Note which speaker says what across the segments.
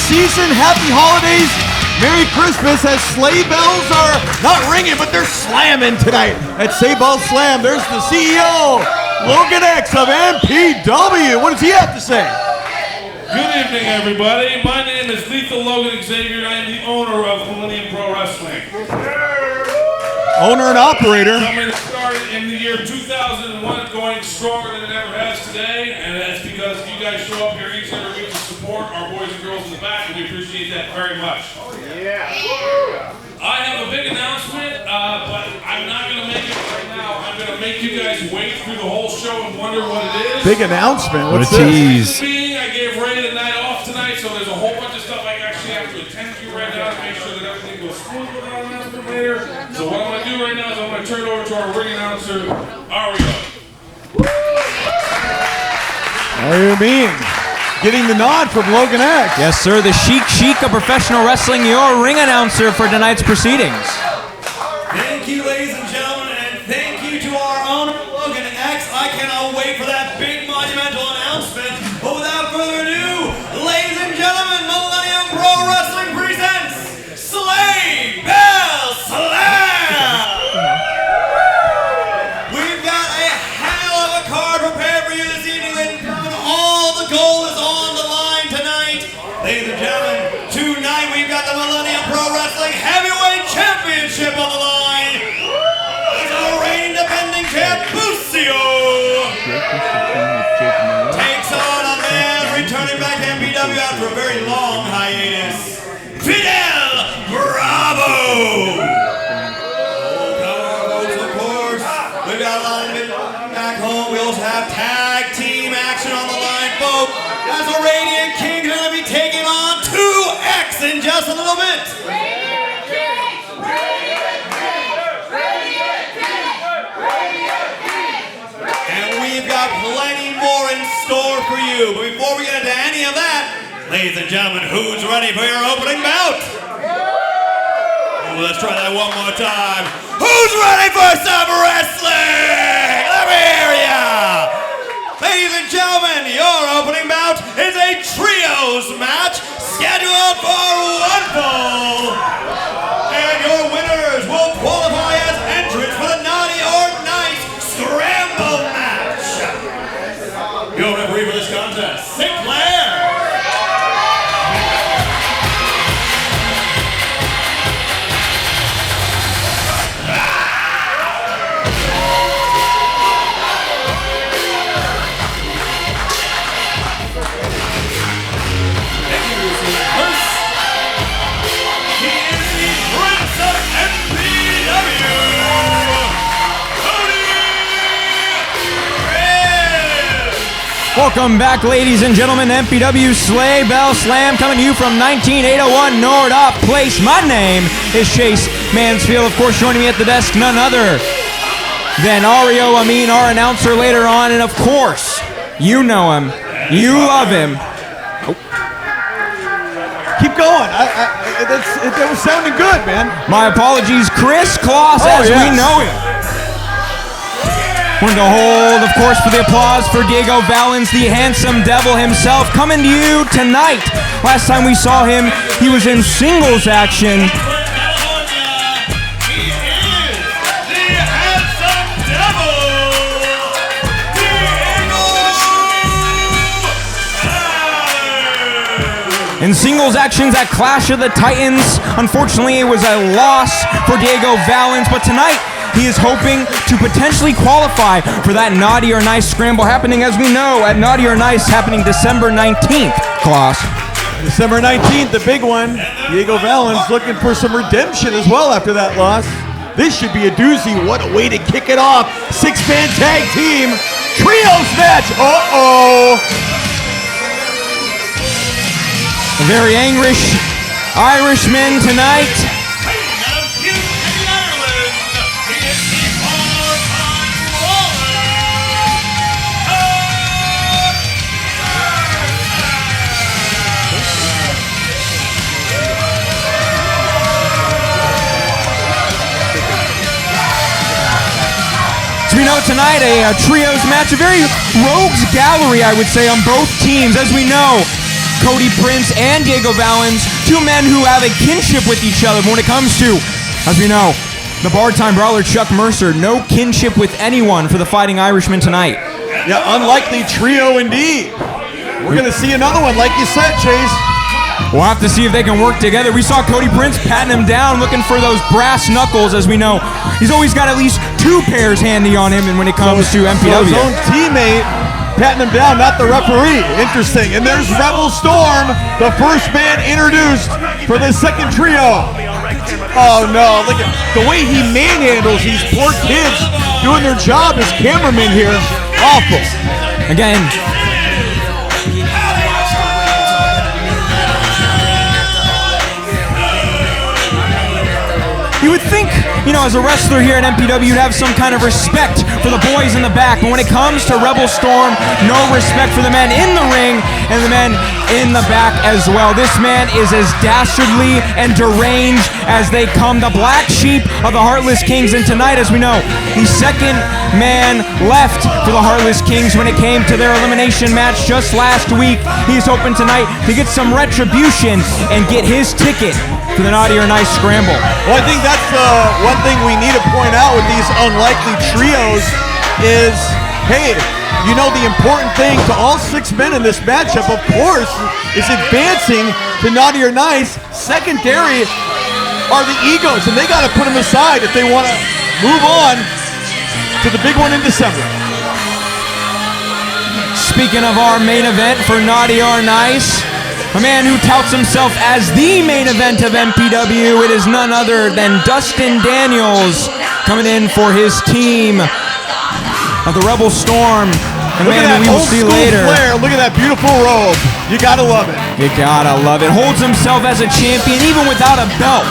Speaker 1: season, happy holidays, Merry Christmas, as sleigh bells are not ringing, but they're slamming tonight at Sleigh Bell Slam. There's the CEO, Logan X of MPW. What does he have to say?
Speaker 2: Good evening, everybody. My name is Lethal Logan Xavier, and I am the owner of Millennium Pro Wrestling.
Speaker 1: Owner and operator.
Speaker 2: Something that started in the year 2001, going stronger than it ever has today, and that's because you guys show up here each and every week to support our boys and girls in the back, and we appreciate that very much. Yeah. I have a big announcement, but I'm not going to make it right now. I'm going to make you guys wait through the whole show and wonder what it is.
Speaker 1: Big announcement. What's
Speaker 3: this? Tease.
Speaker 2: I gave Ray the night off tonight, so there's a whole bunch of stuff I actually have to attend to right now to make sure that everything goes smooth with our announcement later. So what I'm going to do right now is I'm going to turn it over to our ring announcer, Ario.
Speaker 1: How do you mean? Getting the nod from Logan X.
Speaker 3: Yes, sir. The Sheik of professional wrestling, your ring announcer for tonight's proceedings.
Speaker 4: Thank you, ladies and gentlemen, and thank you to our owner, Logan X. I cannot wait for that big monumental announcement. But without further ado, ladies and gentlemen, Millennium Pro Wrestling presents Sleigh Bell Slam! We've got a hell of a card prepared for you this evening, ladies and gentlemen. All the gold is on the line tonight. Ladies and gentlemen, tonight we've got the Millennium Pro Wrestling Heavyweight Championship on the line. It's our reigning defending champ, Bucio. Takes on a man returning back to MPW after a very long hiatus, Fidel Bravo. Of course, we've got a lot of it back home. We also have tag team action on the line, folks, as the Radiant Kings are going to be taking on 2X in just a little bit. We've got plenty more in store for you. But before we get into any of that, ladies and gentlemen, who's ready for your opening bout? Oh, let's try that one more time. Who's ready for some wrestling? Let me hear ya. Ladies and gentlemen, your opening bout is a trios match scheduled for one fall. And your winners will qualify as entrants for the Naughty or Nice Scramble match. Your referee for this contest, Sinclair. Thank you, Bruce. He is the Prince of MPW.
Speaker 3: Welcome back, ladies and gentlemen. MPW Sleigh Bell Slam coming to you from 19801 Nordoff Place. My name is Chase Mansfield. Of course, joining me at the desk, none other than Ario Amin, our announcer later on. And of course, you know him. You love him.
Speaker 1: Keep going. That was sounding good, man.
Speaker 3: My apologies, Chris Kloss, as we know him. We're going to hold, of course, for the applause for Diego Valens, the handsome devil himself, coming to you tonight. Last time we saw him, he was in singles action.
Speaker 4: He is the handsome devil, Diego Valens.
Speaker 3: In singles actions at Clash of the Titans, unfortunately, it was a loss for Diego Valens, but tonight, he is hoping to potentially qualify for that Naughty or Nice Scramble happening, as we know, at Naughty or Nice happening December 19th, Kloss.
Speaker 1: December 19th, the big one. Diego Valens looking for some redemption as well after that loss. This should be a doozy. What a way to kick it off. Six-man tag team trios match. Uh-oh.
Speaker 3: A very angry Irishman tonight. We know tonight a trios match, a very rogues gallery, I would say, on both teams. As we know, Cody Prince and Diego Valens, two men who have a kinship with each other. But when it comes to, as we know, the bar-time brawler Chuck Mercer, no kinship with anyone for the Fighting Irishman tonight.
Speaker 1: Yeah, unlikely trio indeed. We're going to see another one, like you said, Chase.
Speaker 3: We'll have to see if they can work together. We saw Cody Prince patting him down, looking for those brass knuckles. As we know, he's always got at least two pairs handy on him, and when it comes to MPW.
Speaker 1: So his own teammate patting him down, not the referee. Interesting. And there's Rebel Storm, the first man introduced for the second trio. Oh no, look at the way he manhandles these poor kids doing their job as cameramen here. Awful.
Speaker 3: Again, you would think, as a wrestler here at MPW, you'd have some kind of respect for the boys in the back. But when it comes to Rebel Storm, no respect for the men in the ring and the men in the back as well. This man is as dastardly and deranged as they come. The black sheep of the Heartless Kings. And tonight, as we know, the second man left for the Heartless Kings when it came to their elimination match just last week. He's hoping tonight to get some retribution and get his ticket for the Naughty or Nice Scramble.
Speaker 1: Well, I think that's one thing we need to point out with these unlikely trios is, hey, the important thing to all six men in this matchup, of course, is advancing to Naughty or Nice. Secondary are the egos, and they got to put them aside if they want to move on to the big one in December.
Speaker 3: Speaking of our main event for Naughty or Nice, a man who touts himself as the main event of MPW, it is none other than Dustin Daniels coming in for his team of the Rebel Storm. And
Speaker 1: look
Speaker 3: man,
Speaker 1: at that
Speaker 3: we will
Speaker 1: old
Speaker 3: see
Speaker 1: school
Speaker 3: later.
Speaker 1: Flair. Look at that beautiful robe. You gotta love it.
Speaker 3: You gotta love it. Holds himself as a champion even without a belt.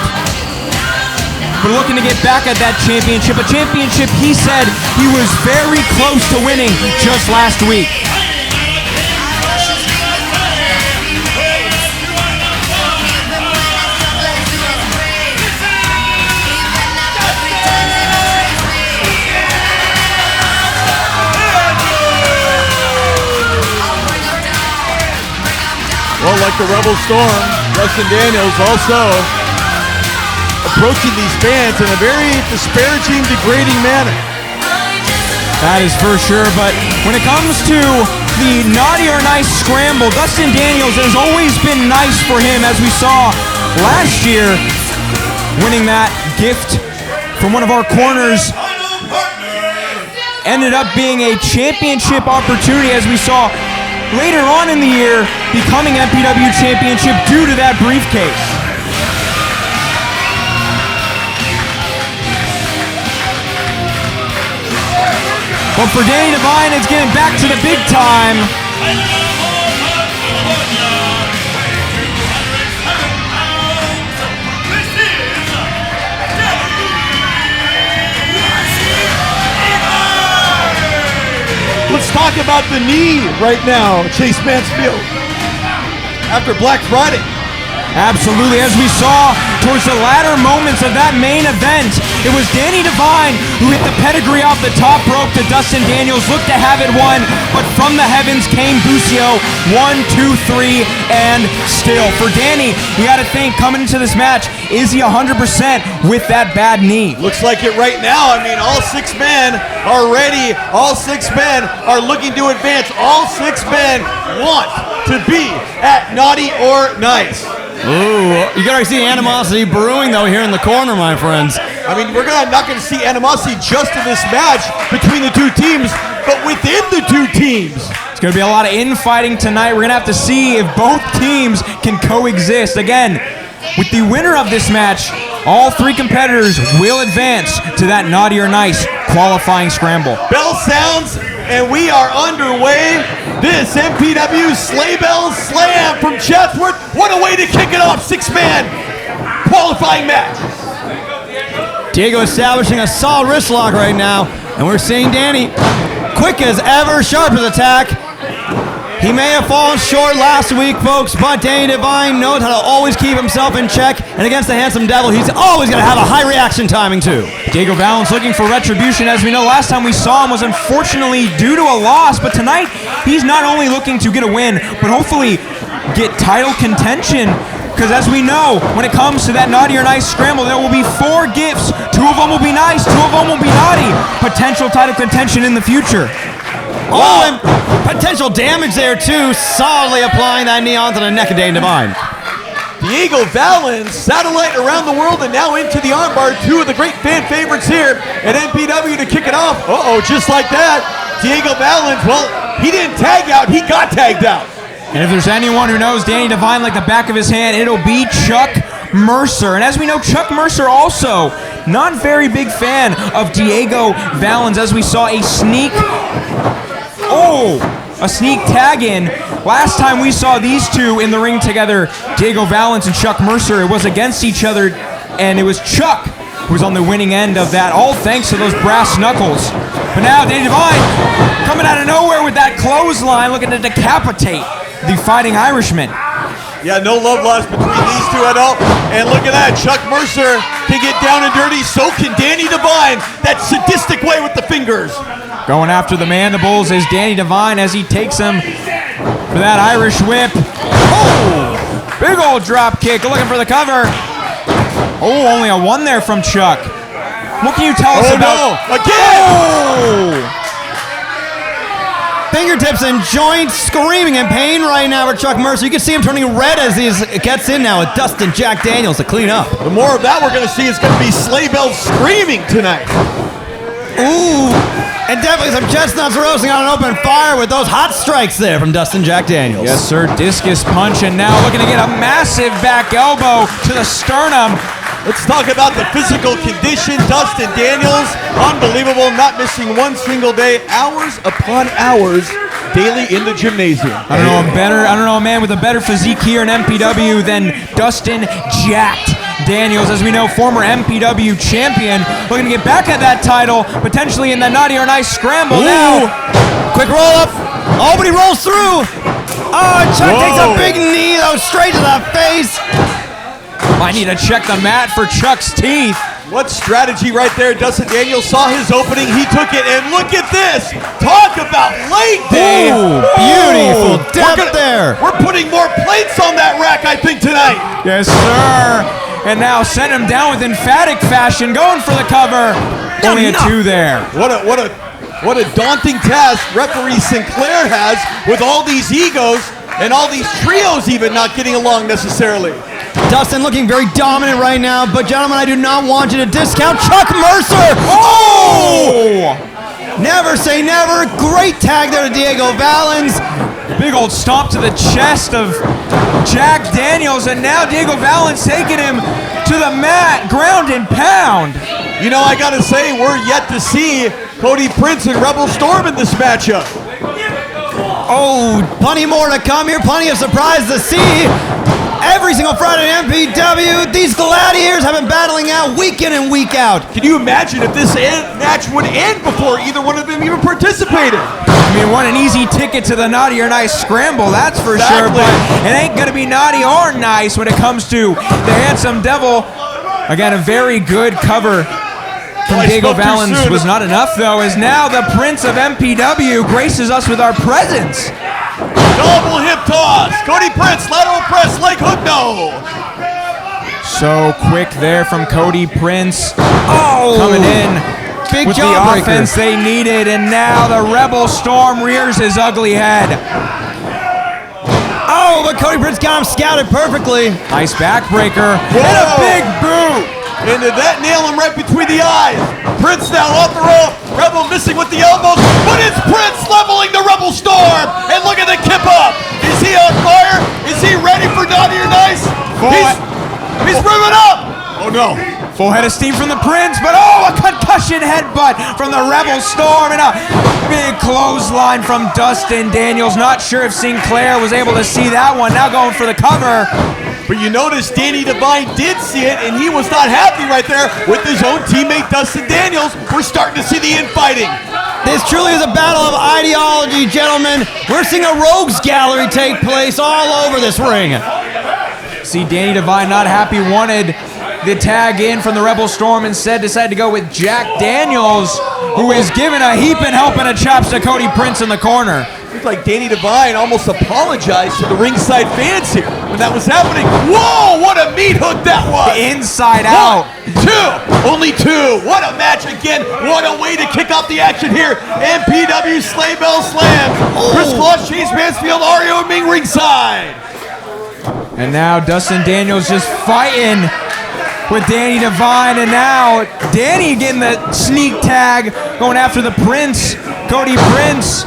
Speaker 3: But looking to get back at that championship. A championship he said he was very close to winning just last week.
Speaker 1: Well, like the Rebel Storm, Dustin Daniels also approaching these fans in a very disparaging, degrading manner.
Speaker 3: That is for sure, but when it comes to the Naughty or Nice Scramble, Dustin Daniels has always been nice for him, as we saw last year, winning that gift from one of our corners. Ended up being a championship opportunity, as we saw later on in the year, becoming MPW championship due to that briefcase. But for Danny Devine, it's getting back to the big time.
Speaker 1: Let's talk about the knee right now, Chase Mansfield, after Black Friday.
Speaker 3: Absolutely, as we saw towards the latter moments of that main event, it was Danny Devine who hit the pedigree off the top rope to Dustin Daniels, looked to have it won, but from the heavens came Busio. 1, 2, 3, and still. For Danny, you got to think, coming into this match, is he 100% with that bad knee?
Speaker 1: Looks like it right now. I mean, all six men are ready. All six men are looking to advance. All six men want to be at Naughty or Nice.
Speaker 5: Ooh, you gotta see animosity brewing though here in the corner, my friends.
Speaker 1: I mean, we're not going to see animosity just in this match between the two teams, but within the two teams.
Speaker 3: It's going to be a lot of infighting tonight. We're going to have to see if both teams can coexist. Again, with the winner of this match, all three competitors will advance to that Naughty or Nice qualifying scramble.
Speaker 1: Bell sounds, and we are underway. This MPW Sleigh Bell Slam from Chatsworth. What a way to kick it off. Six-man qualifying match.
Speaker 5: Diego establishing a solid wrist lock right now, and we're seeing Danny, quick as ever, sharp as attack. He may have fallen short last week, folks, but Danny Devine knows how to always keep himself in check, and against the Handsome Devil, he's always going to have a high reaction timing, too.
Speaker 3: Diego Valens looking for retribution. As we know, last time we saw him was unfortunately due to a loss, but tonight, he's not only looking to get a win, but hopefully get title contention. Because as we know, when it comes to that naughty or nice scramble, there will be 4 gifts. 2 of them will be nice, 2 of them will be naughty. Potential title contention in the future.
Speaker 5: Oh, and potential damage there too. Solidly applying that knee onto the neck of Dane Divine.
Speaker 1: Diego Valens, satellite around the world and now into the armbar. 2 of the great fan favorites here at MPW to kick it off. Uh-oh, just like that. Diego Valens, well, he didn't tag out, he got tagged out.
Speaker 3: And if there's anyone who knows Danny Divine like the back of his hand, it'll be Chuck Mercer. And as we know, Chuck Mercer also not very big fan of Diego Valens, as we saw a sneak tag in. Last time we saw these two in the ring together, Diego Valens and Chuck Mercer, it was against each other, and it was Chuck who was on the winning end of that, all thanks to those brass knuckles. But now Danny Divine coming out of nowhere with that clothesline, looking to decapitate the Fighting Irishman.
Speaker 1: Yeah, no love lost between these two at all. And look at that, Chuck Mercer can get down and dirty, so can Danny Divine. That sadistic way with the fingers.
Speaker 3: Going after the mandibles is Danny Divine as he takes him for that Irish whip. Oh, big old drop kick, looking for the cover. Oh, only a 1 there from Chuck. What can you tell us about?
Speaker 1: No, again!
Speaker 3: Oh!
Speaker 5: Fingertips and joints, screaming in pain right now for Chuck Mercer. You can see him turning red as he gets in now with Dustin Jack Daniels to clean up.
Speaker 1: The more of that we're going to see is going to be Sleigh Bell screaming tonight.
Speaker 5: Ooh, and definitely some chestnuts roasting on an open fire with those hot strikes there from Dustin Jack Daniels.
Speaker 3: Yes, sir, discus punch, and now looking to get a massive back elbow to the sternum.
Speaker 1: Let's talk about the physical condition. Dustin Daniels, unbelievable, not missing 1 single day, hours upon hours daily in the gymnasium.
Speaker 3: I don't know a man with a better physique here in MPW than Dustin Jacked Daniels. As we know, former MPW champion, looking to get back at that title, potentially in the naughty or nice scramble. Now,
Speaker 5: quick roll up. Oh, but he rolls through. Oh, Chuck takes a big knee though, straight to the face.
Speaker 3: Might need to check the mat for Chuck's teeth.
Speaker 1: What strategy right there. Dustin Daniels saw his opening, he took it, and look at this. Talk about leg day.
Speaker 5: Ooh, beautiful depth there.
Speaker 1: We're putting more plates on that rack, I think, tonight.
Speaker 3: Yes, sir. And now sent him down with emphatic fashion, going for the cover. Only a 2 there.
Speaker 1: What a daunting task referee Sinclair has with all these egos and all these trios even not getting along necessarily.
Speaker 5: Dustin looking very dominant right now, but gentlemen, I do not want you to discount Chuck Mercer. Oh! Never say never. Great tag there to Diego Valens.
Speaker 3: Big old stomp to the chest of Jack Daniels, and now Diego Valens taking him to the mat, ground and pound.
Speaker 1: You know, I gotta say, we're yet to see Cody Prince and Rebel Storm in this matchup.
Speaker 5: Oh, plenty more to come here, plenty of surprise to see. Every single Friday in MPW, these gladiators have been battling out week in and week out.
Speaker 1: Can you imagine if this match would end before either one of them even participated?
Speaker 3: I mean, what an easy ticket to the naughty or nice scramble, that's for sure, but it ain't gonna be naughty or nice when it comes to the Handsome Devil. Again, a very good cover from Diego Valens was not enough, though, as now the Prince of MPW graces us with our presence.
Speaker 1: Double hip toss. Cody Prince, lateral press, leg hook, no.
Speaker 3: So quick there from Cody Prince. Oh! Coming in
Speaker 5: big
Speaker 3: with the offense they needed, and now the Rebel Storm rears his ugly head.
Speaker 5: Oh, but Cody Prince got him scouted perfectly.
Speaker 3: Nice backbreaker.
Speaker 1: Whoa.
Speaker 3: And a big boot.
Speaker 1: And did that nail him right between the eyes? Prince now off the rope. Rebel missing with the elbows, but it's Prince leveling the Rebel Storm. And look at the kip up. Is he on fire? Is he ready for naughty or nice? He's moving up. Oh no.
Speaker 3: Full head of steam from the Prince, but a concussion headbutt from the Rebel Storm, and a big clothesline from Dustin Daniels. Not sure if Sinclair was able to see that one. Now going for the cover.
Speaker 1: But you notice Danny Divine did see it, and he was not happy right there with his own teammate Dustin Daniels. We're starting to see the infighting.
Speaker 5: This truly is a battle of ideology, gentlemen. We're seeing a rogues gallery take place all over this ring.
Speaker 3: See, Danny Divine not happy, wanted the tag in from the Rebel Storm, instead decided to go with Jack Daniels, who is giving a heap and helping a chops to Cody Prince in the corner.
Speaker 1: Looked like Danny Devine almost apologized to the ringside fans here when that was happening. Whoa, what a meat hook that was!
Speaker 3: Inside out.
Speaker 1: 2, only 2. What a match again. What a way to kick off the action here. MPW Sleigh Bell Slam. Chris Kloss, Chase Mansfield, Ario Ming ringside.
Speaker 3: And now Dustin Daniels just fighting with Danny Devine, and now Danny getting the sneak tag, going after the Prince, Cody Prince.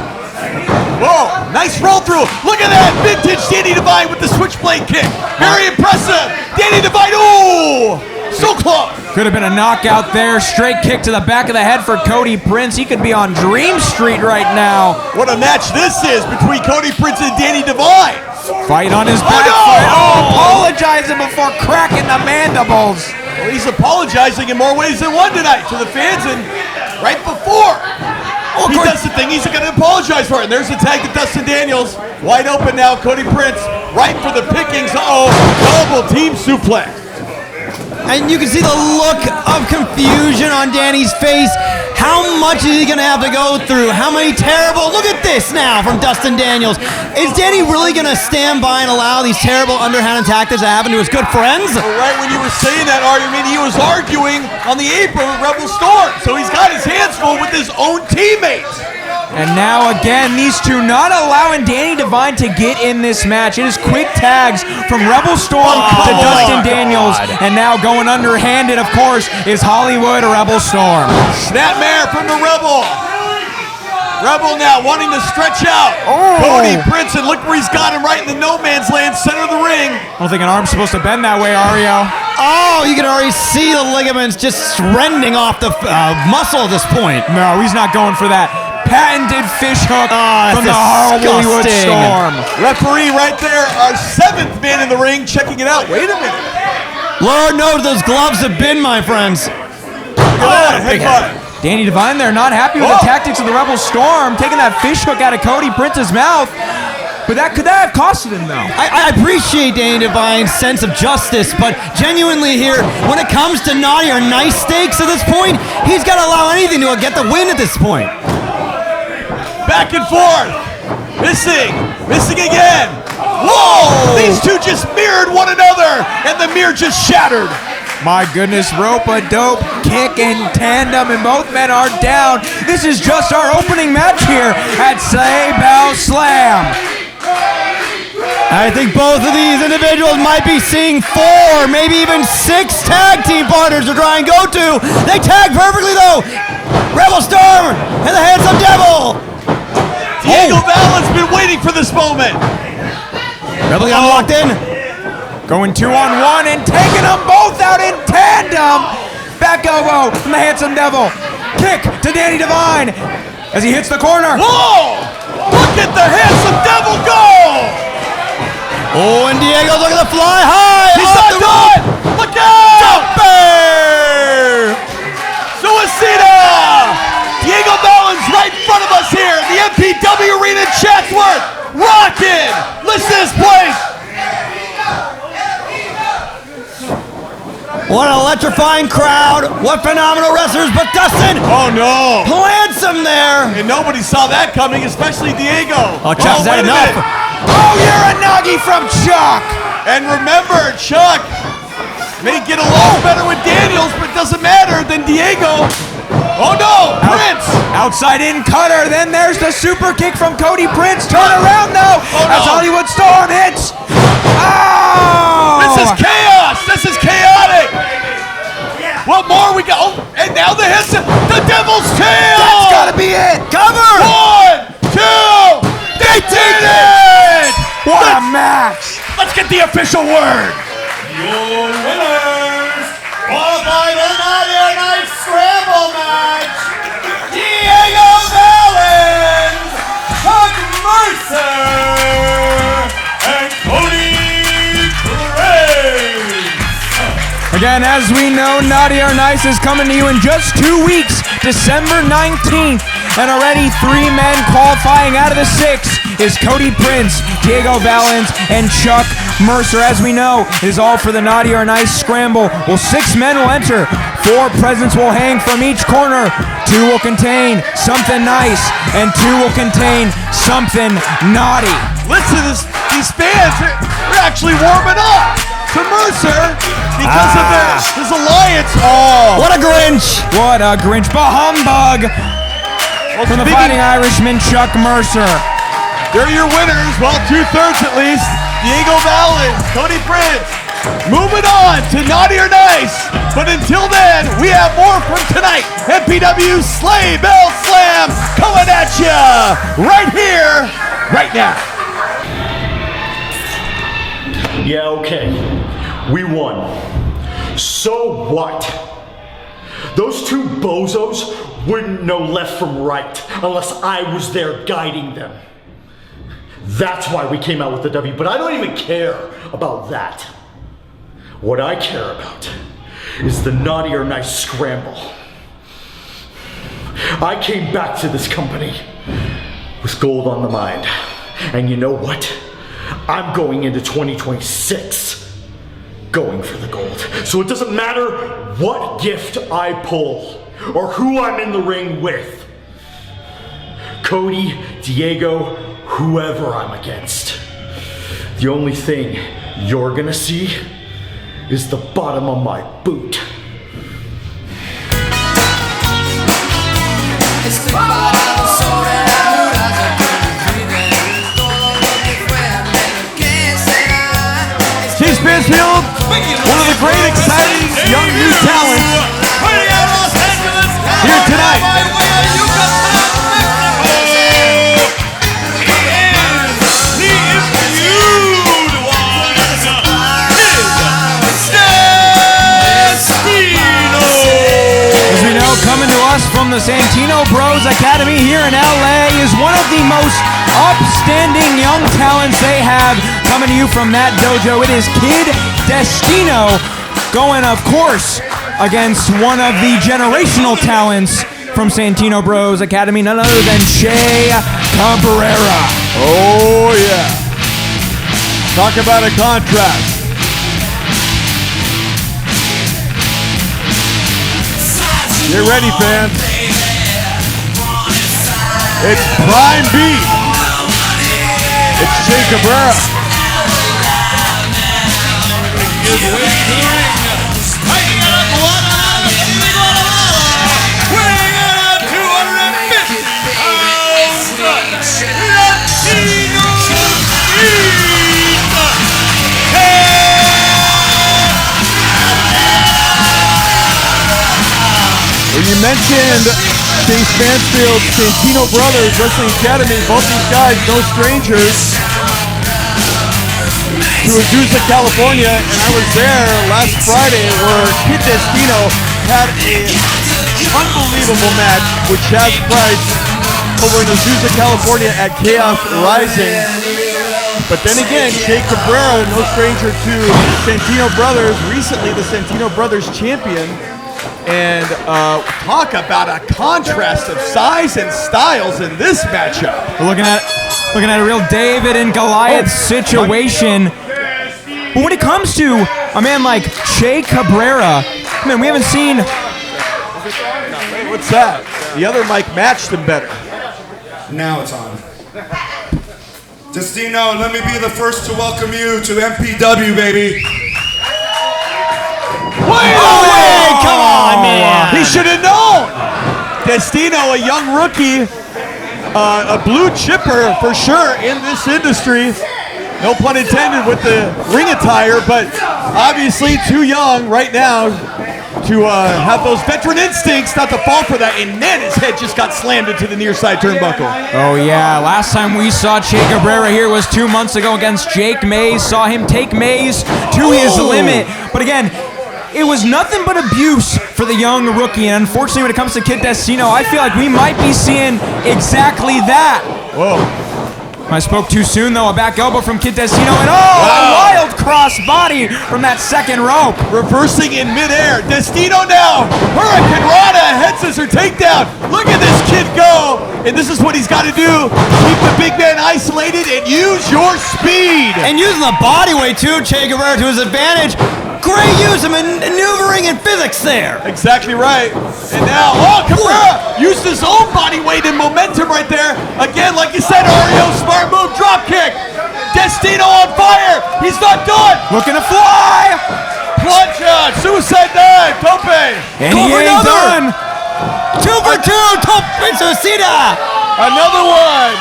Speaker 1: Whoa, nice roll through. Look at that, vintage Danny Devine with the switchblade kick. Very impressive. Danny Devine, ooh, so close.
Speaker 3: Could have been a knockout there. Straight kick to the back of the head for Cody Prince. He could be on Dream Street right now.
Speaker 1: What a match this is between Cody Prince and Danny Devine.
Speaker 3: Fight on his back foot. Apologizing before cracking the mandibles.
Speaker 1: Well, he's apologizing in more ways than one tonight to the fans, and right before he does the thing he's going to apologize for it. And there's the tag to Dustin Daniels. Wide open now, Cody Prince, right for the pickings. Double team suplex.
Speaker 5: And you can see the look of confusion on Danny's face. How much is he going to have to go through? How many terrible... Look at this now from Dustin Daniels. Is Danny really going to stand by and allow these terrible underhanded tactics to happen to his good friends?
Speaker 1: Well, right when you were saying that argument, he was arguing on the apron with Rebel Storm. So he's got his hands full with his own teammates.
Speaker 3: And now again, these two not allowing Danny Devine to get in this match. It is quick tags from Rebel Storm to Dustin Daniels. And now going underhanded, of course, is Hollywood Rebel Storm.
Speaker 1: Snapmare from the Rebel. Rebel now wanting to stretch out. Cody Prince, and look where he's got him, right in the no man's land, center of the ring.
Speaker 3: I don't think an arm's supposed to bend that way, Ario.
Speaker 5: Oh, you can already see the ligaments just rending off the muscle at this point.
Speaker 3: No, he's not going for that. Patented fish hook from the Hollywood Storm.
Speaker 1: Referee right there, our 7th man in the ring, checking it out. Wait a minute.
Speaker 5: Lord knows those gloves have been, my friends.
Speaker 3: Danny Devine there, not happy with the tactics of the Rebel Storm, taking that fish hook out of Cody Prince's mouth. But could that have costed him, though?
Speaker 5: I appreciate Danny Devine's sense of justice, but genuinely here, when it comes to naughty or nice stakes at this point, he's got to allow anything to get the win at this point.
Speaker 1: Back and forth. Missing again. Whoa! These two just mirrored one another, and the mirror just shattered.
Speaker 3: My goodness, rope-a-dope kick in tandem, and both men are down. This is just our opening match here at Sleigh Bell Slam.
Speaker 5: I think both of these individuals might be seeing 4, maybe even 6 tag team partners to try and go to. They tag perfectly, though. Rebel Storm and the Handsome Devil.
Speaker 1: Diego Valen's been waiting for this moment.
Speaker 5: Rebel got locked in.
Speaker 3: Going 2-on-1 and taking them both out in tandem. Back elbow from the Handsome Devil. Kick to Danny Devine as he hits the corner.
Speaker 1: Whoa! Look at the Handsome Devil go!
Speaker 5: Oh, and Diego, look at the fly high.
Speaker 1: He's not done! Look out!
Speaker 5: Jumper!
Speaker 1: Suicida! Diego Valen's right in front of us here in the MPW Arena in Chatsworth. Rockin'! Listen to this place!
Speaker 5: What an electrifying crowd. What phenomenal wrestlers, but Dustin.
Speaker 1: Oh no.
Speaker 5: Plants him there.
Speaker 1: And nobody saw that coming, especially Diego.
Speaker 5: Oh, Chuck, is that enough?
Speaker 3: Oh, Uranagi from Chuck.
Speaker 1: And remember, Chuck may get along better with Daniels, but doesn't matter than Diego. Oh no, Prince.
Speaker 3: Outside in cutter, then there's the super kick from Cody Prince. Turn around though, as Hollywood Storm hits. Oh!
Speaker 1: This is chaos. This is chaotic. What more we got? Oh, and now the hits, the Devil's Tail.
Speaker 3: That's gotta be it.
Speaker 5: Cover.
Speaker 1: 1, 2. They did it.
Speaker 3: What a match.
Speaker 1: Let's get the official word.
Speaker 4: Your winners, followed by the Nadia Night Scramble match, Diego Valens, Chuck Mercer, and Cody Prince.
Speaker 3: Again, as we know, Naughty or Nice is coming to you in just 2 weeks, December 19th And already 3 men qualifying out of the 6 is Cody Prince, Diego Valens, and Chuck Mercer. As we know, it is all for the naughty or nice scramble. Well, 6 men will enter. 4 presents will hang from each corner. 2 will contain something nice, and 2 will contain something naughty.
Speaker 1: Listen to this, these fans, they're actually warming up to Mercer because of his alliance. Oh,
Speaker 5: What a Grinch!
Speaker 3: What a Grinch. Bah humbug from the Fighting Irishman, Chuck Mercer.
Speaker 1: They're your winners. Well, 2/3 at least. Diego Valens, Cody Prince. Moving on to Naughty or Nice. But until then, we have more from tonight. MPW Sleigh Bell Slam coming at ya right here, right now.
Speaker 6: Yeah, okay. We won. So what? Those 2 bozos wouldn't know left from right unless I was there guiding them. That's why we came out with the W, but I don't even care about that. What I care about is the Naughty or Nice scramble. I came back to this company with gold on the mind. And you know what? I'm going into 2026 going for the gold. So it doesn't matter what gift I pull or who I'm in the ring with. Cody, Diego, whoever I'm against. The only thing you're gonna see is the bottom of my boot.
Speaker 1: Chase Mansfield, one of the great, exciting young new talents here tonight.
Speaker 3: As we know, coming to us from the Santino Bros Academy here in LA is one of the most upstanding young talents they have. Coming to you from that dojo, it is Kid Destino, going, of course, against one of the generational talents from Santino Bros Academy, none other than Cabrera.
Speaker 1: Oh, yeah. Talk about a contrast. Get ready, fans. It's Prime Beat. It's Cabrera. Well, you mentioned Chase Mansfield, Santino Brothers Wrestling Academy. Both these guys, no strangers to Azusa, California, and I was there last Friday where Kid Destino had an unbelievable match with Chaz Price over in Azusa, California at Chaos Rising. But then again, Jake Cabrera, no stranger to Santino Brothers, recently the Santino Brothers champion. And talk about a contrast of size and styles in this matchup.
Speaker 3: We're looking at a real David and Goliath situation. But when it comes to a man like Che Cabrera, man, we haven't seen.
Speaker 1: What's that? The other mic matched him better.
Speaker 7: Now it's on. Destino, let me be the first to welcome you to MPW, baby.
Speaker 1: Wait a minute! Come on, man! He should have known! Destino, a young rookie, a blue chipper for sure in this industry. No pun intended with the ring attire, but obviously too young right now to have those veteran instincts not to fall for that. And then his head just got slammed into the near side turnbuckle.
Speaker 3: Oh yeah, last time we saw Che Cabrera here was 2 months ago against Jake Mays. Saw him take Mays to his limit. But again, it was nothing but abuse for the young rookie. And unfortunately, when it comes to Kid Destino, I feel like we might be seeing exactly that.
Speaker 1: Whoa.
Speaker 3: I spoke too soon, though. A back elbow from Kid Destino, and a wild cross body from that second rope.
Speaker 1: Reversing in midair. Destino now. Hurricane Rana, head scissor takedown. Look at this kid go. And this is what he's got to do. Keep the big man isolated and use your speed.
Speaker 5: And using the body weight, too, Che Guevara to his advantage. Great use of maneuvering and physics there.
Speaker 1: Exactly right. And now, Cabrera used his own body weight and momentum right there. Again, like you said, Ario, smart move, drop kick. Destino on fire. He's not done.
Speaker 3: Looking to fly.
Speaker 1: Plunge shot, suicide dive, tope.
Speaker 3: And he ain't done.
Speaker 5: 2 for 2, tope suicida.
Speaker 1: Another one.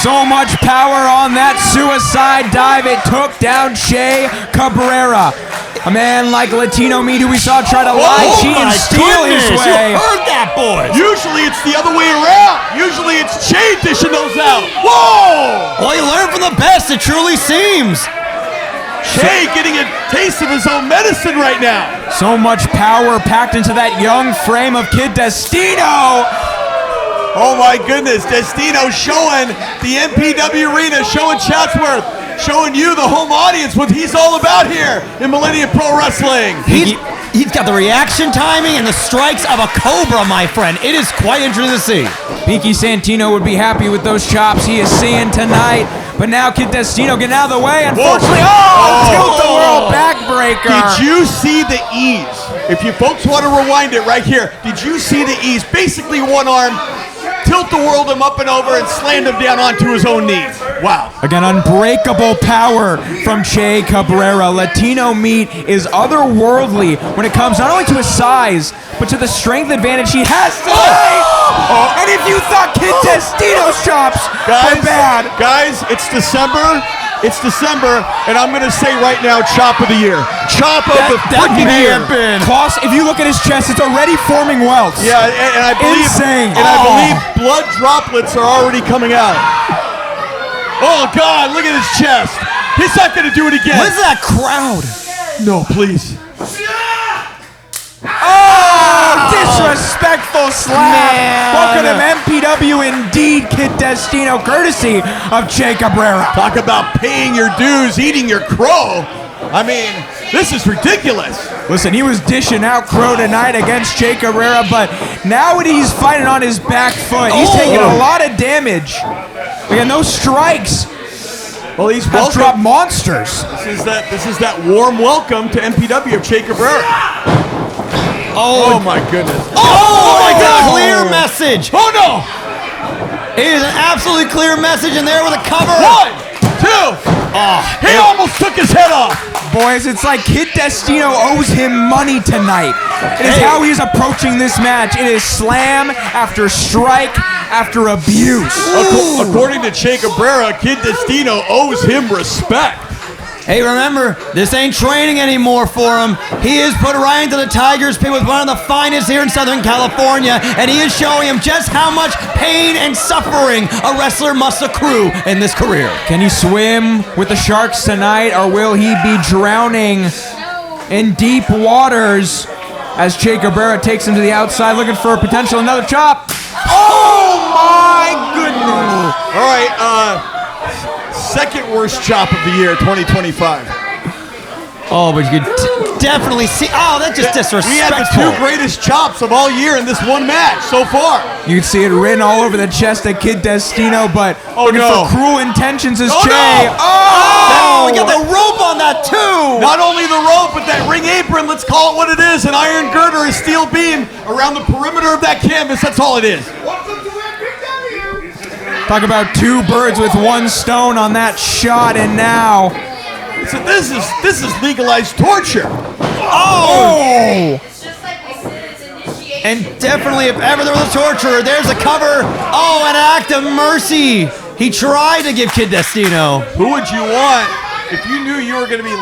Speaker 3: So much power on that suicide dive. It took down Che Cabrera. A man like Latino Meat, who we saw try to lie, cheat, and steal his way.
Speaker 5: You heard that, boys.
Speaker 1: Usually it's the other way around. Usually it's Che dishing those out. Whoa!
Speaker 5: Well, he learned from the best, it truly seems.
Speaker 1: Che getting a taste of his own medicine right now.
Speaker 3: So much power packed into that young frame of Kid Destino.
Speaker 1: Oh my goodness, Destino showing the MPW arena, showing Chatsworth, showing you, the home audience, what he's all about here in Millennium Pro Wrestling.
Speaker 5: He's got the reaction timing and the strikes of a cobra, my friend. It is quite interesting to see.
Speaker 3: Pinky Santino would be happy with those chops he is seeing tonight. But now Kid Destino getting out of the way. Unfortunately, tilt-the-world backbreaker.
Speaker 1: Did you see the ease? If you folks want to rewind it right here, did you see the ease? Basically one arm, tilt-the-world him up and over and slammed him down onto his own knees. Wow.
Speaker 3: Again, unbreakable power from Che Cabrera. Latino Meat is otherworldly when it comes not only to his size, but to the strength advantage he has tonight. And if you thought Kid Destino's chops were bad.
Speaker 1: Guys, it's December. It's December, and I'm going to say right now, chop of the year. Chop of the freaking year.
Speaker 3: Koss, if you look at his chest, it's already forming welts.
Speaker 1: Yeah, and I believe,
Speaker 3: Insane.
Speaker 1: And I believe blood droplets are already coming out. Oh, God, look at his chest. He's not going to do it again.
Speaker 5: What's that crowd?
Speaker 1: No, please.
Speaker 3: Disrespectful slap. Welcome to MPW indeed, Kid Destino, courtesy of Che Cabrera.
Speaker 1: Talk about paying your dues, eating your crow. I mean, this is ridiculous.
Speaker 3: Listen, he was dishing out crow tonight against Che Cabrera, but now when he's fighting on his back foot, he's taking a lot of damage. Again, those strikes.
Speaker 1: Well, he's
Speaker 3: have dropped monsters.
Speaker 1: This is that warm welcome to MPW of Che Cabrera. Oh my goodness.
Speaker 5: Oh my God, clear message.
Speaker 1: Oh no.
Speaker 5: It is an absolutely clear message in there with a cover.
Speaker 1: 1, 2. He almost took his head off.
Speaker 3: Boys, it's like Kid Destino owes him money tonight. It is how he's approaching this match. It is slam after strike after abuse.
Speaker 1: According to Che Cabrera, Kid Destino owes him respect.
Speaker 5: Hey, remember, this ain't training anymore for him. He is put right into the Tiger's pit with one of the finest here in Southern California, and he is showing him just how much pain and suffering a wrestler must accrue in this career.
Speaker 3: Can he swim with the sharks tonight, or will he be drowning in deep waters as Che Cabrera takes him to the outside looking for a potential another chop? Oh my goodness!
Speaker 1: All right, second worst chop of the year, 2025.
Speaker 5: Oh, but you could definitely see. Oh, that's just disrespectful.
Speaker 1: We had the two greatest chops of all year in this one match so far.
Speaker 3: You can see it written all over the chest of Kid Destino, but looking for cruel intentions is Che.
Speaker 5: No. Oh, we got the rope on that too.
Speaker 1: Not only the rope, but that ring apron, let's call it what it is, an iron girder, a steel beam around the perimeter of that canvas. That's all it is.
Speaker 3: Talk about two birds with one stone on that shot, and now
Speaker 1: so this is legalized torture.
Speaker 5: Oh! And definitely, if ever there was a torturer, there's a cover. Oh, an act of mercy. He tried to give Kid Destino.
Speaker 1: Who would you want if you knew you were going to be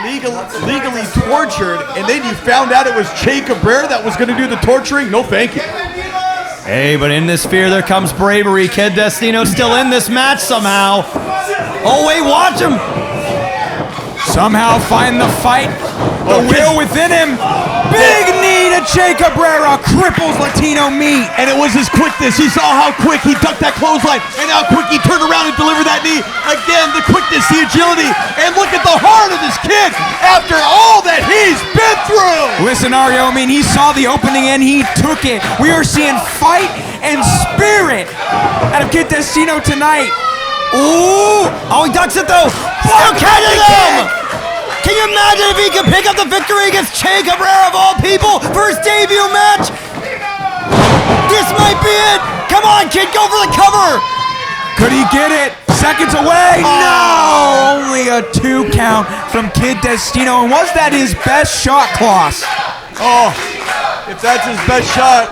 Speaker 1: legally tortured, and then you found out it was Che Cabrera that was going to do the torturing? No, thank you.
Speaker 5: Hey, but in this fear, there comes bravery. Kid Destino's still in this match somehow. Oh, wait, watch him.
Speaker 3: Somehow find the fight, the will within him. Big knee to And Che Cabrera cripples Latino Meat.
Speaker 1: And it was his quickness. You saw how quick he ducked that clothesline and how quick he turned around and delivered that knee. Again, the quickness, the agility. And look at the heart of this kid after all that he's been through.
Speaker 3: Listen, Ario, I mean, he saw the opening and he took it. We are seeing fight and spirit out of Kid Destino tonight.
Speaker 5: Ooh! Oh, he ducks it though. Still catching him. Can you imagine if he could pick up the victory against Che Cabrera of all people for his debut match? This might be it. Come on, kid, go for the cover.
Speaker 3: Could he get it? Seconds away. No! Only a 2 count from Kid Destino. And was that his best shot, Klaus?
Speaker 1: Oh, if that's his best shot,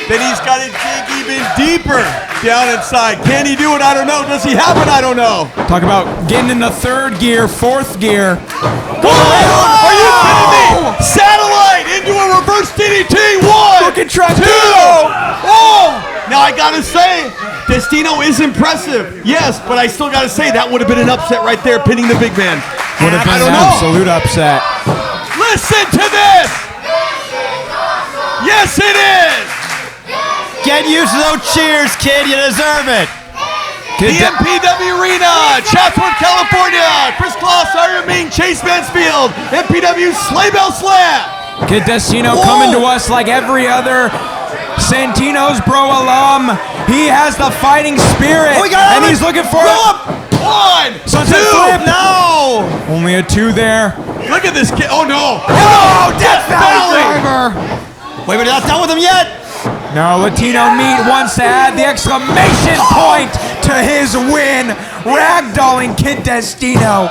Speaker 1: then he's got to dig even deeper down inside. Can he do it? I don't know. Does he have it? I don't know.
Speaker 3: Talk about getting into 3rd gear, 4th gear.
Speaker 1: Whoa! Are you kidding me? Satellite into a reverse DDT. 1,
Speaker 3: Looking truck
Speaker 1: 2. Oh! Now I gotta say, Destino is impressive. Yes, but I still gotta say that would have been an upset right there, pinning the big man.
Speaker 3: Would have
Speaker 1: I
Speaker 3: been
Speaker 1: don't
Speaker 3: an
Speaker 1: know.
Speaker 3: absolute upset.
Speaker 1: Listen to this. Yes, it is.
Speaker 5: Get used to those cheers, kid. You deserve it.
Speaker 1: The MPW Arena, Chatsworth, California. Chris Kloss, Iron Ming, Chase Mansfield, MPW Sleigh Bell Slam.
Speaker 3: Kid Destino coming to us like every other Santino's Bro alum. He has the fighting spirit, and he's looking for it.
Speaker 1: 1, 2.
Speaker 3: Sunset flip.
Speaker 5: No.
Speaker 3: Only a 2 there.
Speaker 1: Look at this kid. Oh no.
Speaker 3: Oh, Death Valley driver.
Speaker 5: Wait, but not done with him yet.
Speaker 3: Now Latino Meat wants to add the exclamation point to his win. Ragdolling Kid Destino.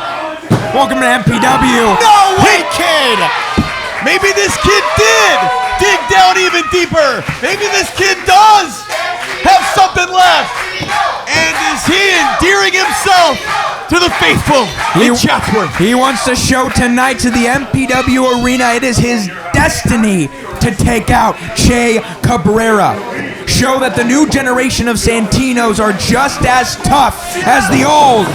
Speaker 3: Welcome to MPW.
Speaker 5: No way, kid.
Speaker 1: Maybe this kid did dig down even deeper. Maybe this kid does have something left. And is he endearing himself to the faithful in Chatsworth?
Speaker 3: He wants to show tonight to the MPW Arena it is his destiny to take out Che Cabrera. Show that the new generation of Santinos are just as tough as the old.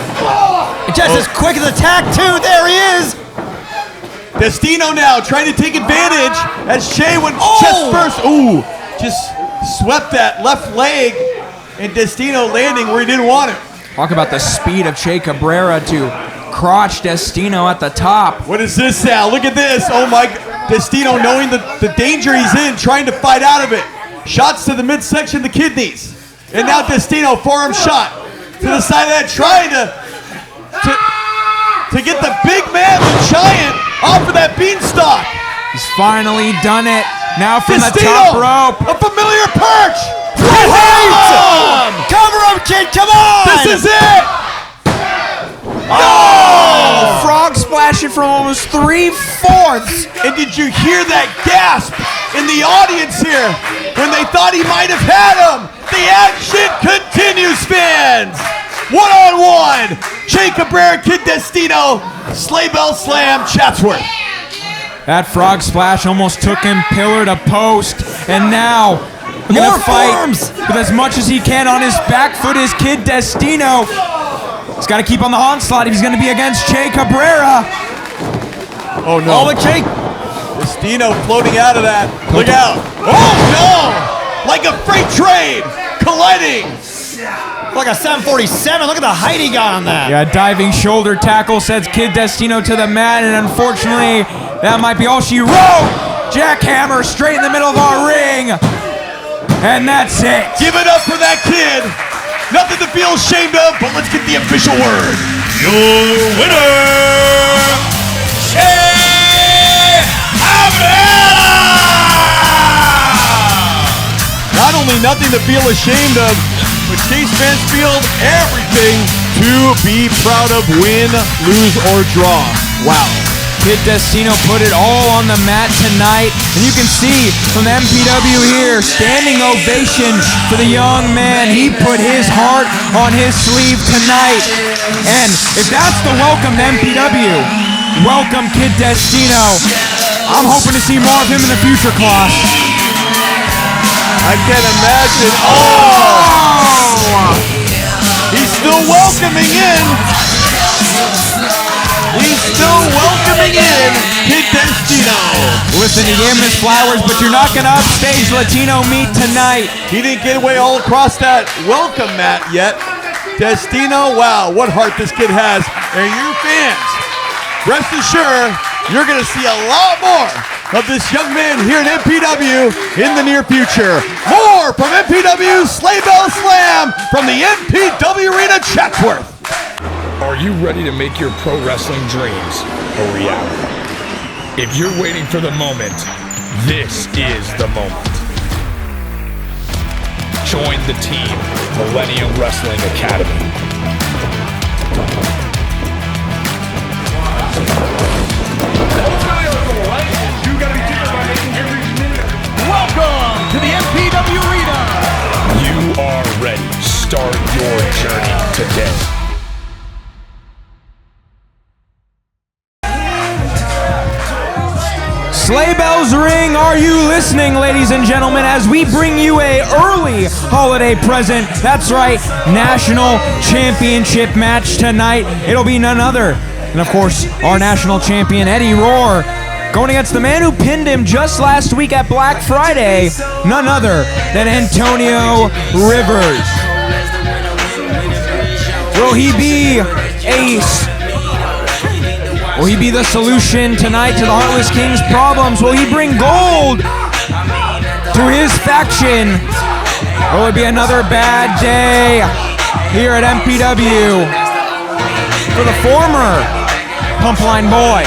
Speaker 5: Just as quick as attack too. There he is.
Speaker 1: Destino now trying to take advantage as Che went chest first. Ooh, just swept that left leg, and Destino landing where he didn't want it.
Speaker 3: Talk about the speed of Che Cabrera to crotch Destino at the top.
Speaker 1: What is this, Sal? Look at this. Oh my, Destino knowing the danger he's in, trying to fight out of it. Shots to the midsection, the kidneys. And now Destino, forearm shot to the side of that, trying to get the big man, the giant, off of that beanstalk.
Speaker 3: He's finally done it. Now from the
Speaker 1: Destino,
Speaker 3: top rope.
Speaker 1: a familiar perch.
Speaker 5: Cover him, kid. Come on.
Speaker 1: This is it.
Speaker 3: Oh! Frog splashing from almost 3/4.
Speaker 1: And did you hear that gasp in the audience here when they thought he might have had him? The action continues, fans. 1-on-1. Che Cabrera, Kid Destino, Sleigh Bell Slam, Chatsworth.
Speaker 3: That frog splash almost took him pillar to post. And now we're
Speaker 5: More
Speaker 3: gonna fight
Speaker 5: forearms.
Speaker 3: with as much as he can on his back foot is Kid Destino. He's got to keep on the onslaught if he's going to be against Che Cabrera.
Speaker 1: Oh no.
Speaker 5: All the cake.
Speaker 1: Destino floating out of that. Look out. Oh no. Like a freight train colliding.
Speaker 5: Like a 747. Look at the height he got on that.
Speaker 3: Yeah, diving shoulder tackle sends Kid Destino to the mat, and unfortunately, that might be all she wrote. Jackhammer straight in the middle of our ring. And that's it.
Speaker 1: Give it up for that kid. Nothing to feel ashamed of, but let's get the official word.
Speaker 4: Your winner, Che Cabrera!
Speaker 1: Not only nothing to feel ashamed of, but Chase Mansfield, everything to be proud of, win, lose, or draw. Wow.
Speaker 3: Kid Destino put it all on the mat tonight, and you can see from the MPW here, standing ovation for the young man. He put his heart on his sleeve tonight, and if that's the welcome to MPW, welcome Kid Destino. I'm hoping to see more of him in the future, Klaus.
Speaker 1: I can't imagine. Oh! He's still welcoming in. he's still welcoming in Kid Destino.
Speaker 3: Listen, you gave him his flowers, but you're not going to upstage Latino meat tonight.
Speaker 1: He didn't get away all across that welcome mat yet. Destino, wow, what heart this kid has. And you fans, rest assured, you're going to see a lot more of this young man here at MPW in the near future. More from MPW Sleigh Bell Slam from the MPW Arena Chatsworth.
Speaker 8: Are you ready to make your pro wrestling dreams a reality? If you're waiting for the moment, this is the moment. Join the team, Millennium Wrestling Academy.
Speaker 1: Welcome to the MPW Arena.
Speaker 8: You are ready. Start your journey today.
Speaker 3: Sleigh bells ring. Are you listening, ladies and gentlemen, as we bring you a early holiday present? That's right, national championship match tonight. It'll be none other than, of course, our national champion, Eddie Roar, going against the man who pinned him just last week at Black Friday, none other than Antonio Rivers. Will he be ace? Will he be the solution tonight to the Heartless Kings' problems? Will he bring gold to his faction? Or will it be another bad day here at MPW for the former Pumpline Boy?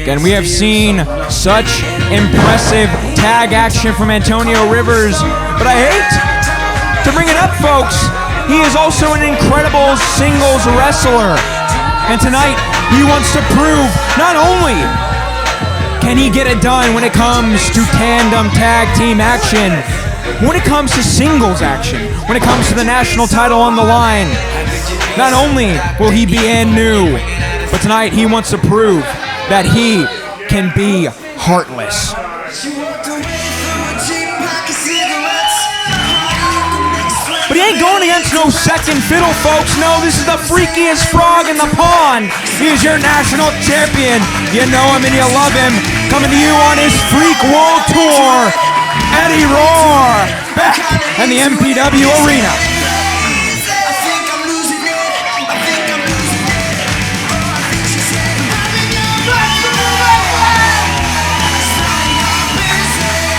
Speaker 3: Again, we have seen such impressive tag action from Antonio Rivers, but I hate to bring it up, folks, he is also an incredible singles wrestler. And tonight, he wants to prove not only can he get it done when it comes to tandem tag team action, when it comes to singles action, when it comes to the national title on the line, not only will he be new, but tonight he wants to prove that he can be heartless. But he ain't going against no second fiddle, folks. No, this is the freakiest frog in the pond. He is your national champion. You know him and you love him. Coming to you on his Freak World Tour, Eddie Roar, back in the MPW Arena.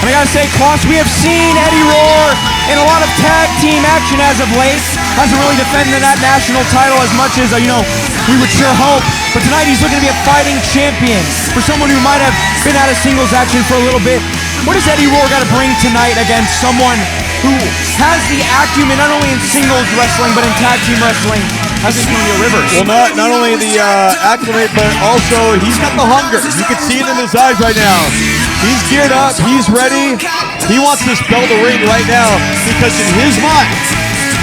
Speaker 3: And I gotta say, Klaus, we have seen Eddie Roar in a lot of tag team action as of late. Hasn't really defended that national title as much as, we would sure hope. But tonight he's looking to be a fighting champion. For someone who might have been out of singles action for a little bit, what does Eddie Roar got to bring tonight against someone who has the acumen not only in singles wrestling, but in tag team wrestling, as Antonio Rivers?
Speaker 1: Well, not only the acumen, but also he's got the hunger. You can see it in his eyes right now. He's geared up, he's ready. He wants this bell to ring right now because in his mind,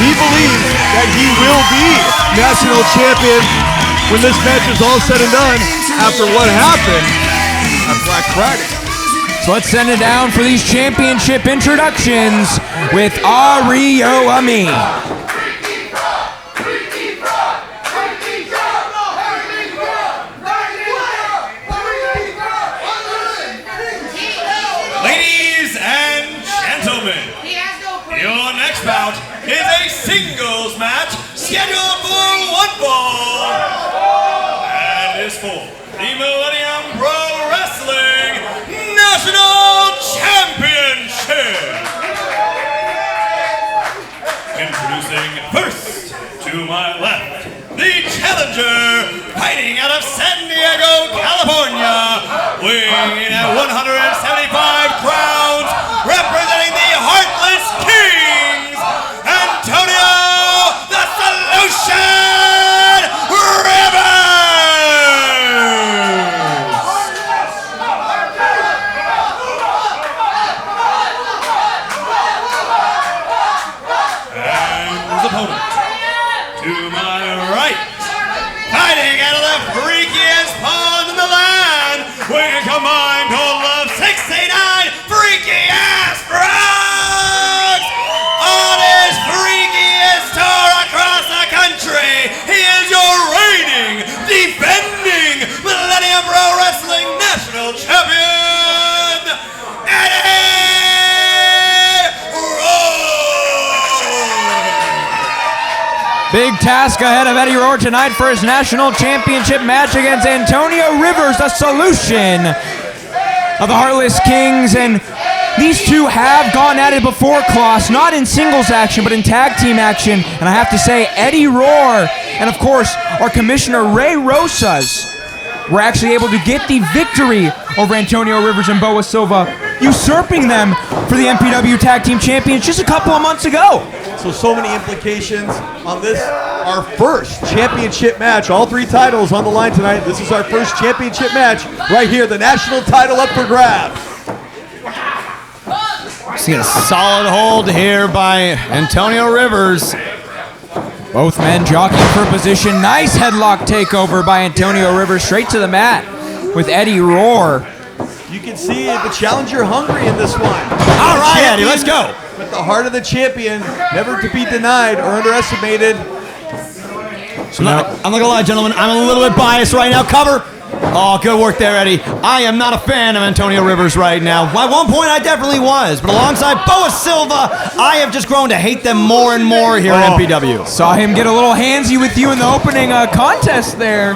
Speaker 1: he believes that he will be national champion when this match is all said and done after what happened on Black Friday.
Speaker 3: So let's send it down for these championship introductions with Ario Ami.
Speaker 4: Your next bout is a singles match scheduled for one fall. And is for the Millennium Pro Wrestling National Championship. Introducing first, to my left, the challenger, fighting out of San Diego, California, weighing at 175 pounds, representing the Heartless Kings, Antonio the Solution Rivers! And his opponent, to my right, fighting out of the freaky Millennium Pro Wrestling National Champion, Eddie Roar!
Speaker 3: Big task ahead of Eddie Roar tonight for his national championship match against Antonio Rivers, the solution of the Heartless Kings. And these two have gone at it before, Klaus, not in singles action, but in tag team action. And I have to say, Eddie Roar and, of course, our commissioner, Ray Rosas, were actually able to get the victory over Antonio Rivers and Boa Silva, usurping them for the MPW Tag Team Champions just a couple of months ago.
Speaker 1: So many implications on this, our first championship match. All 3 titles on the line tonight. This is our first championship match right here. The national title up for grabs.
Speaker 5: See a solid hold here by Antonio Rivers.
Speaker 3: Both men jockeying for position. Nice headlock takeover by Antonio Rivers, straight to the mat with Eddie Roar.
Speaker 1: You can see the challenger hungry in this one.
Speaker 5: All right, Eddie, let's go.
Speaker 1: With the heart of the champion, never to be denied or underestimated.
Speaker 5: I'm not gonna lie, gentlemen, I'm a little bit biased right now. Cover. Oh, good work there, Eddie. I am not a fan of Antonio Rivers right now. At one point, I definitely was, but alongside Boa Silva, I have just grown to hate them more and more here at MPW.
Speaker 3: Saw him get a little handsy with you in the opening contest there.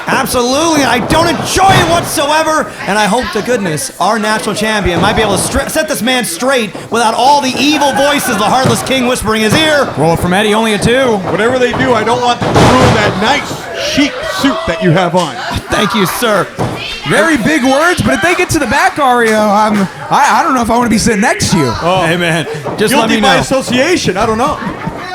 Speaker 5: Absolutely, I don't enjoy it whatsoever, and I hope to goodness our national champion might be able to set this man straight without all the evil voices of the Heartless King whispering in his ear.
Speaker 3: Roll from Eddie, only a 2.
Speaker 1: Whatever they do, I don't want them to ruin that nice, chic suit that you have on.
Speaker 5: Thank you, sir.
Speaker 3: Very big words, but if they get to the back, Ario, I don't know if I want to be sitting next to you.
Speaker 5: Oh. Hey, man, just let me
Speaker 1: Guilty
Speaker 5: know.
Speaker 1: by association, I don't know.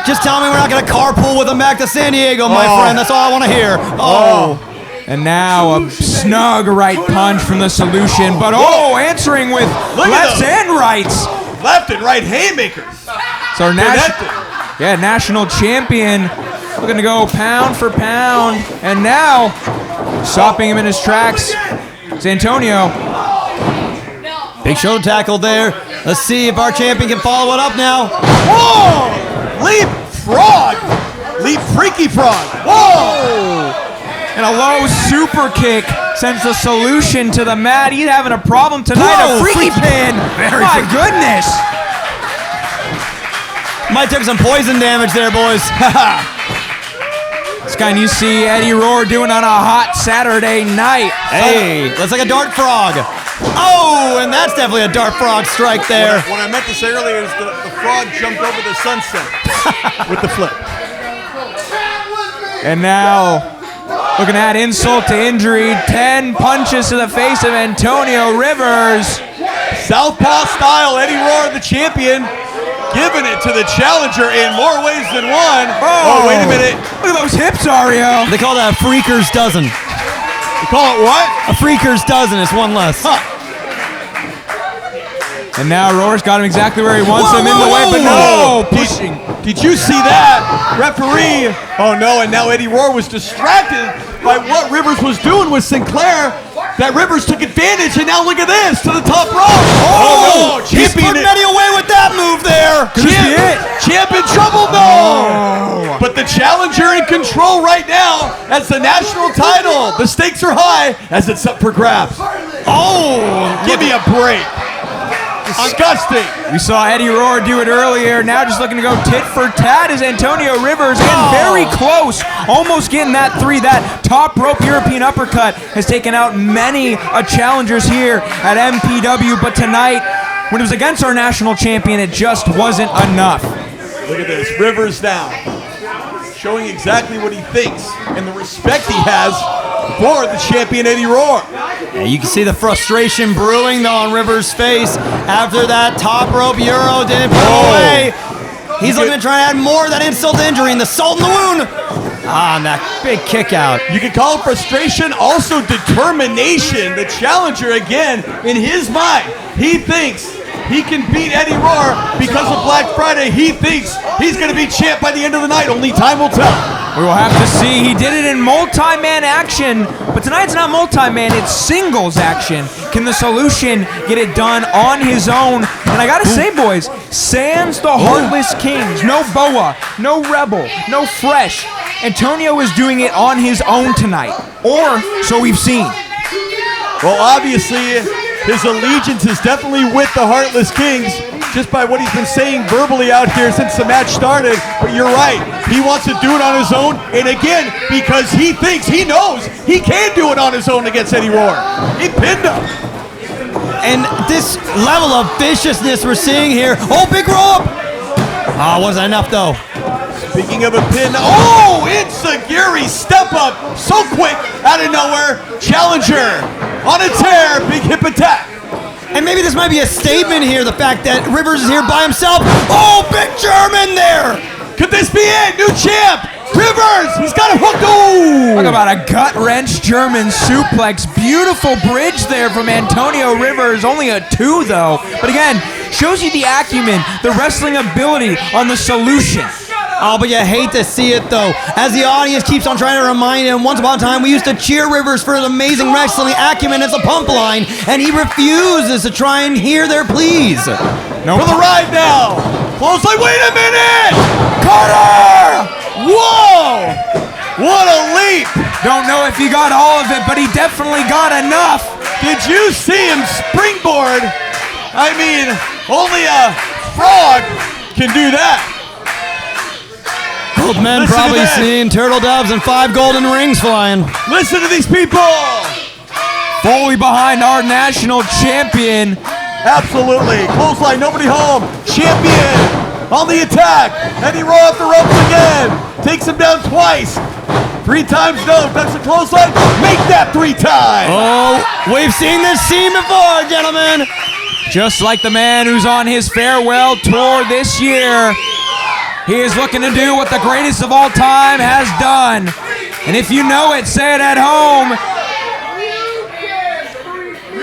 Speaker 5: Just tell me we're not going to carpool with him back to San Diego, my friend. That's all I want to hear. Oh.
Speaker 3: And now a snug right punch from the solution, but answering with lefts and rights.
Speaker 1: Left and right haymakers.
Speaker 3: So our national champion looking to go pound for pound, and now stopping him in his tracks. It's Antonio.
Speaker 5: Big shoulder tackle there. Let's see if our champion can follow it up now.
Speaker 1: Whoa! Leap frog! Leap freaky frog! Whoa!
Speaker 3: And a low super kick sends the solution to the mat. He's having a problem tonight.
Speaker 5: Whoa,
Speaker 3: a freaky pin. My goodness.
Speaker 5: Might take some poison damage there, boys.
Speaker 3: This guy you see Eddie Roar doing on a hot Saturday night.
Speaker 5: Hey, looks like a dart frog. Oh, and that's definitely a dart frog strike there.
Speaker 1: What I meant to say earlier is the frog jumped over the sunset with the flip.
Speaker 3: And now, looking at insult to injury, 10 punches to the face of Antonio Rivers.
Speaker 1: Southpaw style, Eddie Roar, the champion, giving it to the challenger in more ways than one. Oh, wait a minute.
Speaker 3: Look at those hips, Ario.
Speaker 5: They call that a freaker's dozen.
Speaker 1: You call it what?
Speaker 5: A freaker's dozen. It's one less.
Speaker 1: Huh.
Speaker 3: And now Roar's got him exactly where he wants him in the way, but no, pushing.
Speaker 1: Did you see that? Referee. Oh no, and now Eddie Roar was distracted by what Rivers was doing with Sinclair. That Rivers took advantage, and now look at this, to the top rope. Oh no,
Speaker 5: He's putting Eddie away with that move there.
Speaker 1: Champ in trouble, no. But the challenger in control right now as the national title. The stakes are high as it's up for grabs.
Speaker 5: Oh,
Speaker 1: give me a break. Disgusting.
Speaker 3: We saw Eddie Roar do it earlier. Now just looking to go tit for tat is Antonio Rivers. And very close. Almost getting that 3. That top rope European uppercut has taken out many challengers here at MPW. But tonight, when it was against our national champion, it just wasn't enough.
Speaker 1: Look at this. Rivers now. Showing exactly what he thinks and the respect he has for the champion Eddie Roar.
Speaker 5: Yeah, you can see the frustration brewing though on Rivers' face after that top rope Euro didn't put him away. He's looking to try and add more of that insult to injury and the salt in the wound. Ah, and that big kick out.
Speaker 1: You can call it frustration, also determination. The challenger, again, in his mind, he thinks he can beat Eddie Roar because of Black Friday. He thinks he's going to be champ by the end of the night. Only time will tell.
Speaker 3: We will have to see. He did it in multi-man action, but tonight's not multi-man, it's singles action. Can the solution get it done on his own? And I gotta say, boys, sans the Heartless Kings, no Boa, no Rebel, no Fresh. Antonio is doing it on his own tonight, or so we've seen.
Speaker 1: Well, obviously, his allegiance is definitely with the Heartless Kings, just by what he's been saying verbally out here since the match started. But you're right, he wants to do it on his own, and again, because he thinks, he knows, he can do it on his own against Eddie Roar. He pinned him.
Speaker 5: And this level of viciousness we're seeing here. Oh, big rope! Wasn't enough though.
Speaker 1: Speaking of a pin, oh, it's a Gary step up, so quick, out of nowhere. Challenger on a tear, big hip attack.
Speaker 5: And maybe this might be a statement here, the fact that Rivers is here by himself. Oh, big German there.
Speaker 1: Could this be it? New champ, Rivers, he's got it hooked. Oh!
Speaker 3: Talk about a gut-wrench German suplex. Beautiful bridge there from Antonio Rivers. Only a 2, though. But again, shows you the acumen, the wrestling ability on the solution.
Speaker 5: Oh, but you hate to see it, though. As the audience keeps on trying to remind him, once upon a time, we used to cheer Rivers for his amazing wrestling acumen as a pump line, and he refuses to try and hear their pleas.
Speaker 1: No. For the ride now. Close line, wait a minute! Carter! Whoa! What a leap!
Speaker 3: Don't know if he got all of it, but he definitely got enough.
Speaker 1: Did you see him springboard? I mean, only a frog can do that.
Speaker 5: Old men probably seen turtle doves and 5 golden rings flying.
Speaker 1: Listen to these people!
Speaker 3: Fully behind our national champion.
Speaker 1: Absolutely. Clothesline, nobody home. Champion on the attack. Eddie Roar off the ropes again. Takes him down twice. 3 times no. Ducks the clothesline. Make that 3 times.
Speaker 5: Oh, we've seen this scene before, gentlemen.
Speaker 3: Just like the man who's on his farewell tour this year. He is looking to do what the greatest of all time has done. And if you know it, say it at home.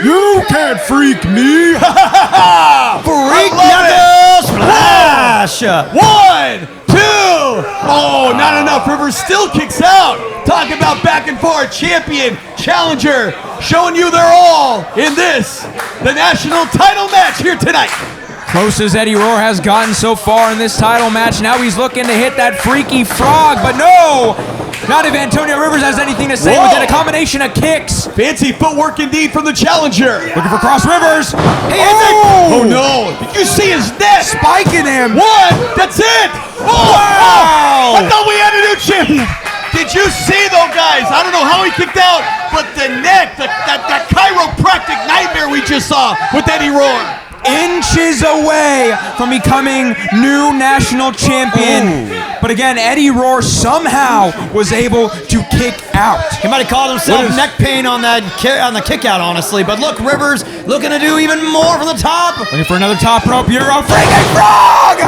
Speaker 1: You can't freak me.
Speaker 5: Freak knuckle splash.
Speaker 1: 1, 2. Oh, not enough. Rivers still kicks out. Talk about back and forth. Champion, challenger, showing you their all in this, the national title match here tonight.
Speaker 3: Close as Eddie Roar has gotten so far in this title match. Now he's looking to hit that freaky frog, but no! Not if Antonio Rivers has anything to say within a combination of kicks.
Speaker 1: Fancy footwork indeed from the challenger.
Speaker 3: Looking for Cross Rivers.
Speaker 1: Oh no! Did you see his neck?
Speaker 3: Spiking him.
Speaker 1: 1, that's it! Oh,
Speaker 3: Wow!
Speaker 1: I thought we had a new champion. Did you see though, guys? I don't know how he kicked out, but the neck, that chiropractic nightmare we just saw with Eddie Roar.
Speaker 3: Inches away from becoming new national champion. But again, Eddie Roar somehow was able to kick out.
Speaker 5: He might have called himself neck pain on the kick out, honestly. But look, Rivers looking to do even more from the top.
Speaker 3: Looking for another top rope Euro freaking frog!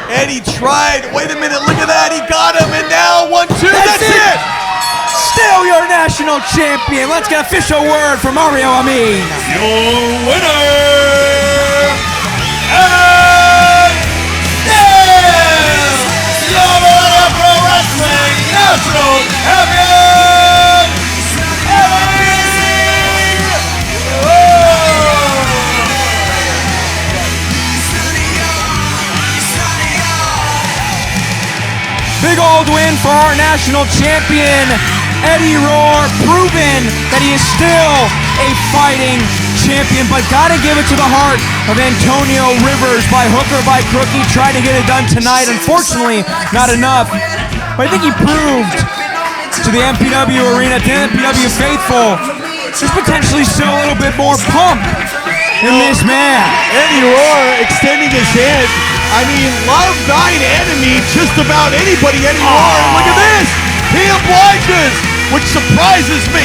Speaker 1: Eddie tried. Wait a minute, look at that. He got him, and now 1, 2. That's it.
Speaker 3: Still your national champion. Let's get official word from Mario Amin.
Speaker 4: Your winner! And your Pro Wrestling National Champion, Eddie Roar!
Speaker 3: Big old win for our national champion, Eddie Roar, proving that he is still a fighting champion, but gotta give it to the heart of Antonio Rivers. By hook or by crook, he tried to get it done tonight. Unfortunately, not enough. But I think he proved to the MPW arena, to the MPW faithful, there's potentially still a little bit more pump in this man.
Speaker 1: Eddie Roar extending his hand. I mean, love thine enemy, just about anybody, Eddie Roar. And look at this. He obliges, which surprises me.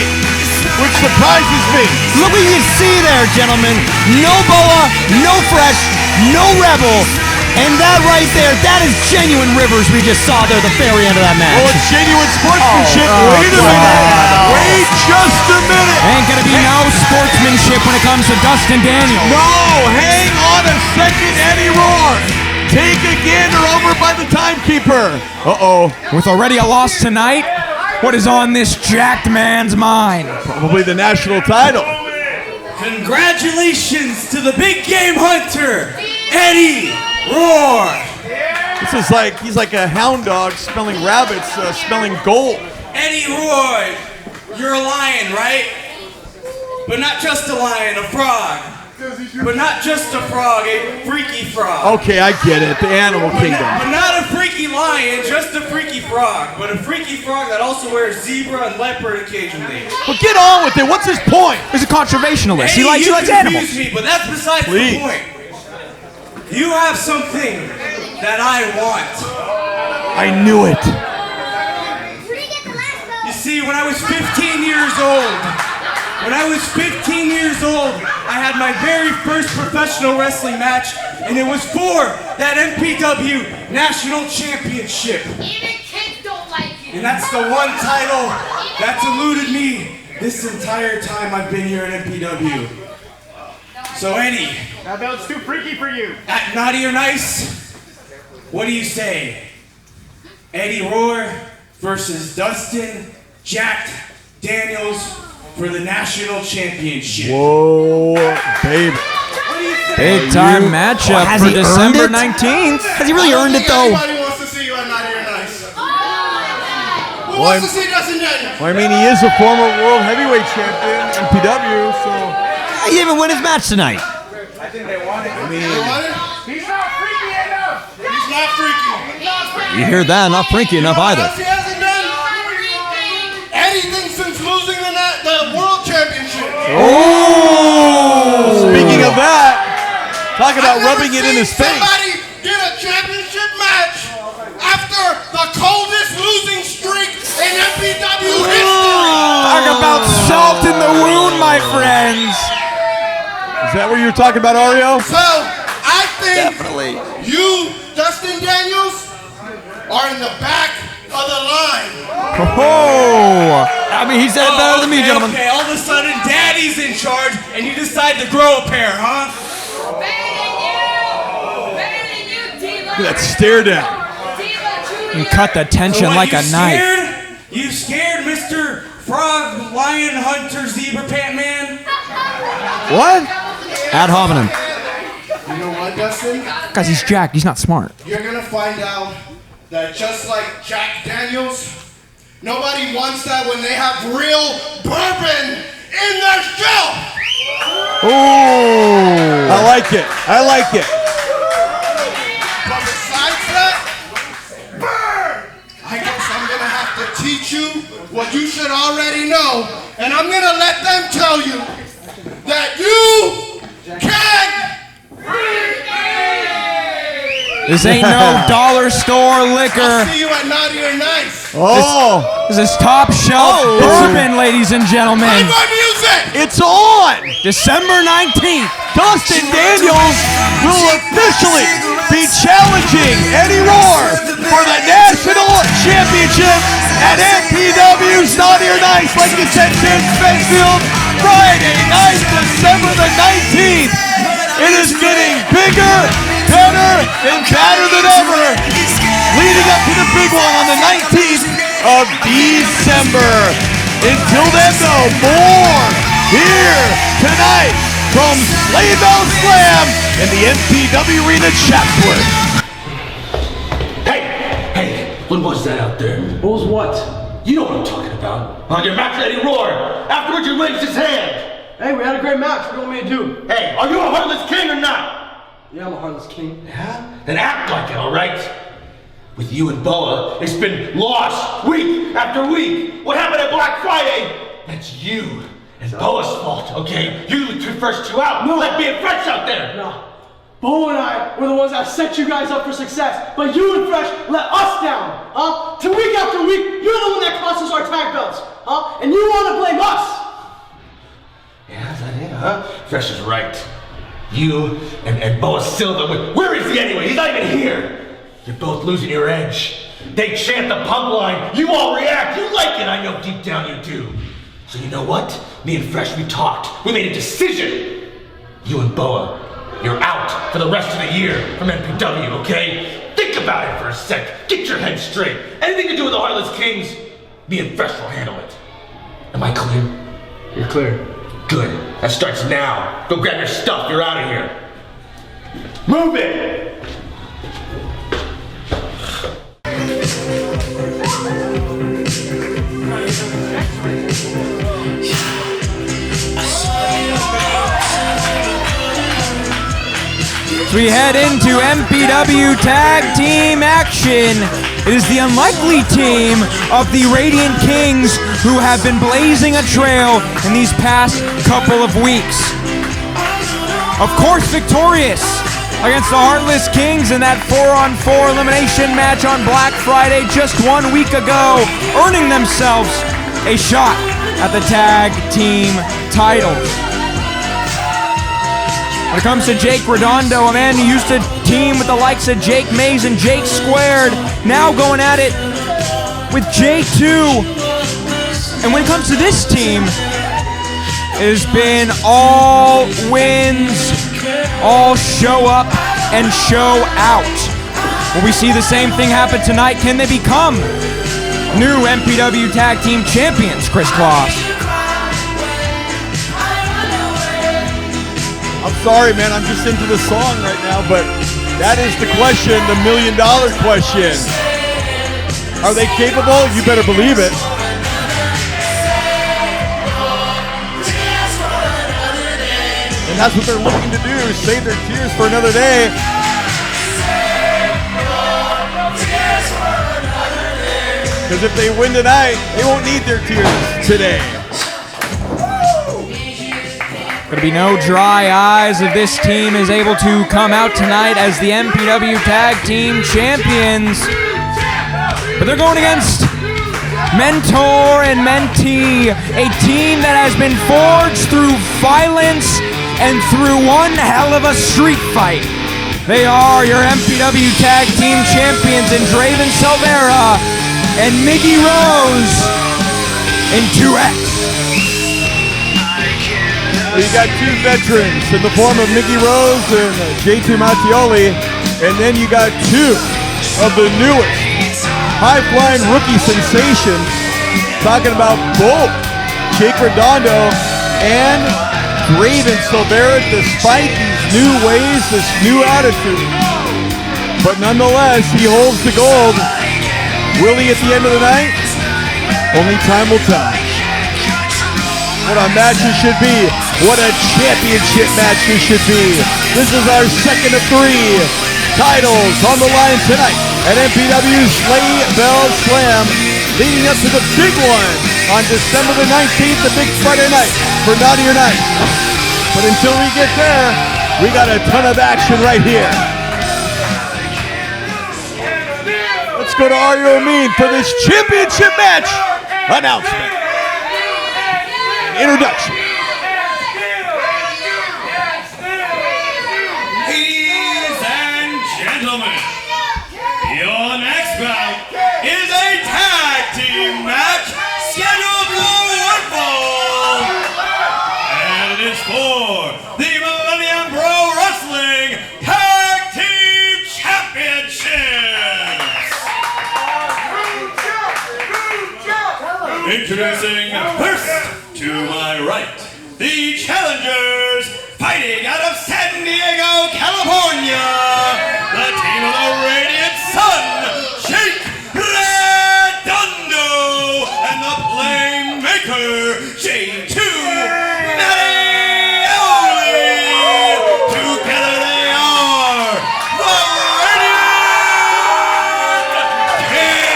Speaker 5: Look what you see there, gentlemen. No boa, no fresh, no rebel. And that right there, that is genuine Rivers we just saw there at the very end of that match.
Speaker 1: Oh, it's genuine sportsmanship. Wait a minute. Wait just a minute.
Speaker 3: Ain't gonna be no sportsmanship when it comes to Dustin Daniels.
Speaker 1: No, hang on a second, Eddie Roar. Take again or over by the timekeeper. Uh-oh.
Speaker 3: With already a loss tonight, what is on this jacked man's mind?
Speaker 1: Probably the national title.
Speaker 9: Congratulations to the big game hunter, Eddie Roar.
Speaker 1: This is like, he's like a hound dog smelling rabbits, smelling gold.
Speaker 9: Eddie Roar, you're a lion, right? But not just a lion, a frog. But not just a frog, a freaky frog.
Speaker 1: Okay, I get it. The animal kingdom.
Speaker 9: But not a freaky lion, just a freaky frog. But a freaky frog that also wears zebra and leopard occasionally.
Speaker 1: But get on with it. What's his point?
Speaker 3: He's a conservationalist.
Speaker 9: Hey,
Speaker 3: He likes animals.
Speaker 9: Me, but that's besides
Speaker 1: Please.
Speaker 9: the point. You have something that I want.
Speaker 1: I knew it.
Speaker 9: You see, when I was 15 years old, I had my very first professional wrestling match, and it was for that MPW National Championship.
Speaker 10: Even kids don't like it.
Speaker 9: And that's the one title that's eluded me this entire time I've been here at MPW. So Eddie,
Speaker 6: That belt's too freaky for you.
Speaker 9: at Naughty or Nice, what do you say? Eddie Roar versus Dustin Jack Daniels for the National Championship.
Speaker 1: Whoa, baby.
Speaker 3: Big time matchup
Speaker 5: has
Speaker 3: for
Speaker 5: he earned
Speaker 3: December
Speaker 5: it?
Speaker 3: 19th.
Speaker 5: Has he really earned it though?
Speaker 7: Everybody wants to see you at Naughty or Nice. Who
Speaker 1: Well,
Speaker 7: wants to see Dustin Daniels?
Speaker 1: Well, I mean, he is a former world heavyweight champion, MPW, so.
Speaker 5: He didn't even win his match tonight.
Speaker 7: You want it? He's not freaky enough. He's not freaky.
Speaker 5: You hear that? Not freaky enough
Speaker 7: What
Speaker 5: either.
Speaker 7: else he hasn't done anything since losing the World Championship.
Speaker 1: Oh! Speaking of that, talk about
Speaker 7: I've never
Speaker 1: rubbing it in
Speaker 7: seen
Speaker 1: his face.
Speaker 7: Somebody get a championship match after the coldest losing streak in MPW history.
Speaker 3: Talk about salt in the wound, my friends.
Speaker 1: Is that what you were talking about, Ario?
Speaker 7: So I think you, Dustin Daniels, are in the back of the line.
Speaker 3: Oh, I mean, he said it better than me, gentlemen.
Speaker 9: Okay, all of a sudden, Daddy's in charge, and you decide to grow a pair, huh?
Speaker 10: Better than you, Diva.
Speaker 1: Look at that stare down.
Speaker 10: Diva
Speaker 3: You cut the tension
Speaker 9: what,
Speaker 3: like
Speaker 9: you
Speaker 3: a knife.
Speaker 9: scared? You scared Mr. Frog, Lion, Hunter, Zebra, Pant Man?
Speaker 1: What?
Speaker 3: Ad hominem.
Speaker 7: You know what, Dustin?
Speaker 3: Guys, he's jacked. He's not smart.
Speaker 7: You're gonna find out that just like Jack Daniels, nobody wants that when they have real bourbon in their shelf.
Speaker 1: Oh! I like it. I like it.
Speaker 7: But besides that, I guess I'm gonna have to teach you what you should already know, and I'm gonna let them tell you that you can.
Speaker 3: This ain't no dollar store liquor.
Speaker 7: I'll see you at Naughty or Nice.
Speaker 1: Oh!
Speaker 3: This is top shelf bourbon, ladies and gentlemen.
Speaker 7: Play my music.
Speaker 1: It's on!
Speaker 3: December 19th.
Speaker 1: Dustin Daniels will officially be challenging Eddie Roar for the National Championship at MPW's Naughty or Nice, like you said, Sid Spenfield, Friday night, December the 19th. It is getting bigger, better, and badder than ever, leading up to the big one on the 19th of December. Until then, though, more here tonight from Sleigh Slam in the MPW Arena, Chatsworth.
Speaker 11: Hey, what was that out there? What was what? You know what I'm talking about. On your match, Eddie Roar. Afterwards, you raised his hand.
Speaker 12: Hey, we had a great match. What do you want me to do?
Speaker 11: Hey, are you a Heartless King or not?
Speaker 12: Yeah, I'm a Heartless King.
Speaker 11: Yeah? Then act like it, all right? With you and Boa, it's been lost week after week. What happened at Black Friday? That's you and Boa's fault, okay? You the first two out.
Speaker 12: No.
Speaker 11: Let me and Fresh out there.
Speaker 12: No. Bo and I were the ones that set you guys up for success, but you and Fresh let us down, huh? To week after week, you're the one that cost us our tag belts, huh? And you want to blame us.
Speaker 11: Yeah, is that it, huh? Fresh is right. You and Boa Silva, where is he anyway? He's not even here. You're both losing your edge. They chant the pump line. You all react. You like it. I know deep down you do. So you know what? Me and Fresh, we talked. We made a decision. You and Boa, you're out for the rest of the year from MPW, okay? Think about it for a sec. Get your head straight. Anything to do with the Heartless Kings, me and Fresh will handle it. Am I clear?
Speaker 12: You're clear.
Speaker 11: Good. That starts now. Go grab your stuff. You're out of here. Move it!
Speaker 13: I
Speaker 3: So we head into MPW tag team action. It is the unlikely team of the Radiant Kings who have been blazing a trail in these past couple of weeks. Of course, victorious against the Heartless Kings in that 4-on-4 elimination match on Black Friday just 1 week ago, earning themselves a shot at the tag team titles. When it comes to Jake Redondo, a man who used to team with the likes of Jake Mays and Jake Squared, now going at it with J2. And when it comes to this team, it has been all wins, all show up and show out. Will we see the same thing happen tonight? Can they become new MPW Tag Team Champions, Chris Kloss?
Speaker 1: I'm sorry, man. I'm just into the song right now, but that is the question, the $1 million question. Are they capable? You better believe it. And that's what they're looking to do, save their tears for another day. Because if they win tonight, they won't need their tears today.
Speaker 3: Going to be no dry eyes if this team is able to come out tonight as the MPW Tag Team Champions. But they're going against mentor and mentee, a team that has been forged through violence and through one hell of a street fight. They are your MPW Tag Team Champions in Draven Silvera and Miggy Rose in 2X.
Speaker 1: You got two veterans in the form of Miggy Rose and J2 Mattioli, and then you got two of the newest high-flying rookie sensations, talking about both Jake Redondo and Draven Silvera, despite these new ways, this new attitude. But nonetheless, he holds the gold. Will he at the end of the night? Only time will tell. What a match this should be. What a championship match this should be. This is our second of 3 titles on the line tonight at MPW Sleigh Bell Slam, leading up to the big one on December the 19th, the big Friday night for Naughty or Nice. But until we get there, we got a ton of action right here. Let's go to Ario Mean for this championship match announcement. Introduction.
Speaker 4: Ladies and gentlemen, your next bout is a tag team match scheduled for one fall. And it is for the Millennium Wrestling Tag Team Championships. Introducing first, to my right, the challengers fighting out of San Diego, California, the team of the Radiant Sun, Jake Redondo, and the Playmaker, J2 Mattioli. Together they are the Radiant Kings.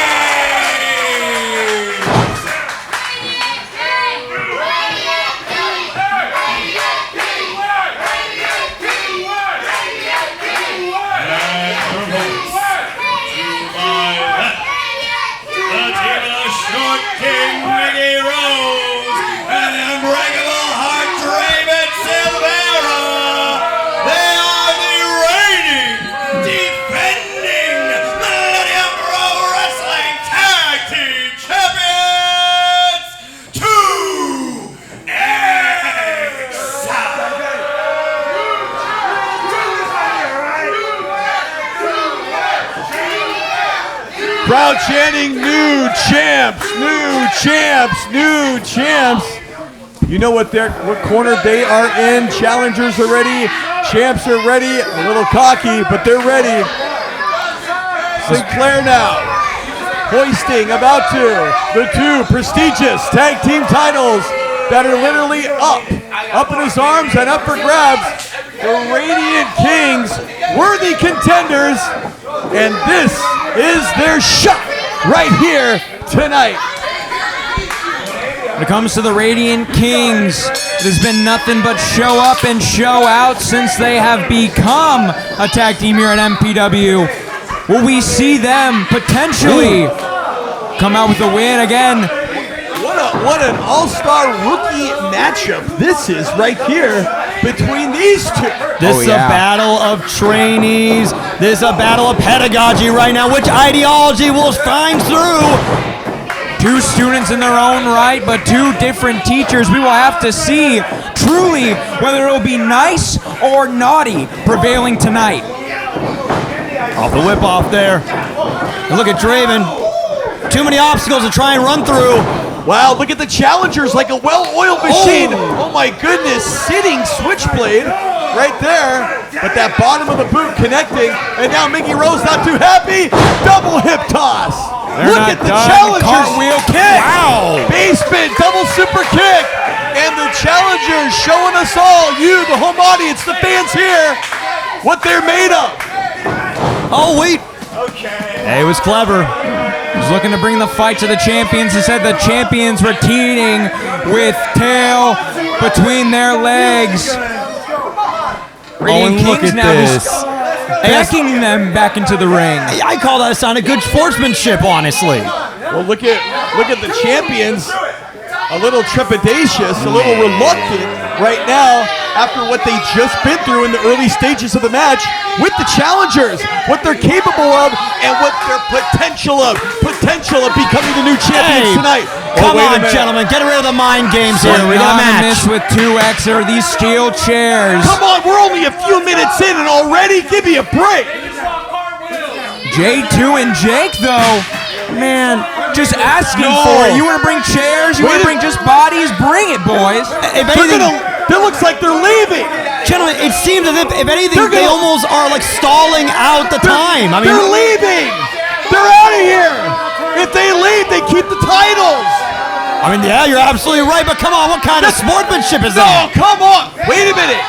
Speaker 4: King Miggy Rose and Unbreakable Heart Draven Silvera. They are the reigning, defending Millennium Pro Wrestling Tag Team Champions. 2X.
Speaker 1: Crowd chanting, new champs, new champs, new champs. You know what corner they are in. Challengers are ready. Champs are ready. A little cocky, but they're ready. Sinclair now hoisting about to the 2 prestigious tag team titles that are literally up in his arms and up for grabs. the Radiant Kings, worthy contenders, and this is their shot right here tonight.
Speaker 3: When it comes to the Radiant Kings, it has been nothing but show up and show out since they have become a tag team here at MPW. Will we see them potentially come out with a win again?
Speaker 1: What an all-star rookie matchup this is right here between these two.
Speaker 5: This is a battle of trainees. This is a battle of pedagogy right now. Which ideology will find through?
Speaker 3: Two students in their own right, but two different teachers. We will have to see truly whether it will be nice or naughty prevailing tonight.
Speaker 5: Off the whip off there. And look at Draven. Too many obstacles to try and run through.
Speaker 1: Wow, look at the challengers like a well-oiled machine. Oh my goodness, sitting switchblade right there. But that bottom of the boot connecting. And now Mickey Rose not too happy. Double hip toss. Look at the challengers.
Speaker 3: Cartwheel kick.
Speaker 1: Wow. Base spin, double super kick. And the challengers showing us all, you, the home audience, the fans here, what they're made of.
Speaker 5: Oh, wait.
Speaker 1: Okay.
Speaker 5: Hey, it was clever.
Speaker 3: He's looking to bring the fight to the champions. Instead, the champions were teeting with tail between their legs. Radiant
Speaker 5: look
Speaker 3: Kings
Speaker 5: at
Speaker 3: now
Speaker 5: this.
Speaker 3: just becking them back into the ring.
Speaker 5: I call that a sign of good sportsmanship, honestly.
Speaker 1: Well, look at the champions. A little trepidatious, a little reluctant right now after what they just been through in the early stages of the match with the challengers, what they're capable of and what their potential of becoming the new champions tonight.
Speaker 5: Come on, gentlemen, get rid of the mind games here. We got a match.
Speaker 3: With 2X or these steel chairs.
Speaker 1: Come on, we're only a few minutes in and already give me a break.
Speaker 3: J2 and Jake, though, man, just asking for it. You want to bring chairs? You want to bring just bodies? Bring it, boys.
Speaker 5: If anything,
Speaker 1: it looks like they're leaving.
Speaker 5: Gentlemen, it seems as if anything, they almost are like stalling out the time. I mean,
Speaker 1: they're leaving. They're out of here. If they leave, they keep the titles.
Speaker 5: I mean, yeah, you're absolutely right, but come on, what kind of sportsmanship is that?
Speaker 1: No, come on. Wait a minute.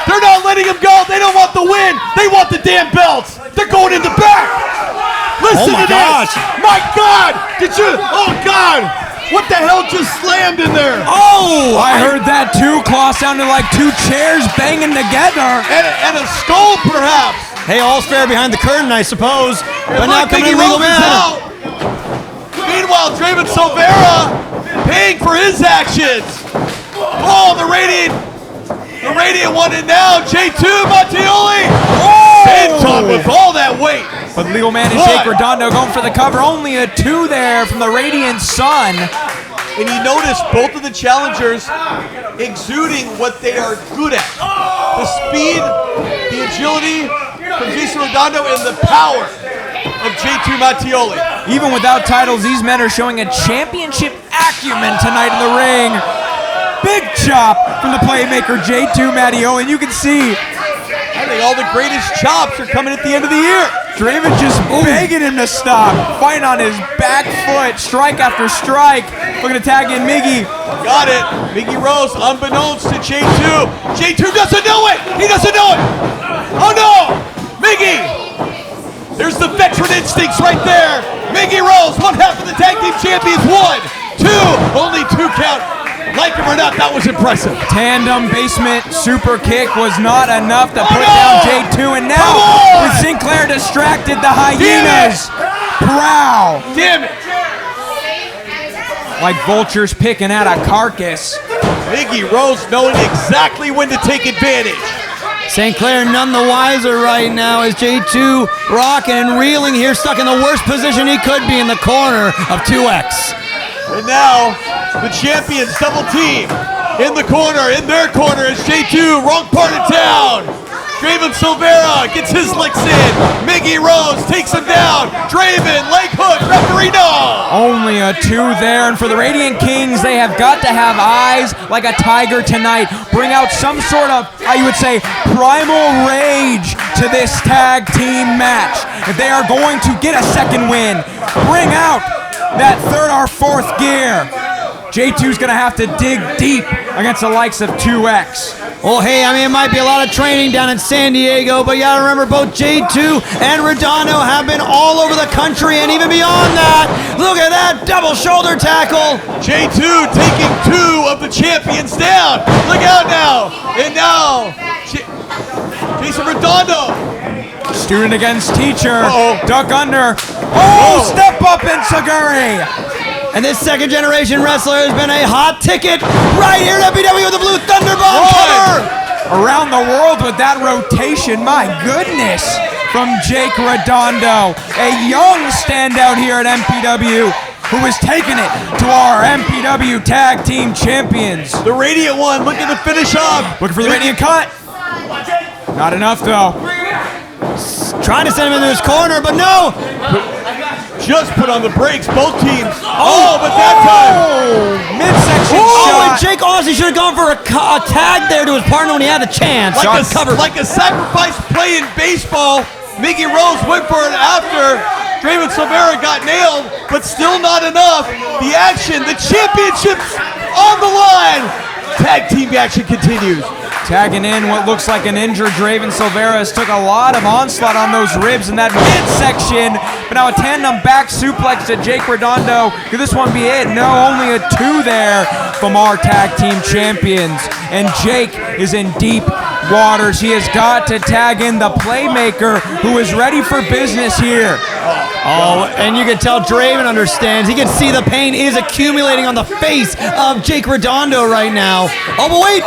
Speaker 1: They're not letting them go. They don't want the win. They want the damn belts. They're going in the back. Listen to this. My God. Did you? Oh, God. What the hell just slammed in there?
Speaker 3: Oh, I heard that too. Claw sounded like two chairs banging together.
Speaker 1: And a skull, perhaps.
Speaker 5: Hey, all's fair behind the curtain, I suppose. But now
Speaker 1: Mickey
Speaker 5: coming in legal
Speaker 1: Rose is
Speaker 5: man.
Speaker 1: out. Meanwhile, Draven Silvera paying for his actions. Oh, the Radiant won it now. J2 Mattioli. Senton with all that weight.
Speaker 3: But legal man and Jake Redondo going for the cover. Only a 2 there from the Radiant Sun.
Speaker 1: And you notice both of the challengers exuding what they are good at. The speed, the agility from Jason Redondo, and the power of J2 Mattioli.
Speaker 3: Even without titles, these men are showing a championship acumen tonight in the ring. Big chop from the playmaker J2 Mattioli, and you can see
Speaker 1: I think all the greatest chops are coming at the end of the year.
Speaker 3: Draven just begging him to stop. Fighting on his back foot, strike after strike. Looking to tag in Miggy.
Speaker 1: Got it. Mickey Rose, unbeknownst to J2. J2 doesn't know it. He doesn't know it. Oh no! Miggy! There's the veteran instincts right there. Mickey Rose, one half of the tag team champions. 1, 2, only 2 count. Like him or not, that was impressive.
Speaker 3: Tandem basement super kick was not enough to put down J2, and now with Sinclair distracted, the hyenas prowl.
Speaker 1: Damn it.
Speaker 3: Like vultures picking at a carcass.
Speaker 1: Mickey Rose knowing exactly when to take advantage.
Speaker 5: St. Clair none the wiser right now as J2 rocking and reeling here, stuck in the worst position he could be in the corner of 2X.
Speaker 1: And now, the champions double team in the corner, in their corner is J2, wrong part of town. Draven Silvera gets his licks in. Mickey Rose takes him down. Draven, leg hook, referee no.
Speaker 3: Only a 2 there, and for the Radiant Kings, they have got to have eyes like a tiger tonight. Bring out some sort of, you would say, primal rage to this tag team match. If they are going to get a second win, bring out that 3rd or 4th gear. J2's gonna have to dig deep against the likes of 2X.
Speaker 5: Well, hey, I mean, it might be a lot of training down in San Diego, but you gotta remember both J2 and Redondo have been all over the country and even beyond that. Look at that double shoulder tackle.
Speaker 1: J2 taking 2 of the champions down. Look out now. And now, Jason Redondo.
Speaker 3: Student against teacher. Duck under.
Speaker 5: Step up Enziguri. And this second generation wrestler has been a hot ticket right here at MPW with the Blue Thunderbomb cover.
Speaker 3: Around the world with that rotation, my goodness, from Jake Redondo, a young standout here at MPW who is taking it to our MPW Tag Team Champions.
Speaker 1: The Radiant one looking to finish off.
Speaker 3: Looking for the Radiant cut. Not enough though.
Speaker 5: Trying to send him into his corner, but no.
Speaker 1: Just put on the brakes, both teams. But that time.
Speaker 3: Midsection
Speaker 5: And
Speaker 3: shot.
Speaker 5: Jake honestly should have gone for a tag there to his partner when he had the chance.
Speaker 1: Like a sacrifice play in baseball, Mickey Rose went for it after Draven Silvera got nailed, but still not enough. The action, the championship's on the line. Tag team action continues.
Speaker 3: Tagging in what looks like an injured Draven Silvera took a lot of onslaught on those ribs in that midsection. But now a tandem back suplex to Jake Redondo. Could this one be it? No, only a 2 there from our tag team champions. And Jake is in deep waters. He has got to tag in the playmaker who is ready for business here.
Speaker 5: And you can tell Draven understands. He can see the pain is accumulating on the face of Jake Redondo right now. But wait!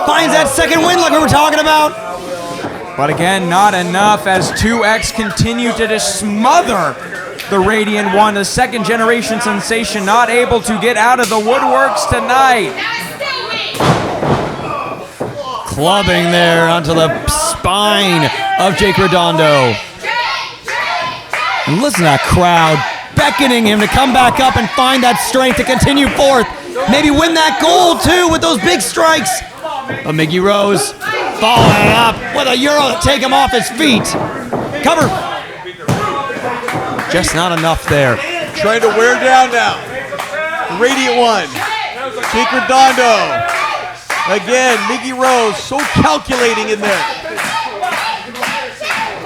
Speaker 5: Finds that second win like we were talking about.
Speaker 3: But again, not enough as 2X continue to just smother the Radiant One. The second generation sensation not able to get out of the woodworks tonight.
Speaker 5: Clubbing there onto the spine of Jake Redondo. And listen to that crowd beckoning him to come back up and find that strength to continue forth. Maybe win that gold too with those big strikes. But Mickey Rose following up with a Euro to take him off his feet. Cover. Just not enough there.
Speaker 1: Trying to wear down now. The Radiant One. Jake Redondo. Again, Mickey Rose so calculating in there.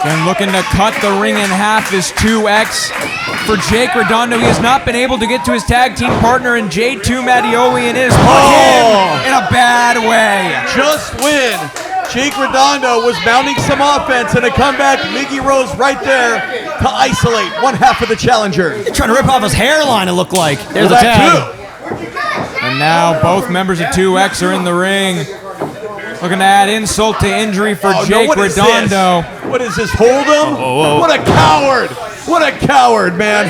Speaker 3: And looking to cut the ring in half is 2X. For Jake Redondo, he has not been able to get to his tag team partner in J2 Mattioli, and it has put him in a bad way.
Speaker 1: Just when Jake Redondo was mounting some offense and a comeback, Mickey Rose right there to isolate one half of the challenger.
Speaker 5: He's trying to rip off his hairline, it looked like. There's
Speaker 1: the
Speaker 5: tag.
Speaker 3: And now both members of 2X are in the ring. Looking to add insult to injury for Jake Redondo.
Speaker 1: What is this, hold him? What a coward. What a coward, man.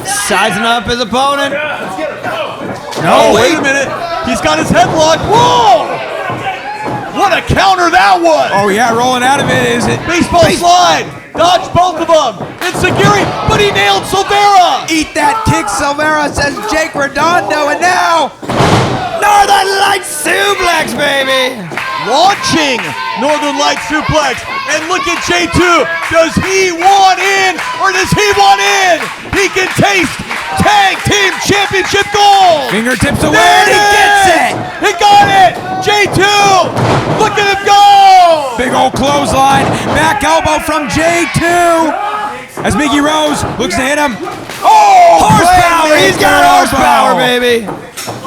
Speaker 5: Sizing up his opponent.
Speaker 1: No, wait a minute. He's got his head locked. Whoa! What a counter that was.
Speaker 3: Oh, yeah, rolling out of it, is it?
Speaker 1: Baseball slide. Dodge both of them. Enziguri, but he nailed Silvera.
Speaker 3: Eat that kick, Silvera, says Jake Redondo, and now
Speaker 5: Northern Light suplex, baby.
Speaker 1: Launching Northern Light suplex. And look at J2. Does he want in or does he want in? He can taste Tag Team Championship gold.
Speaker 3: Fingertips away and he gets it.
Speaker 1: He got it. J2. Look at him go.
Speaker 3: Big old clothesline. Back elbow from J2. As Mickey Rose looks to hit him.
Speaker 5: Oh, horsepower. He's got horsepower, baby.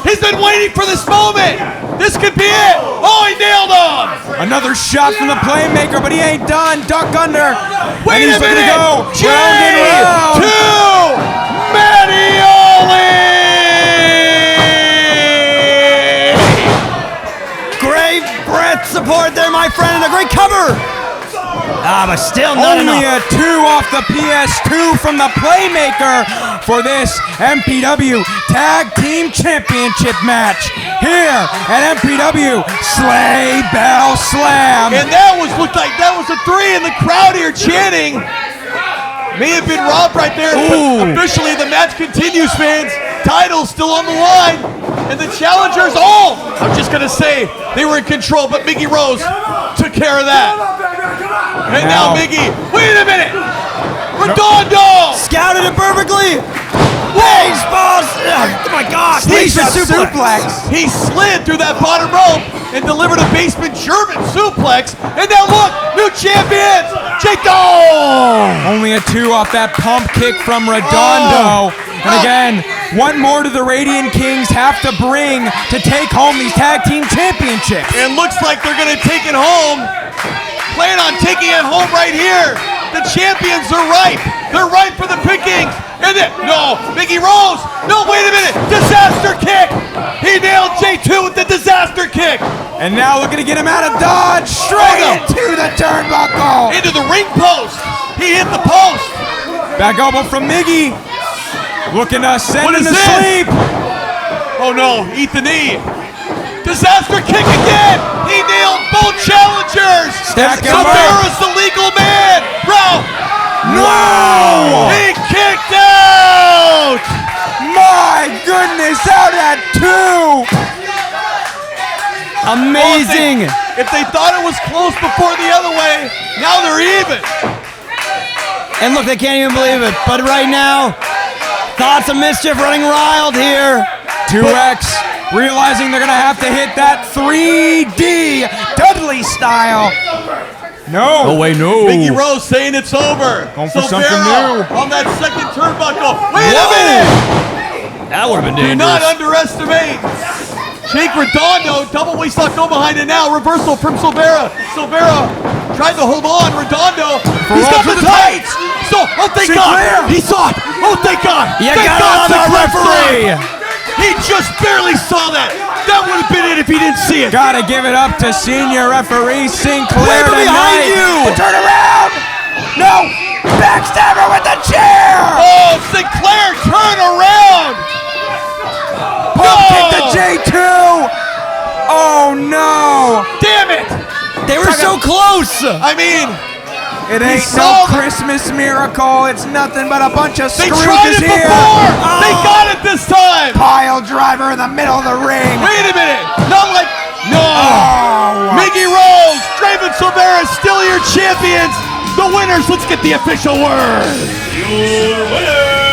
Speaker 1: He's been waiting for this moment. This could be it. Oh, he nailed him.
Speaker 3: Another shot from the playmaker, but he ain't done. Duck under.
Speaker 1: Wait a minute.
Speaker 3: Go.
Speaker 1: J2 Mattioli.
Speaker 5: Great breath support there, my friend, and a great cover. But still not
Speaker 3: Only
Speaker 5: enough.
Speaker 3: a 2 off the PS2 from the playmaker for this MPW Tag Team Championship match here at MPW Sleigh Bell Slam.
Speaker 1: And that looked like that was a 3, and the crowd here chanting. May have been robbed right there, but officially the match continues, fans. Title's still on the line, and the challengers, I'm just gonna say they were in control, but Mickey Rose took care of that. And now Mickey, wait a minute! Redondo!
Speaker 5: Scouted it perfectly. Baseball. Oh my gosh.
Speaker 3: Suplex.
Speaker 1: He slid through that bottom rope, and delivered a basement German suplex. And now look, new champions,
Speaker 3: Only a 2 off that pump kick from Redondo. And again, one more to the Radiant Kings have to bring to take home these tag team championships.
Speaker 1: It looks like they're going to take it home. Plan on taking it home right here. The champions are ripe. They're ripe for the picking. And then, no, Mickey Rose. No, wait a minute. Disaster kick. He nailed J2 with the disaster kick.
Speaker 3: And now looking to get him out of dodge. Straight into the turnbuckle.
Speaker 1: Into the ring post. He hit the post.
Speaker 3: Back elbow from Miggy. Looking to send him to sleep.
Speaker 1: Oh no, eat the knee. Disaster kick again. He nailed both challengers. Cabrera's the legal man. Bro.
Speaker 3: No.
Speaker 1: He kicked out.
Speaker 3: My goodness, out at 2. Amazing.
Speaker 1: Well, if they thought it was close before the other way, now they're even.
Speaker 5: And look, they can't even believe it. But right now, thoughts of mischief running wild here.
Speaker 3: 2X realizing they're going to have to hit that 3D Dudley style. No.
Speaker 1: Oh, wait, no. Mickey Rose saying it's over.
Speaker 3: Going for something new.
Speaker 1: On that second turnbuckle. Wait a minute.
Speaker 5: That would have been dangerous.
Speaker 1: Do not underestimate. Jake Redondo, double waistlock, go behind it now. Reversal from Silvera. Silvera tried to hold on. Redondo, he's got the tights. So, oh, thank God. He saw it. Oh, thank God.
Speaker 5: You
Speaker 1: thank
Speaker 5: got
Speaker 1: God,
Speaker 5: it on the referee.
Speaker 1: He just barely saw that. That would have been it if he didn't see it.
Speaker 3: Gotta give it up to senior referee Sinclair
Speaker 5: behind you.
Speaker 3: Turn around. No. Backstabber with the chair.
Speaker 1: Oh, Sinclair, turn around.
Speaker 3: Pump kick to J2. Oh, no.
Speaker 1: Damn it.
Speaker 5: They were so close.
Speaker 1: I mean,
Speaker 3: it ain't no Christmas miracle. It's nothing but a bunch of
Speaker 1: they
Speaker 3: scrooges
Speaker 1: tried it
Speaker 3: here.
Speaker 1: before.
Speaker 3: Oh.
Speaker 1: They got it this time.
Speaker 3: Pile driver in the middle of the ring.
Speaker 1: Wait a minute. Not like, no.
Speaker 3: Oh.
Speaker 1: Mickey Rose, Draven Silvera, still your champions. The winners, let's get the official word.
Speaker 4: Your winners.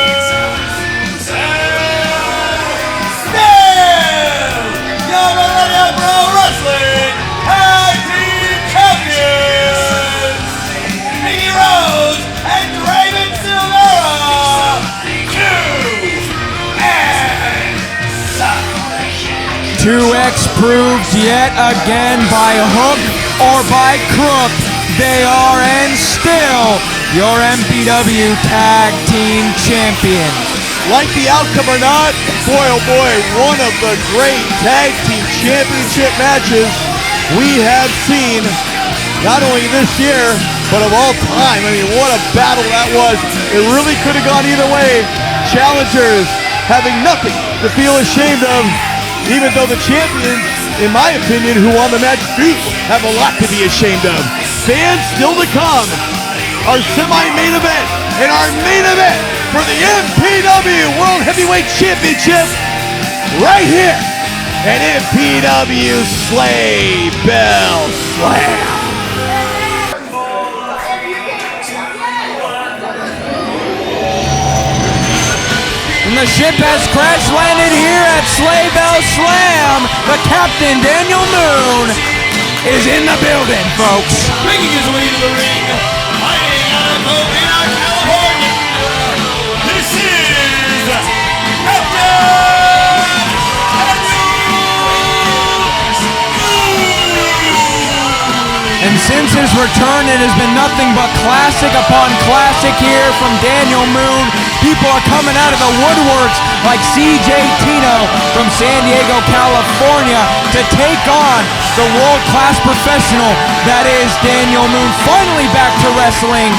Speaker 4: Millennium Wrestling Tag Team Champions, Mickey Rose and Draven Silvera,
Speaker 3: 2X proved yet again by hook or by crook they are and still your MPW Tag Team Champions.
Speaker 1: Like the outcome or not, boy oh boy, one of the great tag team championship matches we have seen, not only this year, but of all time. I mean, what a battle that was. It really could have gone either way. Challengers having nothing to feel ashamed of, even though the champions, in my opinion, who won the match do have a lot to be ashamed of. Fans still to come. Our semi-main event and our main event for the MPW World Heavyweight Championship right here at MPW Sleigh Bell Slam.
Speaker 3: And the ship has crash landed here at Sleigh Bell Slam. The captain, Daniel Moon, is in the building, folks.
Speaker 4: Making his way to the ring, fighting out of Covina, California. This is
Speaker 3: And since his return, it has been nothing but classic upon classic here from Daniel Moon. People are coming out of the woodworks like CJ Tino from San Diego, California to take on the world-class professional that is Daniel Moon. Finally back to wrestling.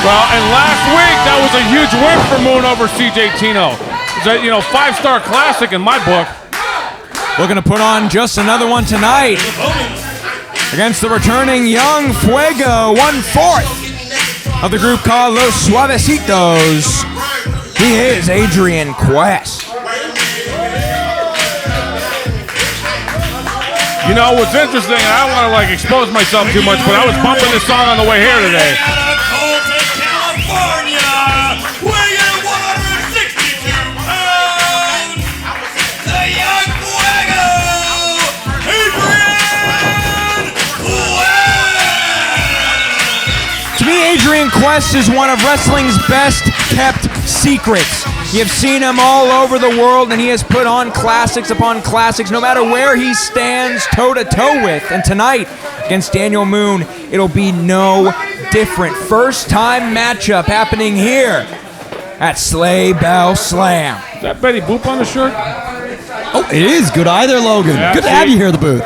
Speaker 2: Well, and last week, that was a huge win for Moon over CJ Tino. It's a, 5-star classic in my book.
Speaker 3: Looking to put on just another one tonight against the returning Young Fuego, 1/4 of the group called Los Suavecitos. He is Adrian Quest.
Speaker 2: You know, what's interesting, and I don't want to expose myself too much, but I was bumping this song on the way here today.
Speaker 3: Quest is one of wrestling's best kept secrets. You've seen him all over the world, and he has put on classics upon classics, no matter where he stands toe-to-toe with. And tonight, against Daniel Moon, it'll be no different. First-time matchup happening here at Sleigh Bell Slam.
Speaker 2: Is that Betty Boop on the shirt?
Speaker 5: Oh, it is. Good eye there, Logan.
Speaker 2: Yeah,
Speaker 5: good to have you here at the booth.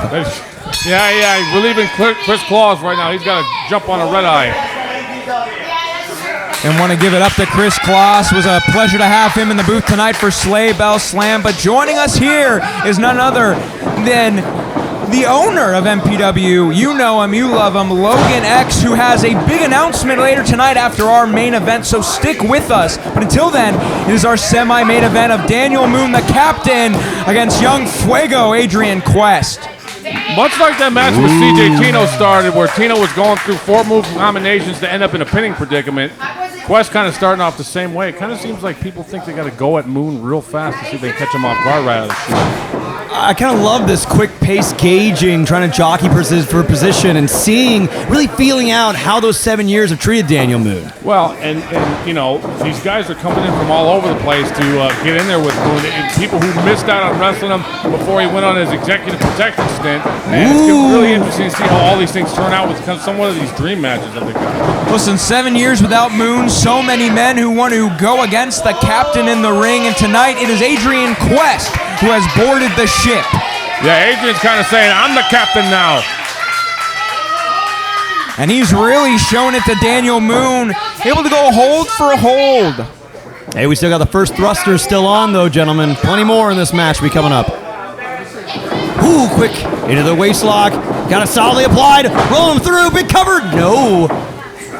Speaker 2: Yeah, we're leaving Chris Claus right now. He's got to jump on a red eye.
Speaker 3: And want to give it up to Chris Claus. It was a pleasure to have him in the booth tonight for Sleigh Bell Slam. But joining us here is none other than the owner of MPW. You know him, you love him, Logan X, who has a big announcement later tonight after our main event, so stick with us. But until then, it is our semi-main event of Daniel Moon, the captain, against young Fuego, Adrian Quest.
Speaker 2: Much like that match with CJ Tino started, where Tino was going through 4-move combinations to end up in a pinning predicament, Quest kind of starting off the same way. It kind of seems like people think they got to go at Moon real fast to see if they can catch him off guard right out of the chute.
Speaker 5: I kind of love this quick pace gauging, trying to jockey for position and seeing, really feeling out how those 7 years have treated Daniel Moon.
Speaker 2: Well, and you know, these guys are coming in from all over the place to get in there with Moon. And people who missed out on wrestling him before he went on his executive protection stint. And it's really interesting to see how all these things turn out with some of these dream matches that they got.
Speaker 3: Listen, 7 years without Moon, so many men who want to go against the captain in the ring, and tonight it is Adrian Quest who has boarded the ship.
Speaker 2: Yeah, Adrian's kind of saying, I'm the captain now.
Speaker 3: And he's really showing it to Daniel Moon, able to go hold for hold.
Speaker 5: Hey, we still got the first thruster still on, though, gentlemen. Plenty more in this match be coming up. Ooh, quick into the waist lock. Got it solidly applied. Roll him through. Big cover. No.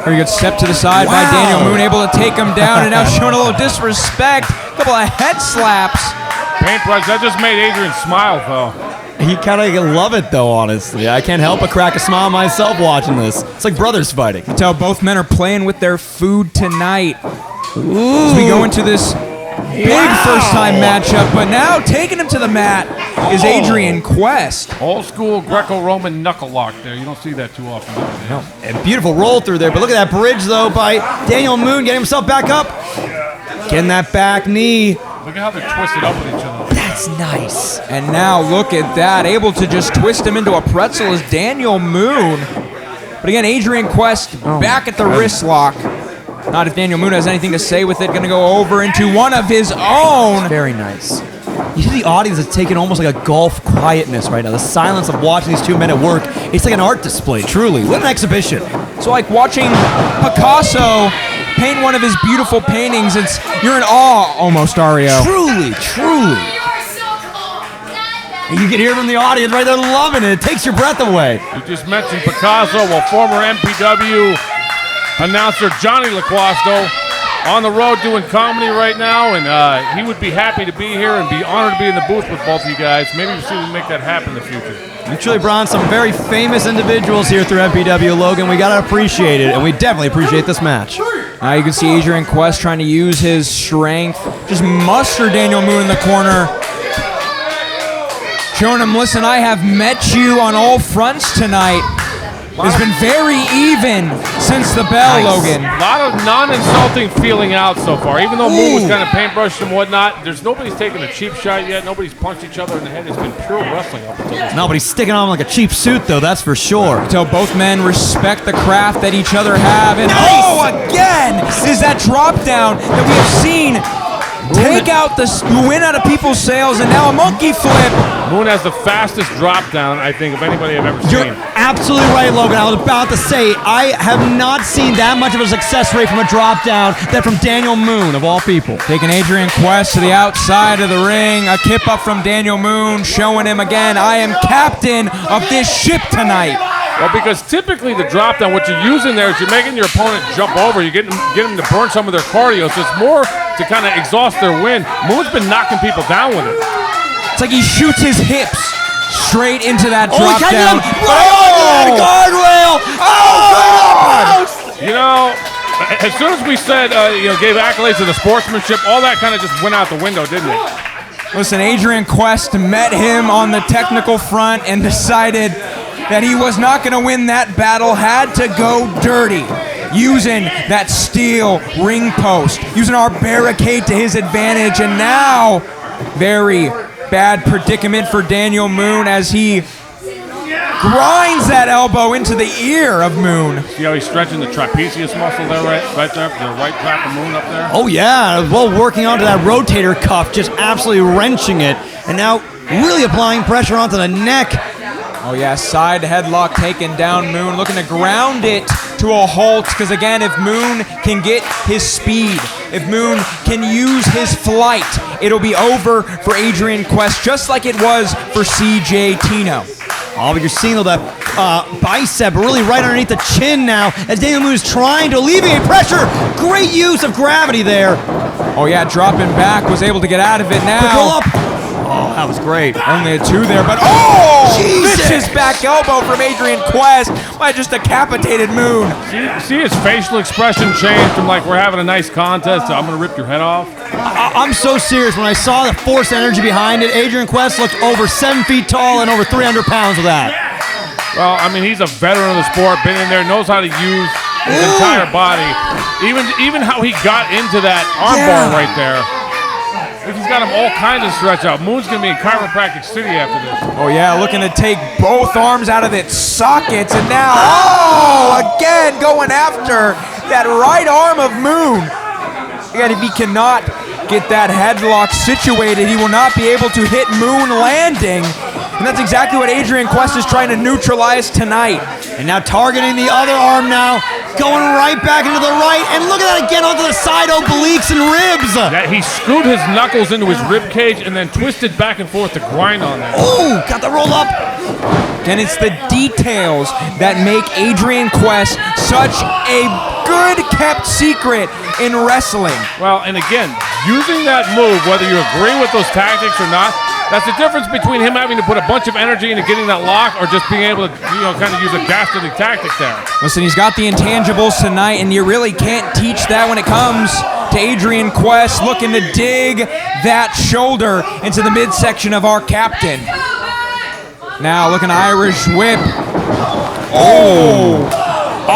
Speaker 3: Very good step to the side by Daniel Moon, able to take him down, and now showing a little disrespect. A couple of head slaps.
Speaker 2: Paintbrush, that just made Adrian smile, though.
Speaker 5: He kind of love it, though, honestly. I can't help but crack a smile myself watching this. It's like brothers fighting.
Speaker 3: You can tell both men are playing with their food tonight. Ooh. As we go into this big first-time matchup, but now taking him to the mat is Adrian Quest.
Speaker 2: Old school Greco-Roman knuckle lock there. You don't see that too often.
Speaker 5: No. And beautiful roll through there, but look at that bridge, though, by Daniel Moon getting himself back up. Getting that back knee.
Speaker 2: Look at how they're twisted up with each other.
Speaker 5: That's nice.
Speaker 3: And now look at that, able to just twist him into a pretzel is Daniel Moon. But again, Adrian Quest back at the wrist lock. Not if Daniel Moon has anything to say with it. Going to go over into one of his own.
Speaker 5: Very nice. You see the audience is taking almost like a golf quietness right now. The silence of watching these two men at work. It's like an art display, truly. What an exhibition.
Speaker 3: So like watching Picasso paint one of his beautiful paintings, you're in awe almost, Ario.
Speaker 5: Truly, truly. And you can hear from the audience right there loving it. It takes your breath away.
Speaker 2: You just mentioned Picasso, well, former MPW announcer Johnny LaQuasto on the road doing comedy right now, and he would be happy to be here and be honored to be in the booth with both of you guys. Maybe we'll see if we can make that happen in the future.
Speaker 5: You truly brought on some very famous individuals here through MPW, Logan. We got to appreciate it, and we definitely appreciate this match.
Speaker 3: Now you can see Adrian Quest trying to use his strength, just muster Daniel Moon in the corner. Showing him, listen, I have met you on all fronts tonight. It's been very even since the bell, Logan.
Speaker 2: A lot of non-insulting feeling out so far. Even though Moon was kind of paintbrushed and whatnot, nobody's taken a cheap shot yet. Nobody's punched each other in the head. It's been pure wrestling up until this point.
Speaker 5: Nobody's sticking on like a cheap suit, though, that's for sure.
Speaker 3: Until both men respect the craft that each other have. And again, is that drop down that we have seen take out the win out of people's sails, and now a monkey flip.
Speaker 2: Moon has the fastest drop down, I think, of anybody I've ever seen.
Speaker 5: You're absolutely right, Logan. I was about to say, I have not seen that much of a success rate from a drop down than from Daniel Moon, of all people.
Speaker 3: Taking Adrian Quest to the outside of the ring. A kip up from Daniel Moon, showing him again, I am captain of this ship tonight.
Speaker 2: Well, because typically the drop down, what you're using there is you're making your opponent jump over. You're getting them to burn some of their cardio, so it's more to kind of exhaust their win. Moon's been knocking people down with it.
Speaker 3: It's like he shoots his hips straight into that drop
Speaker 5: he
Speaker 3: down.
Speaker 5: That guardrail! Oh, God!
Speaker 2: You know, as soon as we said, gave accolades to the sportsmanship, all that kind of just went out the window, didn't it?
Speaker 3: Listen, Adrian Quest met him on the technical front and decided that he was not going to win that battle, had to go dirty. using that steel ring post, using our barricade to his advantage, and now very bad predicament for Daniel Moon as he grinds that elbow into the ear of Moon.
Speaker 2: See how he's stretching the trapezius muscle there, right there, the right trap of Moon up there?
Speaker 5: Oh yeah, well working onto that rotator cuff, just absolutely wrenching it, and now really applying pressure onto the neck.
Speaker 3: Oh yeah, side headlock taking down Moon, looking to ground it to a halt, because again, if Moon can get his speed, if Moon can use his flight, it'll be over for Adrian Quest, just like it was for CJ Tino.
Speaker 5: Oh, but you're seeing that bicep really right underneath the chin now as Daniel Moon is trying to alleviate pressure. Great use of gravity there.
Speaker 3: Oh yeah, dropping back, was able to get out of it now.
Speaker 5: Quick roll up. Oh, that was great.
Speaker 3: Only a 2 there, but vicious back elbow from Adrian Quest by just decapitated Moon.
Speaker 2: See his facial expression change from like we're having a nice contest to I'm going to rip your head off?
Speaker 5: I'm so serious. When I saw the force energy behind it, Adrian Quest looked over 7 feet tall and over 300 pounds with that.
Speaker 2: Well, I mean, he's a veteran of the sport, been in there, knows how to use his entire body. Even how he got into that armbar right there. He's got him all kinds of stretch out. Moon's going to be in chiropractic city after this.
Speaker 3: Oh, yeah, looking to take both arms out of its sockets. And now, again, going after that right arm of Moon. Again, if he cannot get that headlock situated, he will not be able to hit Moon landing. And that's exactly what Adrian Quest is trying to neutralize tonight.
Speaker 5: And now targeting the other arm now, going right back into the right, and look at that again onto the side obliques and ribs.
Speaker 2: Yeah, he screwed his knuckles into his rib cage and then twisted back and forth to grind on that.
Speaker 5: Oh, got the roll up.
Speaker 3: And it's the details that make Adrian Quest such a good-kept secret in wrestling.
Speaker 2: Well, and again, using that move, whether you agree with those tactics or not, that's the difference between him having to put a bunch of energy into getting that lock or just being able to, kind of use a dastardly tactic there.
Speaker 3: Listen, he's got the intangibles tonight, and you really can't teach that when it comes to Adrian Quest looking to dig that shoulder into the midsection of our captain. Now looking Irish whip. Oh!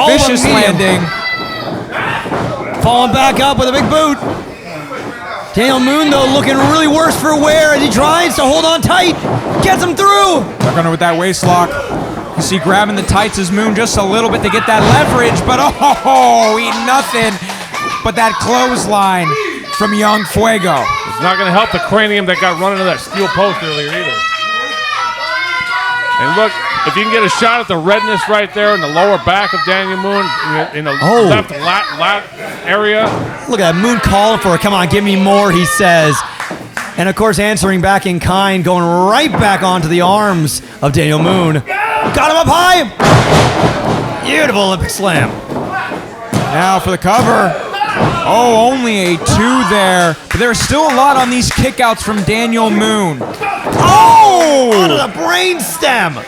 Speaker 3: Vicious landing.
Speaker 5: Falling back up with a big boot. Daniel Moon, though, looking really worse for wear as he tries to hold on tight. Gets him through.
Speaker 3: They're going with that waist lock. You see grabbing the tights as Moon just a little bit to get that leverage, but eat nothing but that clothesline from Young Fuego.
Speaker 2: It's not going to help the cranium that got run into that steel post earlier either. And look, if you can get a shot at the redness right there in the lower back of Daniel Moon, in the left lat area.
Speaker 5: Look at that, Moon calling for it. Come on, give me more, he says. And of course, answering back in kind, going right back onto the arms of Daniel Moon. Got him up high. Beautiful Olympic slam.
Speaker 3: Now for the cover. Oh, only a 2 there. But there's still a lot on these kickouts from Daniel Moon.
Speaker 5: Oh! Onto the brainstem.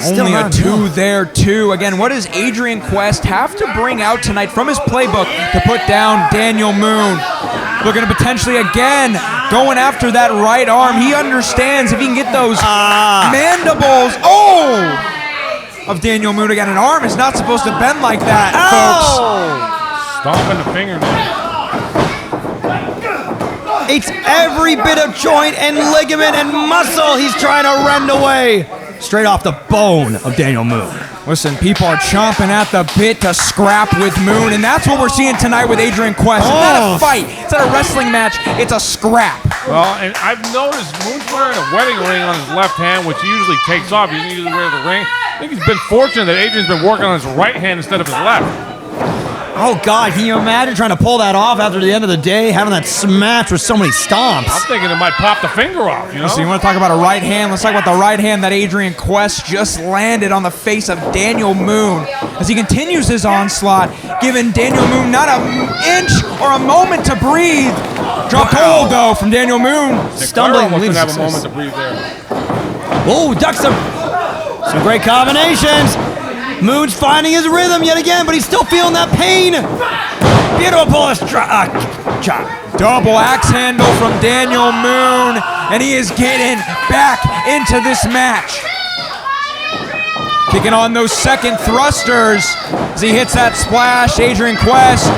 Speaker 3: Only a 2 there, too. Again, what does Adrian Quest have to bring out tonight from his playbook to put down Daniel Moon? Looking to potentially, again, going after that right arm. He understands if he can get those mandibles. Of Daniel Moon again. An arm is not supposed to bend like that, folks.
Speaker 2: Stomping the fingernail.
Speaker 5: It's every bit of joint and ligament and muscle he's trying to rend away. Straight off the bone of Daniel Moon.
Speaker 3: Listen, people are chomping at the bit to scrap with Moon, and that's what we're seeing tonight with Adrian Quest. It's not a fight. It's not a wrestling match. It's a scrap.
Speaker 2: Well, and I've noticed Moon's wearing a wedding ring on his left hand, which he usually takes off. He doesn't usually wear the ring. I think he's been fortunate that Adrian's been working on his right hand instead of his left.
Speaker 5: Oh, God, can you imagine trying to pull that off after the end of the day, having that smash with so many stomps?
Speaker 2: I'm thinking it might pop the finger off,
Speaker 3: So you want to talk about a right hand? Let's talk about the right hand that Adrian Quest just landed on the face of Daniel Moon as he continues his onslaught, giving Daniel Moon not an inch or a moment to breathe. Dropped hold, though, from Daniel Moon.
Speaker 5: Stumbling.
Speaker 2: Didn't have a moment to breathe there.
Speaker 5: Oh, ducks him. Some great combinations. Moon's finding his rhythm yet again, but he's still feeling that pain. Beautiful Polish chop.
Speaker 3: Double axe handle from Daniel Moon, and he is getting back into this match. Kicking on those second thrusters as he hits that splash. Adrian Quest.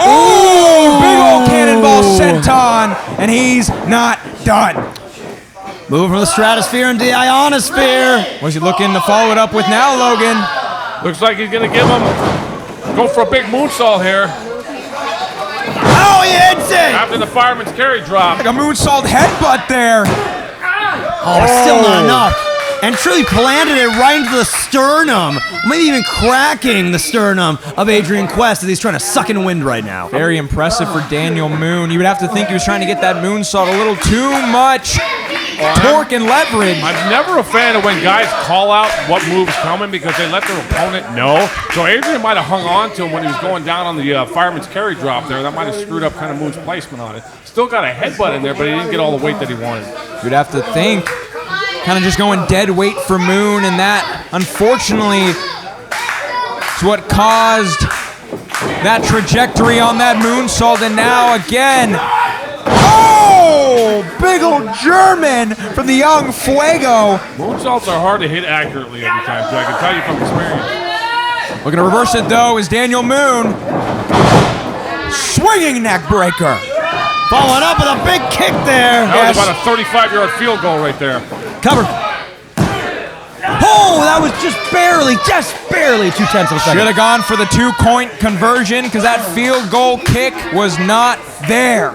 Speaker 3: Oh, big old cannonball senton, and he's not done.
Speaker 5: Moving from the stratosphere into the ionosphere.
Speaker 3: What's he looking to follow it up with now, Logan?
Speaker 2: Looks like he's going to go for a big moonsault here.
Speaker 5: Oh, he hits it!
Speaker 2: After the fireman's carry drop.
Speaker 3: Like a moonsault headbutt there.
Speaker 5: Oh, but still not enough. And truly planted it right into the sternum. Maybe even cracking the sternum of Adrian Quest as he's trying to suck in wind right now.
Speaker 3: Very impressive for Daniel Moon. You would have to think he was trying to get that moonsault a little too much torque and leverage.
Speaker 2: I'm never a fan of when guys call out what move's coming because they let their opponent know. So Adrian might have hung on to him when he was going down on the fireman's carry drop there. That might have screwed up kind of Moon's placement on it. Still got a headbutt in there, but he didn't get all the weight that he wanted.
Speaker 3: You'd have to think. Kind of just going dead weight for Moon, and that, unfortunately, is what caused that trajectory on that moonsault. And now again, oh, big old German from the young Fuego.
Speaker 2: Moonsaults are hard to hit accurately every time, so I can tell you from experience.
Speaker 3: Looking to reverse it though is Daniel Moon. Swinging neck breaker.
Speaker 5: Following up with a big kick there.
Speaker 2: That was about a 35-yard field goal right there.
Speaker 5: Cover. Oh, that was just barely 2/10 of a second.
Speaker 3: Should have gone for the 2-point conversion because that field goal kick was not there.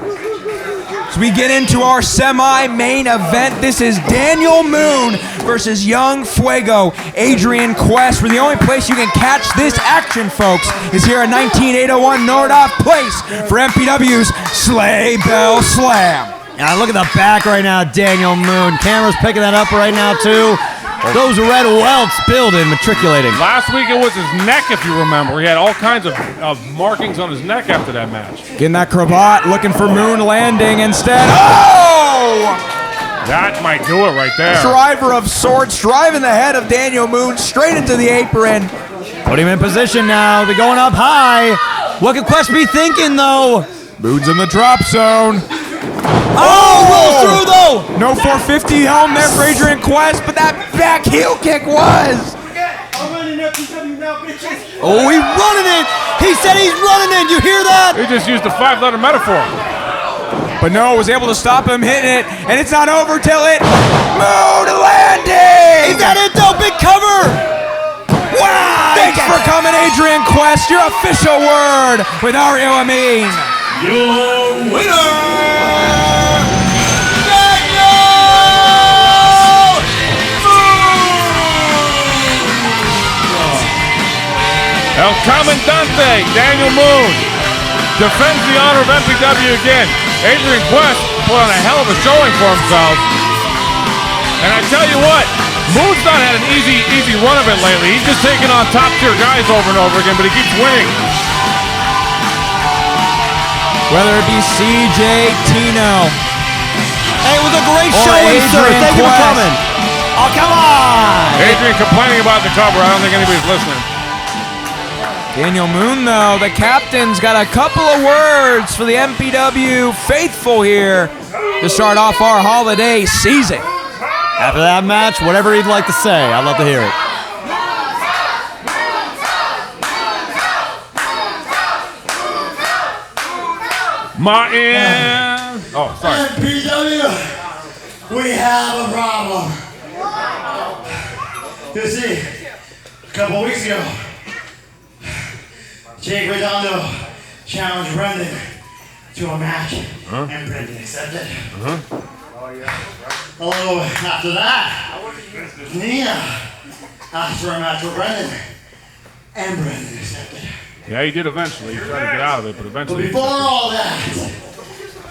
Speaker 3: So we get into our semi-main event. This is Daniel Moon versus Young Fuego, Adrian Quest. For the only place you can catch this action, folks, is here at 19801 Nordoff Place for MPW's Sleigh Bell Slam.
Speaker 5: Now look at the back right now, Daniel Moon. Camera's picking that up right now too. Those red welts building, matriculating.
Speaker 2: Last week it was his neck, if you remember. He had all kinds of markings on his neck after that match.
Speaker 3: Getting that cravat, looking for Moon landing instead. Oh!
Speaker 2: That might do it right there.
Speaker 3: Driver of sorts, driving the head of Daniel Moon straight into the apron.
Speaker 5: Put him in position now. They're going up high. What could Quest be thinking though?
Speaker 3: Moon's in the drop zone.
Speaker 5: Oh, rolls through though.
Speaker 3: No 450 helm there for Adrian Quest, but that back heel kick was.
Speaker 12: I'm running MPW now, bitches.
Speaker 5: Oh, he's running it. He said he's running it. You hear that?
Speaker 2: He just used a 5-letter metaphor.
Speaker 3: But no, was able to stop him hitting it, and it's not over till it. Moon landing.
Speaker 5: Is that it though? Big cover.
Speaker 3: Wow! Thanks for coming, Adrian Quest. Your official word with Ario Amin.
Speaker 4: Your winner!
Speaker 2: El Comandante, Daniel Moon, defends the honor of MPW again. Adrian Quest put on a hell of a showing for himself. And I tell you what, Moon's not had an easy run of it lately. He's just taking on top-tier guys over and over again, but he keeps winning.
Speaker 3: Whether it be CJ, Tino.
Speaker 5: Hey, it was a great showing, sir. Thank you for coming. Oh, come on.
Speaker 2: Adrian complaining about the cover. I don't think anybody's listening.
Speaker 3: Daniel Moon, though, the captain's got a couple of words for the MPW faithful here to start off our holiday season.
Speaker 5: After that match, whatever he'd like to say, I'd love to hear it.
Speaker 2: Martin. Oh, sorry.
Speaker 7: MPW, we have a problem. You see, a couple weeks ago, Jake Redondo challenged Brendan to a match, and Brendan accepted. A little bit after that, Nina asked for a match with Brendan, and Brendan accepted.
Speaker 2: Yeah, he did eventually. He tried to get out of it, but eventually.
Speaker 7: But before all that,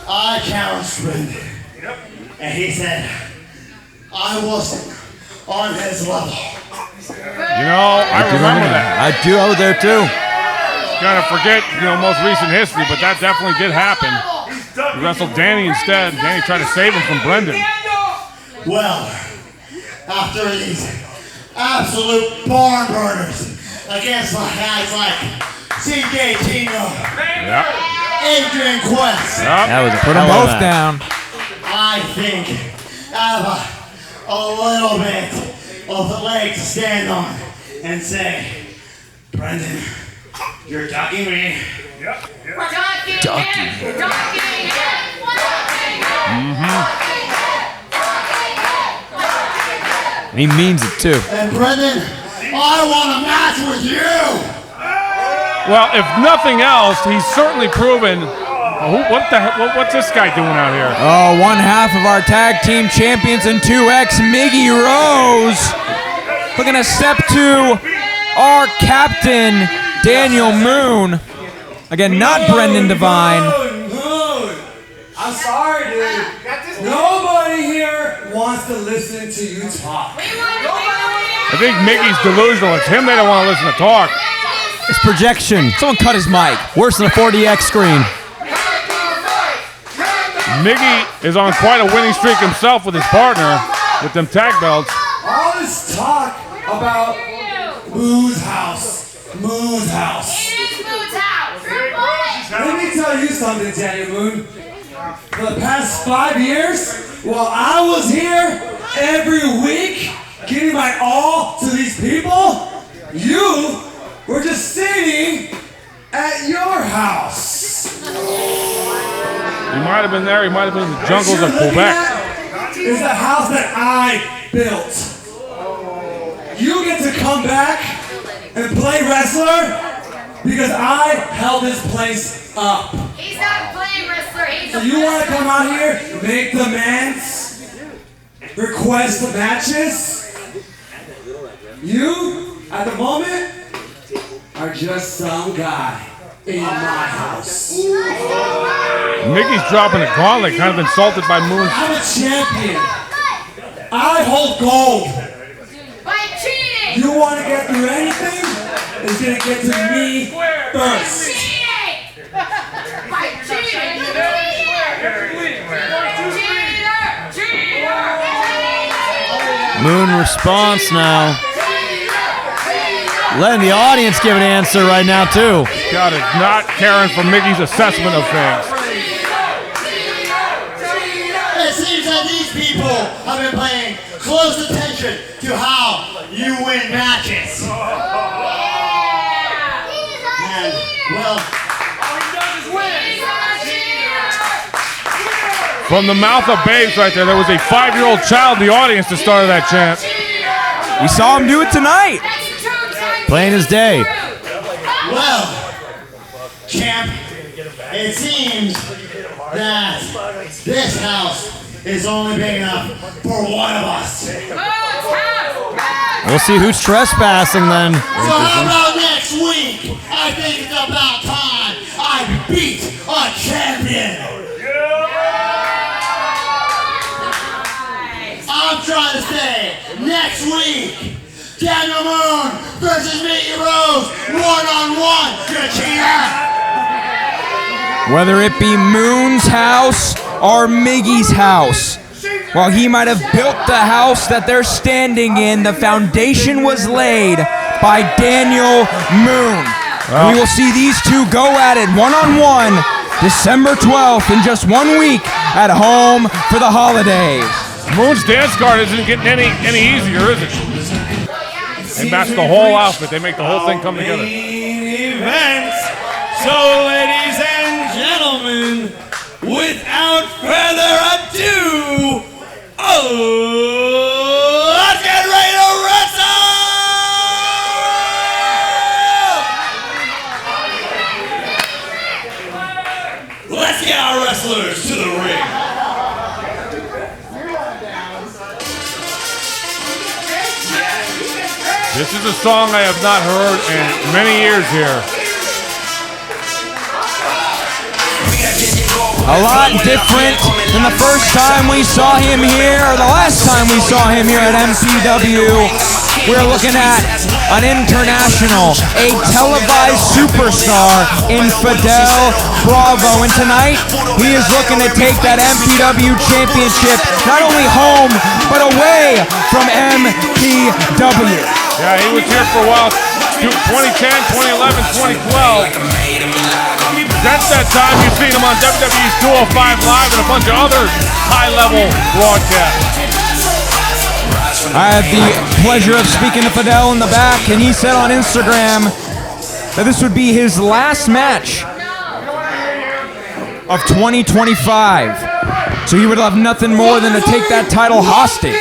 Speaker 7: I challenged Brendan, and he said I wasn't on his level.
Speaker 2: You know, I remember that.
Speaker 5: I do. I was there too.
Speaker 2: Kind of forget, most recent history, but that definitely did happen. He wrestled Danny instead. Danny tried to save him from Brendan.
Speaker 7: Well, after these absolute barn burners against guys like CJ Tino, Adrian Quest,
Speaker 5: That was a
Speaker 3: Put them both down.
Speaker 7: I think I have a little bit of the leg to stand on
Speaker 9: and say, Brendan, you're ducking me.
Speaker 10: We're ducking him. Ducking him.
Speaker 3: And he means it too.
Speaker 7: And Brendan, I want a match with you.
Speaker 2: Well, if nothing else, he's certainly proven. What's this guy doing out here?
Speaker 3: Oh, one half of our tag team champions and 2X, Miggy Rose, looking to step to our captain, Daniel Moon. Again, not Brendan Devine.
Speaker 9: Moon. I'm sorry, dude. Nobody here wants to listen to you talk.
Speaker 2: I think Miggy's delusional. It's him they don't want to listen to talk.
Speaker 3: It's projection. Someone cut his mic. Worse than a 4DX screen.
Speaker 2: Miggy is on quite a winning streak himself with his partner, with them tag belts.
Speaker 9: All this talk about Moon's house. Moon's house.
Speaker 10: It is Moon's house.
Speaker 9: Let me tell you something, Daniel Moon. For the past 5 years, while I was here every week, giving my all to these people, you were just sitting at your house.
Speaker 2: He might have been there. He might have been in the jungles of Quebec.
Speaker 9: Is the house that I built. You get to come back and play wrestler because I held this place up.
Speaker 10: He's not playing wrestler. He's
Speaker 9: So
Speaker 10: a
Speaker 9: you want to come out here, make demands, request the matches? You, at the moment, are just some guy in my house.
Speaker 2: Miggy's dropping a gauntlet, kind of insulted by Moon.
Speaker 9: I'm a champion. I hold gold.
Speaker 10: by cheating.
Speaker 9: You want to get through anything? It's going to get to me first.
Speaker 10: By cheating.
Speaker 3: Moon response now. Letting the audience give an answer right now, too.
Speaker 2: Got it. Not caring for Miggy's assessment of things.
Speaker 7: It seems that these people have been paying close attention to how you win matches. And, well,
Speaker 2: From the mouth of babes right there was a 5-year-old child in the audience that started that chant.
Speaker 3: We saw him do it tonight. Plain as day.
Speaker 7: well, champ, it seems that this house is only big enough for one of us.
Speaker 3: We'll see who's trespassing then.
Speaker 7: So how about next week? I think it's about time I beat a champion. I'm trying to say, next week, Daniel Moon versus Mickey Rose, one-on-one, you cheater!
Speaker 3: Whether it be Moon's house or Miggy's house, while he might have built the house that they're standing in, the foundation was laid by Daniel Moon. We will see these two go at it one-on-one December 12th in just 1 week at home for the holidays.
Speaker 2: Moon's dance card isn't getting any easier, is it? They match the whole outfit. They make the whole thing come together.
Speaker 4: Events. So, ladies and gentlemen, without further ado, let's get ready to wrestle! Let's get our wrestlers to the ring.
Speaker 2: This is a song I have not heard in many years here.
Speaker 3: A lot different than the first time we saw him here, or the last time we saw him here at MPW. We're looking at an international, a televised superstar in Fidel Bravo. And tonight, he is looking to take that MPW championship not only home, but away from MPW.
Speaker 2: Yeah, he was here for a while, 2010, 2011, 2012. Since that time, you've seen him on WWE's 205 Live and a bunch of other high-level broadcasts.
Speaker 3: I had the pleasure of speaking to Fidel in the back, and he said on Instagram that this would be his last match of 2025. So he would love nothing more than to take that title hostage.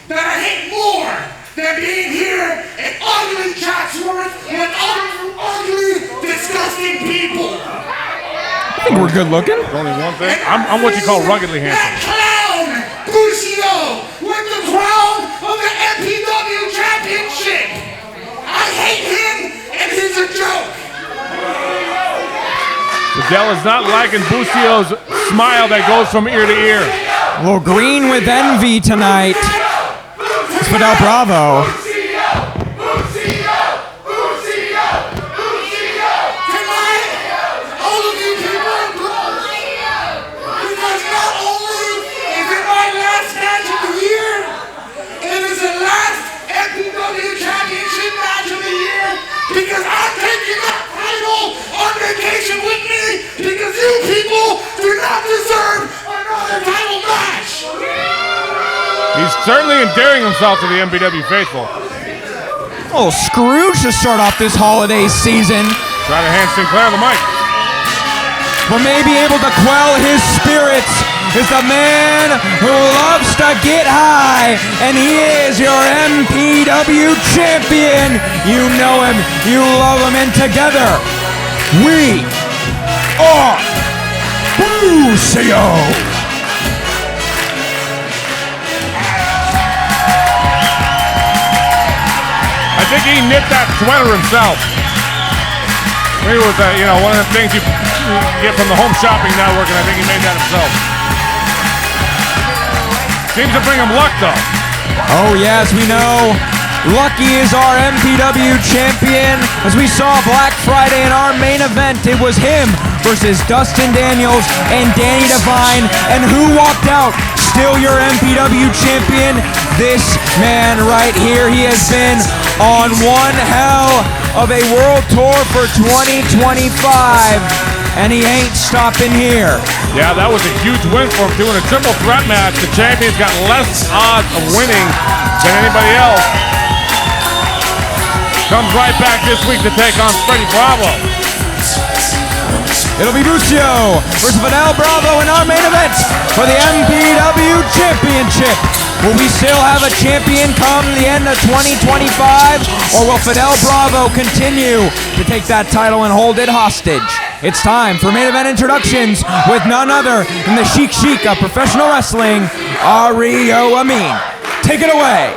Speaker 13: That I hate more than being here and arguing Chatsworth with ugly, disgusting people.
Speaker 3: I think we're good looking.
Speaker 14: Only one thing. I'm what you call ruggedly handsome.
Speaker 13: That clown, Busio, with the crown of the MPW championship. I hate him, and he's a joke.
Speaker 14: Fidel is not liking Busio's smile that goes from ear to ear.
Speaker 3: A little green with envy tonight. It's Fidel Bravo.
Speaker 13: Because I'm taking that title on vacation with me because you people do not deserve another title match.
Speaker 14: He's certainly endearing himself to the MPW faithful.
Speaker 3: Oh, Scrooge to start off this holiday season.
Speaker 14: Trying to hand Sinclair the mic.
Speaker 3: But maybe able to quell his spirits is the man who loves to get high, and he is your MPW champion. You know him, you love him, and together we are Busio.
Speaker 14: I think he knit that sweater himself. Maybe it was one of the things you get from the Home Shopping Network, and I think he made that himself. Seems to bring him luck, though.
Speaker 3: Oh, yes, we know. Lucky is our MPW champion. As we saw Black Friday in our main event, it was him versus Dustin Daniels and Danny Devine. And who walked out? Still your MPW champion, this man right here. He has been on one hell of a world tour for 2025, and he ain't stopping here.
Speaker 14: Yeah, that was a huge win for him, doing a triple threat match. The champion's got less odds of winning than anybody else. Comes right back this week to take on Freddie Bravo.
Speaker 3: It'll be Busio versus Fidel Bravo in our main event for the MPW Championship. Will we still have a champion come the end of 2025? Or will Fidel Bravo continue to take that title and hold it hostage? It's time for main event introductions with none other than the Sheik of professional wrestling, Ario Amin. Take it away.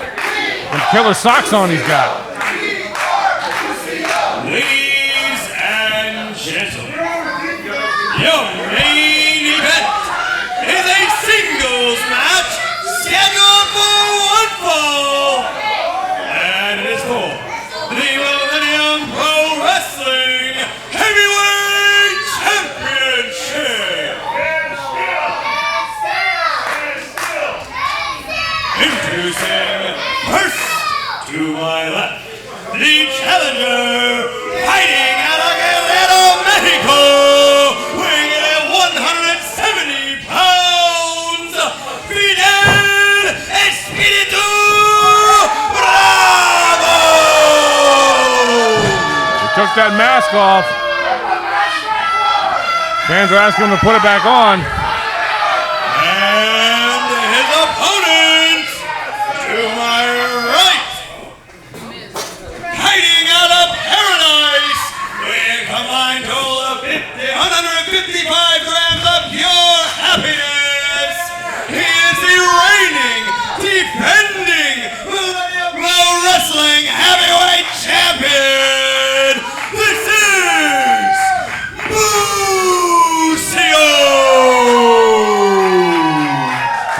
Speaker 14: And killer socks on he's got.
Speaker 4: Ladies and gentlemen, your main event is a singles match scheduled for one fall, and it is for the Millennium Pro Wrestling Heavyweight Championship. Introducing first to my left, the challenger fighting out of Guerrero, Mexico, weighing in at 170 pounds, Fidel Espiritu Bravo!
Speaker 14: He took that mask off. Fans are asking him to put it back on.
Speaker 4: And his opponent to my right, hiding out of paradise, with a combined total of 155 grams of pure happiness. He is the reigning, defending Millennium Pro Wrestling Heavyweight Champion. This is Busio.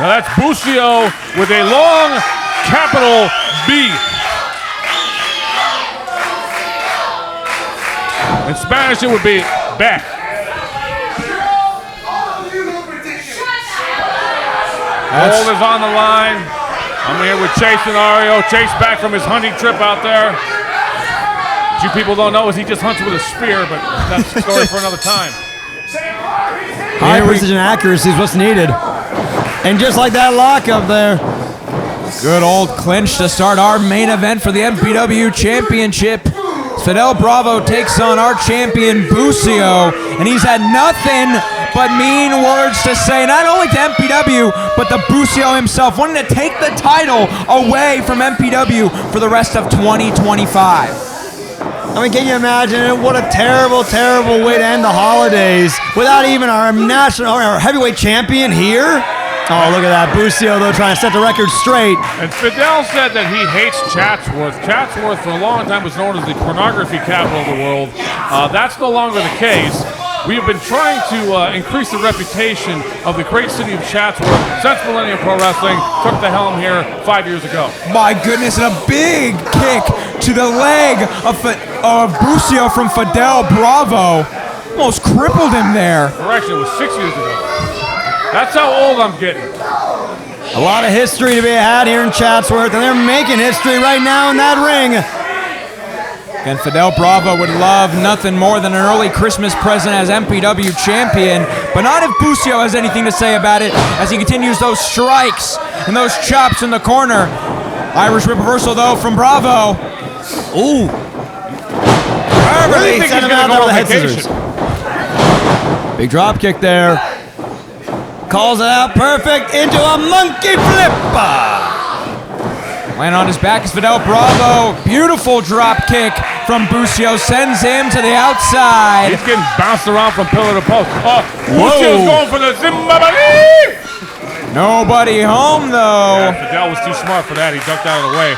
Speaker 14: Now that's Busio with a long capital B. In Spanish, it would be back. Gold is on the line. I'm here with Chase and Ario. Chase back from his hunting trip out there. What you people don't know is he just hunts with a spear, but that's a story for another time.
Speaker 5: High precision accuracy is what's needed. And just like that lock up there,
Speaker 3: Good old clinch to start our main event for the MPW Championship. Fidel Bravo takes on our champion Busio, and he's had nothing but mean words to say, not only to MPW, but to Busio himself, wanting to take the title away from MPW for the rest of 2025.
Speaker 5: I mean, can you imagine it? What a terrible, terrible way to end the holidays without even our heavyweight champion here. Oh, look at that. Busio, though, trying to set the record straight.
Speaker 14: And Fidel said that he hates Chatsworth. Chatsworth, for a long time, was known as the pornography capital of the world. That's no longer the case. We have been trying to increase the reputation of the great city of Chatsworth since Millennium Pro Wrestling took the helm here 5 years ago.
Speaker 3: My goodness, and a big kick to the leg of Busio from Fidel Bravo. Almost crippled him there.
Speaker 14: Correction, it was 6 years ago. That's how old I'm getting.
Speaker 5: A lot of history to be had here in Chatsworth, and they're making history right now in that ring.
Speaker 3: And Fidel Bravo would love nothing more than an early Christmas present as MPW champion, but not if Busio has anything to say about it as he continues those strikes and those chops in the corner. Irish whip reversal, though, from Bravo. Ooh.
Speaker 14: I really think he's going to go on vacation.
Speaker 5: Big drop kick there. Calls it out perfect into a monkey flipper.
Speaker 3: Laying on his back is Fidel Bravo. Beautiful drop kick from Busio. Sends him to the outside.
Speaker 14: He's getting bounced around from pillar to post. Oh, Busio's going for the Zimbabwe.
Speaker 3: Nobody home, though.
Speaker 14: Yeah, Fidel was too smart for that. He ducked out of the way.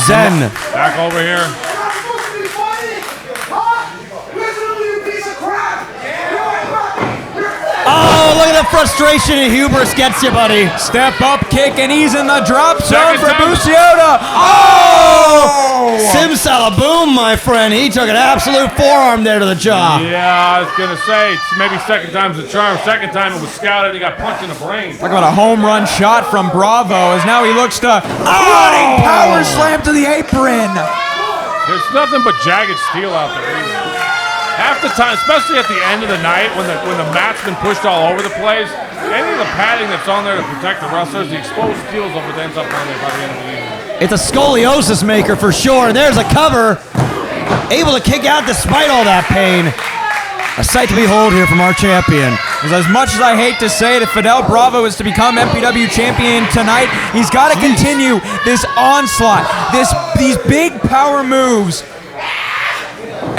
Speaker 5: Zen.
Speaker 14: Back over here.
Speaker 5: Oh, look at the frustration and hubris gets you, buddy.
Speaker 3: Step up kick, and he's in the drop zone for
Speaker 14: time.
Speaker 3: Busiota. Oh!
Speaker 5: Simsalaboom, my friend. He took an absolute forearm there to the jaw.
Speaker 14: Yeah, I was going to say, maybe second time's the charm. Second time it was scouted. He got punched in the brain.
Speaker 3: Talk about a home run shot from Bravo as now he looks to running power slam to the apron.
Speaker 14: There's nothing but jagged steel out there. Half the time, especially at the end of the night when the mat's been pushed all over the place, any of the padding that's on there to protect the wrestlers, the exposed steel's over the ends up on there by the end of the evening.
Speaker 5: It's a scoliosis maker for sure. There's a cover. Able to kick out despite all that pain. A sight to behold here from our champion.
Speaker 3: As much as I hate to say it, if Fidel Bravo is to become MPW champion tonight, he's got to continue this onslaught, these big power moves,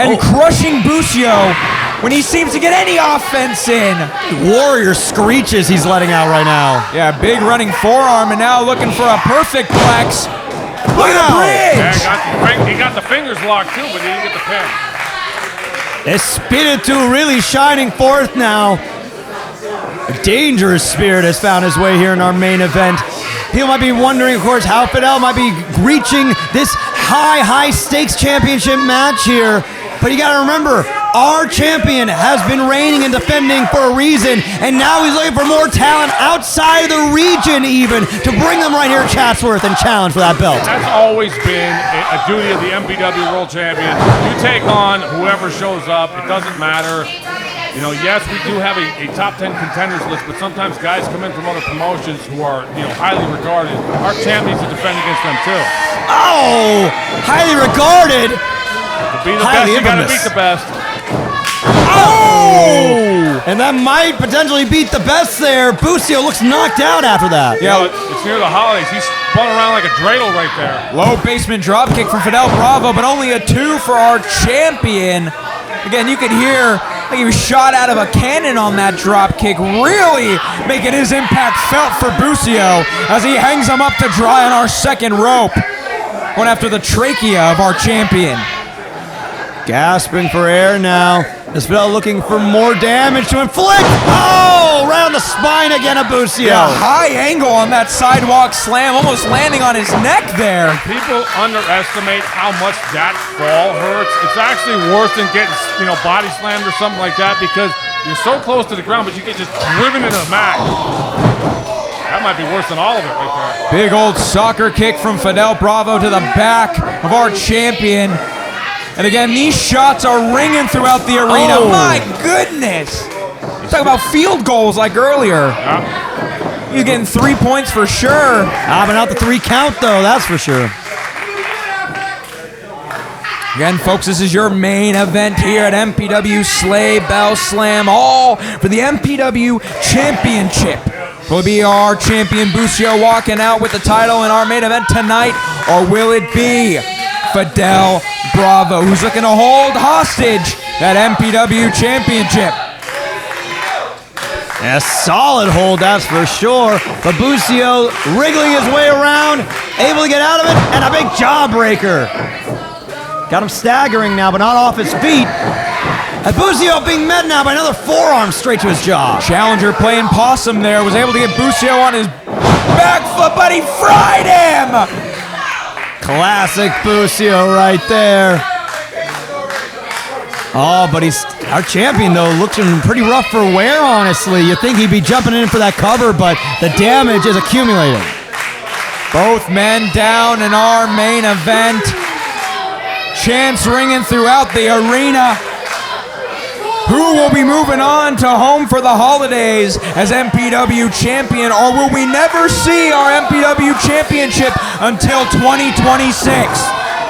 Speaker 3: and crushing Busio when he seems to get any offense in.
Speaker 5: Warrior screeches he's letting out right now.
Speaker 3: Yeah, big running forearm, and now looking for a perfect plex. Look at the bridge!
Speaker 14: Yeah, he got the fingers locked too, but he didn't get the pin.
Speaker 5: Espiritu really shining forth now. A dangerous spirit has found his way here in our main event. People might be wondering, of course, how Fidel might be reaching this high stakes championship match here. But you gotta remember, our champion has been reigning and defending for a reason, and now he's looking for more talent outside of the region even to bring them right here at Chatsworth and challenge for that belt.
Speaker 14: That's always been a duty of the MPW World Champion. You take on whoever shows up, it doesn't matter. You know, yes, we do have a top 10 contenders list, but sometimes guys come in from other promotions who are, highly regarded. Our champ needs to defend against them too.
Speaker 5: Oh, highly regarded.
Speaker 14: To be the best, you gotta beat the best.
Speaker 5: Oh! And that might potentially beat the best there. Busio looks knocked out after that.
Speaker 14: Yeah, it's near the holidays. He's spun around like a dreidel right there.
Speaker 3: Low basement drop kick from Fidel Bravo, but only a 2 for our champion. Again, you could hear like he was shot out of a cannon on that drop kick, really making his impact felt for Busio as he hangs him up to dry on our second rope. Going after the trachea of our champion.
Speaker 5: Gasping for air now. As Fidel looking for more damage to inflict. Oh, right on the spine again of Busio.
Speaker 3: Yeah, high angle on that sidewalk slam, almost landing on his neck there.
Speaker 14: People underestimate how much that fall hurts. It's actually worse than getting, body slammed or something like that because you're so close to the ground, but you get just driven into the mat. That might be worse than all of it right there.
Speaker 3: Big old soccer kick from Fidel Bravo to the back of our champion. And again, these shots are ringing throughout the arena. Oh. My goodness. Talk about field goals like earlier.
Speaker 14: Yeah.
Speaker 3: He's getting 3 points for sure.
Speaker 5: But not the 3 count, though, that's for sure.
Speaker 3: Again, folks, this is your main event here at MPW Sleigh Bell Slam, all for the MPW Championship. Will be our champion Busio walking out with the title in our main event tonight, or will it be Fidel Bravo, who's looking to hold hostage that MPW Championship?
Speaker 5: A solid hold, that's for sure. But Busio wriggling his way around, able to get out of it, and a big jawbreaker. Got him staggering now, but not off his feet. And Busio being met now by another forearm straight to his jaw.
Speaker 3: Challenger playing possum there, was able to get Busio on his back foot, but he fried him!
Speaker 5: Classic Busio right there. Oh, but our champion, though, looking pretty rough for wear, honestly. You'd think he'd be jumping in for that cover, but the damage is accumulating.
Speaker 3: Both men down in our main event. Chants ringing throughout the arena. Who will be moving on to home for the holidays as MPW champion, or will we never see our MPW championship until 2026?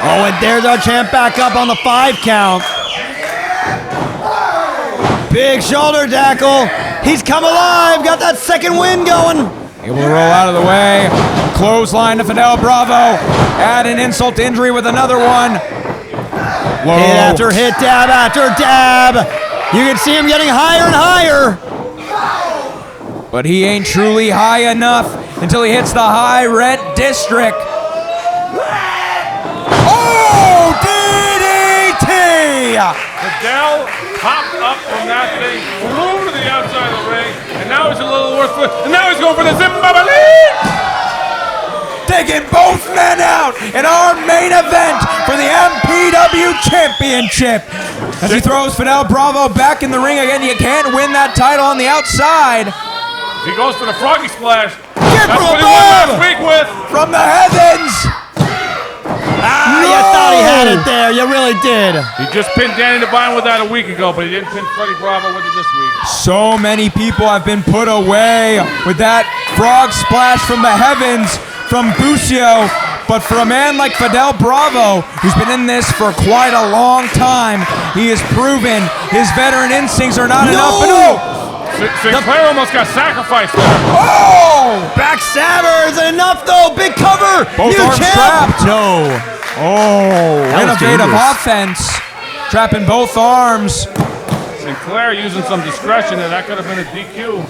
Speaker 5: Oh, and there's our champ back up on the 5 count. Big shoulder tackle. He's come alive. Got that second wind going.
Speaker 3: Able to roll out of the way. Clothesline to Fidel Bravo. Add an insult to injury with another one. Low.
Speaker 5: Hit after hit, dab after dab. You can see him getting higher and higher.
Speaker 3: But he ain't truly high enough until he hits the high red district. Oh, DDT!
Speaker 14: Fidel popped up from that thing, flew to the outside of the ring, and now he's a little worthless, and now he's going for the Zimbabwe.
Speaker 3: Taking both men out in our main event for the MPW Championship. As he throws Fidel Bravo back in the ring again, you can't win that title on the outside.
Speaker 14: He goes for the froggy splash.
Speaker 3: Get
Speaker 14: That's
Speaker 3: from
Speaker 14: what he won last
Speaker 3: above!
Speaker 14: week with.
Speaker 3: From the heavens!
Speaker 5: No! You thought he had it there. You really did.
Speaker 14: He just pinned Danny Devine with that a week ago, but he didn't pin Freddie Bravo with it this week.
Speaker 3: So many people have been put away with that frog splash from the heavens from Busio. But for a man like Fidel Bravo, who's been in this for quite a long time, he has proven his veteran instincts are not enough. But
Speaker 14: Sinclair almost got sacrificed there.
Speaker 5: Oh! Backstabber isn't enough, though. Big cover.
Speaker 3: Both
Speaker 5: New
Speaker 3: arms
Speaker 5: champ.
Speaker 3: trapped.
Speaker 5: No.
Speaker 3: Oh,
Speaker 5: That was
Speaker 3: innovative
Speaker 5: dangerous.
Speaker 3: offense. Trapping both arms.
Speaker 14: Sinclair using some discretion there. That could have been a DQ.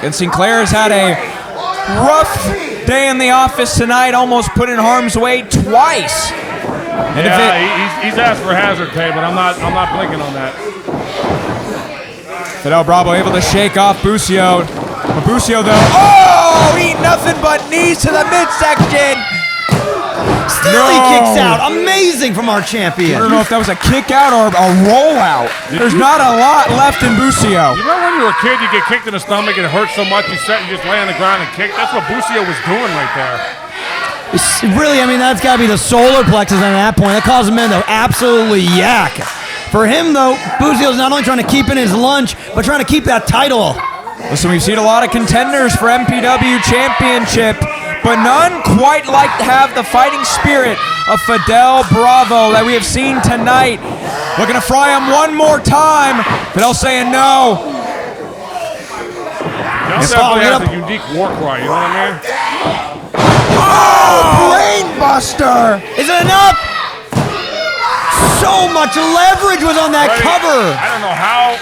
Speaker 3: And Sinclair's had a rough day in the office tonight, almost put in harm's way twice. And
Speaker 14: He's asked for hazard pay, but I'm not blinking on that.
Speaker 3: Fidel Bravo able to shake off Busio. But Busio, though, eat nothing but knees to the midsection.
Speaker 5: Still he kicks out. Amazing from our champion.
Speaker 3: I don't know if that was a kick out or a rollout. There's not a lot left in Busio.
Speaker 14: You remember when you were a kid, you get kicked in the stomach and it hurts so much, you just lay on the ground and kick? That's what Busio was doing right there.
Speaker 5: It's really, I mean, that's got to be the solar plexus at that point. That caused him to absolutely yak. For him, though, Busio's not only trying to keep in his lunch, but trying to keep that title.
Speaker 3: Listen, we've seen a lot of contenders for MPW Championship, but none quite like to have the fighting spirit of Fidel Bravo that we have seen tonight. Looking to fry him one more time. Fidel saying no.
Speaker 14: He definitely has a unique war cry, you know what I mean?
Speaker 3: Oh, brainbuster!
Speaker 5: Is it enough? So much leverage was on that cover.
Speaker 14: I don't know how.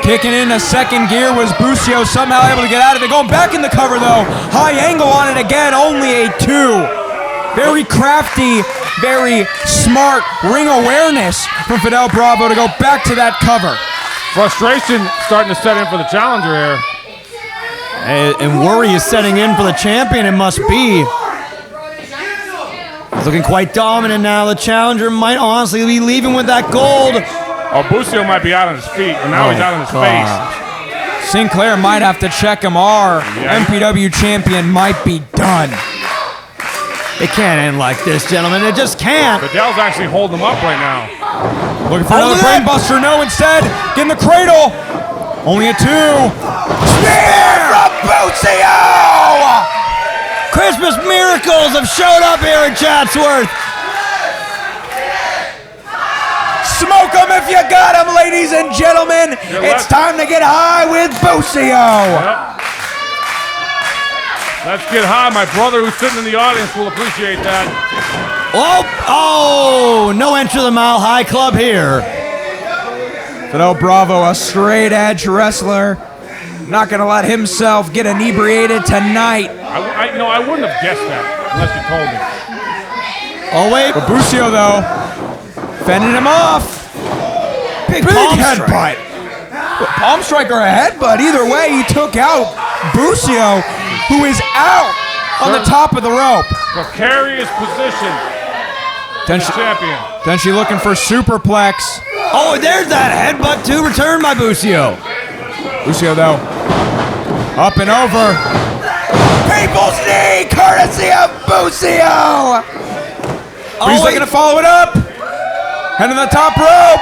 Speaker 3: Kicking in a second gear was Busio somehow able to get out of it. Going back in the cover though. High angle on it again, only a 2. Very crafty, very smart ring awareness from Fidel Bravo to go back to that cover.
Speaker 14: Frustration starting to set in for the challenger here.
Speaker 5: And worry is setting in for the champion, it must be. He's looking quite dominant now. The challenger might honestly be leaving with that gold.
Speaker 14: Oh, Busio might be out on his feet, but now he's out on his face.
Speaker 3: Sinclair might have to check him. Our MPW champion might be done.
Speaker 5: It can't end like this, gentlemen. It just can't.
Speaker 14: Fidel's actually holding him up right now.
Speaker 3: Looking for another brainbuster. No, instead, getting the cradle. Only a 2.
Speaker 5: Spear from Busio! Christmas miracles have showed up here in Chatsworth. Smoke them if you got them, ladies and gentlemen. It's time to get high with Busio.
Speaker 14: Yep. Let's get high. My brother who's sitting in the audience will appreciate that.
Speaker 5: Oh, no enter the Mile High Club here.
Speaker 3: Fidel Bravo, a straight edge wrestler. Not going to let himself get inebriated tonight.
Speaker 14: I wouldn't have guessed that unless you told me.
Speaker 3: Oh, wait. But Busio, though, fending him off. Big palm headbutt. Palm strike or a headbutt. Either way, he took out Busio, who is out on the top of the rope.
Speaker 14: Precarious position. Champion.
Speaker 3: Then she looking for superplex.
Speaker 5: Oh, there's that headbutt too, returned by Busio.
Speaker 3: Busio, though, up and over.
Speaker 5: People's knee, courtesy of Busio.
Speaker 3: He's looking to follow it up. Head to the top rope.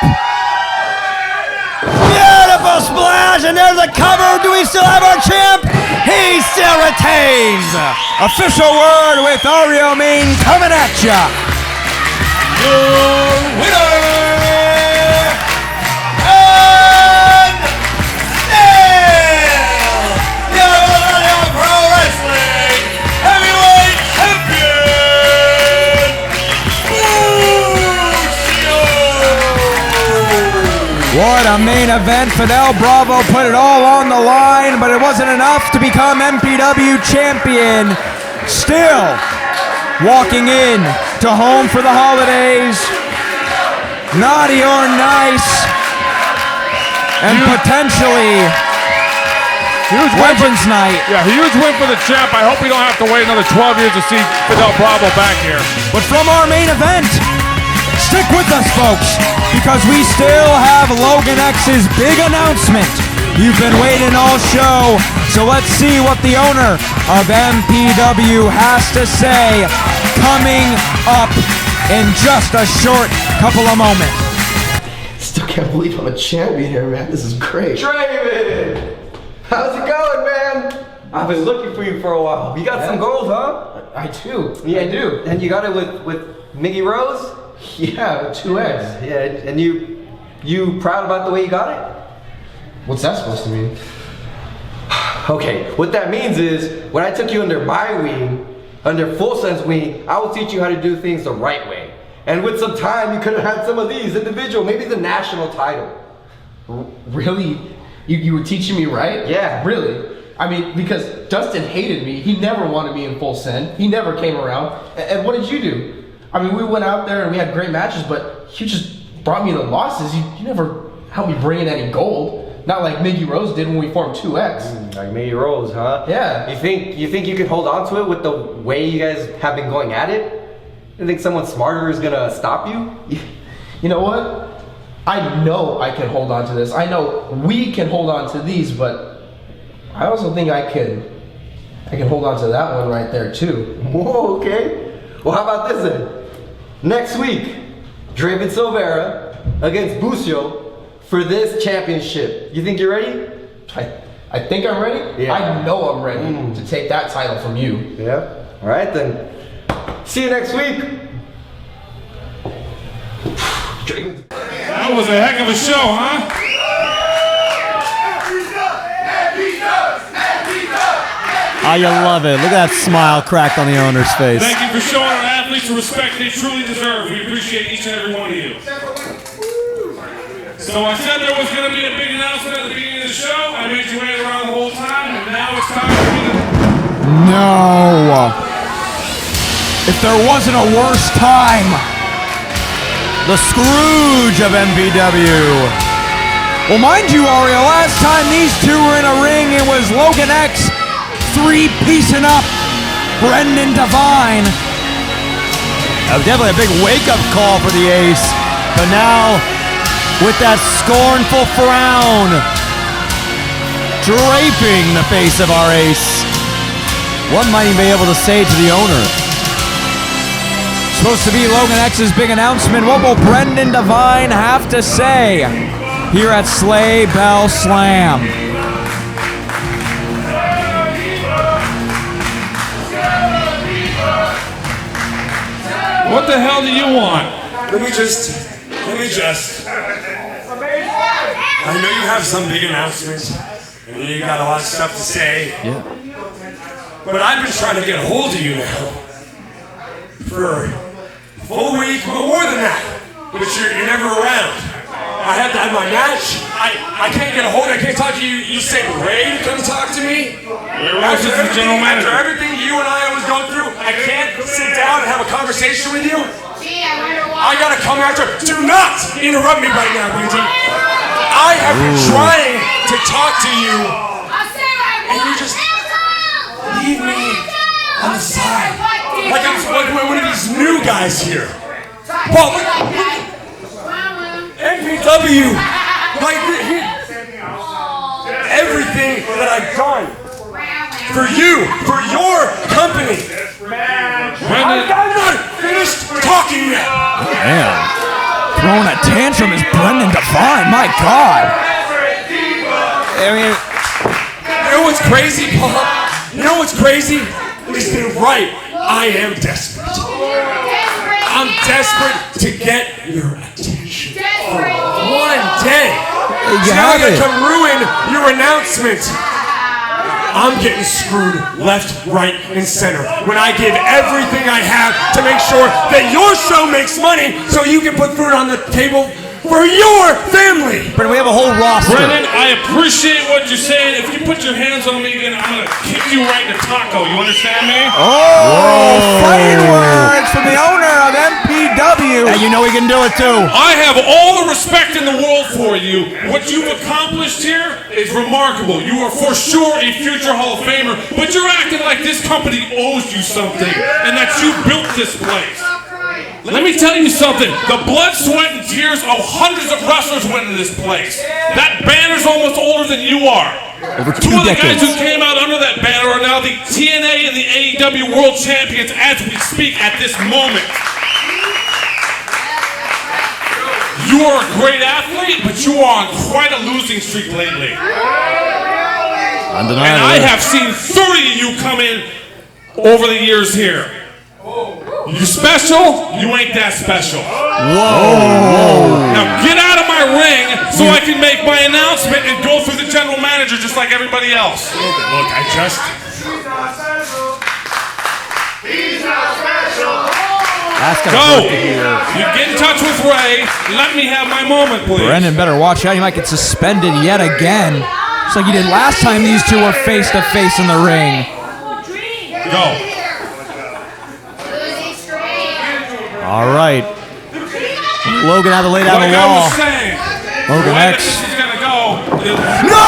Speaker 5: Beautiful splash, and there's the cover. Do we still have our champ? He still retains.
Speaker 3: Official word with Oreo Main coming at ya.
Speaker 4: Your winner, and still your Pro Wrestling Heavyweight Champion, Busio.
Speaker 3: What a main event. Fidel Bravo put it all on the line, but it wasn't enough to become MPW champion. Still walking in to home for the holidays, naughty or nice, and potentially Legends Night.
Speaker 14: Yeah, huge win for the champ. I hope we don't have to wait another 12 years to see Fidel Bravo back here.
Speaker 3: But from our main event, stick with us, folks, because we still have Logan X's big announcement. You've been waiting all show, so let's see what the owner of MPW has to say coming up in just a short couple of moments.
Speaker 15: Still can't believe I'm a champion here, man. This is great.
Speaker 16: Draven! How's it going, man? I've been looking for you for a while. You got some gold, huh?
Speaker 15: I do.
Speaker 16: Yeah, I do. And you got it with Miggy Rose?
Speaker 15: Yeah, 2X.
Speaker 16: Yeah, and you proud about the way you got it?
Speaker 15: What's that supposed to mean?
Speaker 16: Okay, what that means is, when I took you under my wing, under Full Sense wing, I will teach you how to do things the right way. And with some time, you could have had some of these individual, maybe the national title.
Speaker 15: Really? You were teaching me right?
Speaker 16: Yeah.
Speaker 15: Really? I mean, because Dustin hated me. He never wanted me in Full Send. He never came around. And what did you do? I mean, we went out there and we had great matches, but you just brought me the losses. You never helped me bring in any gold. Not like Miggy Rose did when we formed 2X.
Speaker 16: Like Miggy Rose, huh?
Speaker 15: Yeah.
Speaker 16: You think you can hold on to it with the way you guys have been going at it? You think someone smarter is gonna stop you?
Speaker 15: You know what? I know I can hold on to this. I know we can hold on to these, but I also think I can hold on to that one right there too.
Speaker 16: Whoa, okay. Well, how about this then? Next week, Draven Silvera against Busio for this championship. You think you're ready?
Speaker 15: I think I'm ready. Yeah. I know I'm ready to take that title from you.
Speaker 16: Yeah. All right then. See you next week.
Speaker 2: That was a heck of a show, huh?
Speaker 5: Oh, you love it. Look at that smile cracked on the owner's face.
Speaker 2: Thank you for showing our athletes the respect they truly deserve. We appreciate each and every one of you. So I said there was going to be a big announcement at the beginning of the show. I made you wait around the whole time, and now it's time for me to...
Speaker 3: No. If there wasn't a worse time.
Speaker 5: The Scrooge of MPW.
Speaker 3: Well, mind you, Oreo, last time these two were in a ring, it was Logan X three-piecing up Brendan Devine.
Speaker 5: That was definitely a big wake-up call for the Ace. But now, with that scornful frown draping the face of our Ace, what might he be able to say to the owner?
Speaker 3: Supposed to be Logan X's big announcement. What will Brendan Devine have to say here at Sleigh Bell Slam?
Speaker 14: What the hell do you want?
Speaker 17: Let me just. I know you have some big announcements, and you got a lot of stuff to say.
Speaker 3: Yeah.
Speaker 17: But I've been trying to get a hold of you now for a full week, but more than that. But you're never around. I had to have my match. I can't get a hold of you. I can't talk to you. You said Ray to come talk to me?
Speaker 14: After
Speaker 17: everything you and I always go through, I can't sit down and have a conversation with you. I gotta come after. Do not interrupt me right now, BG. I have been trying to talk to you, and you just leave me on the side. Like I'm one of these new guys here. Paul, MPW, like everything that I've done for you, for your company. I'm not finished talking yet.
Speaker 3: Man, throwing a tantrum is Brendan Devine. My God.
Speaker 17: I mean, you know what's crazy, Paul? You know what's crazy? It's been right. I am desperate. I'm desperate to get your attention for one day. Now that can ruin your announcement. I'm getting screwed left, right, and center when I give everything I have to make sure that your show makes money so you can put food on the table for your family.
Speaker 3: But we have a whole roster.
Speaker 14: Brendan, I appreciate what you're saying. If you put your hands on me again, I'm going to kick you right in the taco. You understand me?
Speaker 3: Oh, fighting words from the owner of MPW. And you know he can do it too.
Speaker 14: I have all the respect in the world for you. What you've accomplished here is remarkable. You are for sure a future Hall of Famer, but you're acting like this company owes you something and that you built this place. Let me tell you something. The blood, sweat, and tears of hundreds of wrestlers went into this place. That banner's almost older than you are.
Speaker 3: Over 2
Speaker 14: Two of the guys
Speaker 3: decades.
Speaker 14: who came out under that banner are now the TNA and the AEW World Champions as we speak at this moment. You are a great athlete, but you are on quite a losing streak lately.
Speaker 3: Undeniable.
Speaker 14: And I have seen 30 of you come in over the years here. You special? You ain't that special.
Speaker 3: Whoa.
Speaker 14: Now get out of my ring so I can make my announcement and go through the general manager just like everybody else.
Speaker 17: Look, I just...
Speaker 13: He's not special.
Speaker 14: Go! You get in touch with Ray. Let me have my moment, please.
Speaker 3: Brendan better watch out. He might get suspended yet again. Just like he did last time these two were face to face in the ring.
Speaker 14: Go.
Speaker 3: All right. Logan had to lay down the law. Logan X.
Speaker 14: This is gonna go.
Speaker 3: No!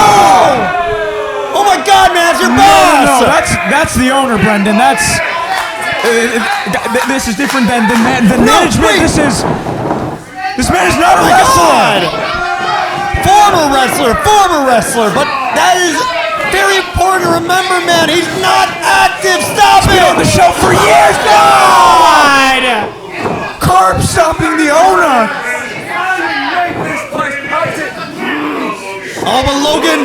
Speaker 3: Oh my God, man, it's your boss! No, that's the owner, Brendan. That's this is different than the management. This man is not a wrestler. Former wrestler, but that is very important to remember, man. He's not active. Stop it! He's been on the show for years. God! Carp stopping the owner. Oh, but Logan,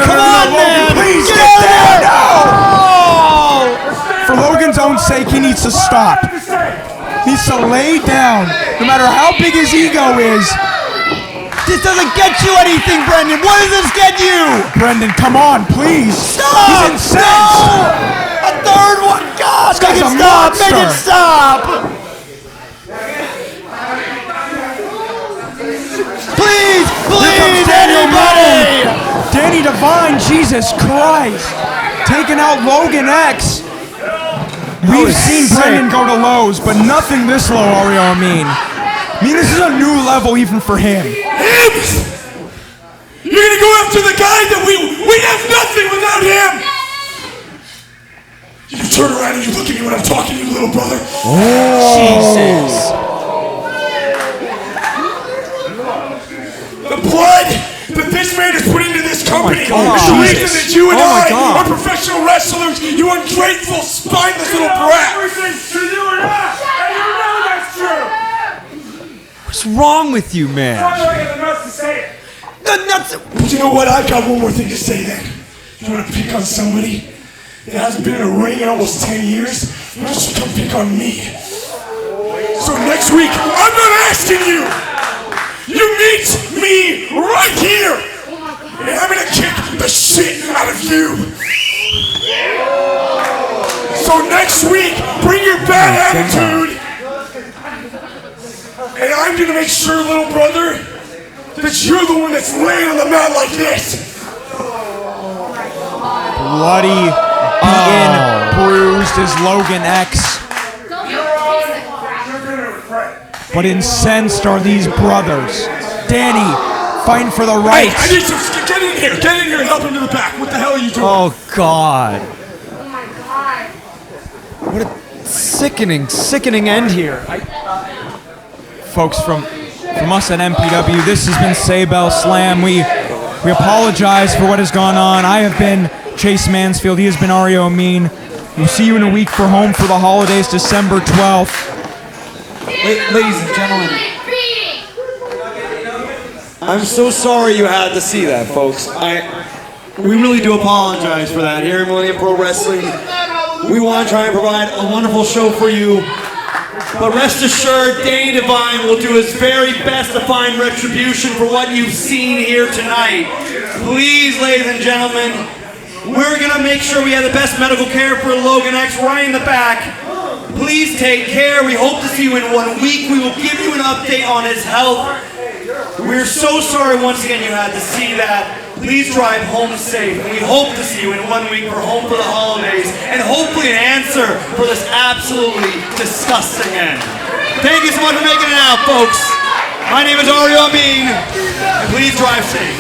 Speaker 3: come on, man! Please get out there! No! For Logan's own sake, he needs to stop. He needs to lay down, no matter how big his ego is. This doesn't get you anything, Brendan. What does this get you? Brendan, come on, please. Stop! He's incensed. No! A third one. God, make it stop! Make it stop! Please, anybody! Danny Devine, Jesus Christ. Taking out Logan X. We've seen Brendan go to lows, but nothing this low, Oreo. I mean, this is a new level even for him.
Speaker 17: Hims! You're gonna go after the guy that we have nothing without him! You turn around and you look at me when I'm talking to you, little brother.
Speaker 3: Oh. Jesus.
Speaker 17: The blood that this man has put into this company is the reason that you and I are professional wrestlers, you ungrateful, spineless little brat. Everything's to you and us, and you know that's true.
Speaker 3: What's wrong with you, man?
Speaker 17: I got the nuts to say it. But you know what? I've got one more thing to say then. You want to pick on somebody that hasn't been in a ring in almost 10 years? Why don't you come pick on me? So next week, I'm not asking you. You meet me right here, and I'm gonna kick the shit out of you. So next week, bring your bad attitude, and I'm gonna make sure, little brother, that you're the one that's laying on the mat like this.
Speaker 3: Bloody, beaten, bruised is Logan X. But incensed are these brothers. Danny, fighting for the right.
Speaker 17: Hey, I need to get in here. Get in here and help him to the back. What the hell are you doing?
Speaker 3: Oh, God.
Speaker 10: Oh my God.
Speaker 3: What a sickening end here. Folks, from us at MPW, this has been Sleigh Slam. We apologize for what has gone on. I have been Chase Mansfield. He has been Ario Amin. We'll see you in a week for Home for the Holidays, December 12th.
Speaker 18: Ladies and gentlemen, I'm so sorry you had to see that, folks. We really do apologize for that. Here at Millennium Pro Wrestling, we want to try and provide a wonderful show for you. But rest assured, Danny Devine will do his very best to find retribution for what you've seen here tonight. Please, ladies and gentlemen, we're going to make sure we have the best medical care for Logan X right in the back. Please take care. We hope to see you in 1 week. We will give you an update on his health. We're so sorry once again you had to see that. Please drive home safe. And we hope to see you in 1 week for Home for the Holidays. And hopefully an answer for this absolutely disgusting end. Thank you so much for making it out, folks. My name is Ario Amin. And please drive safe.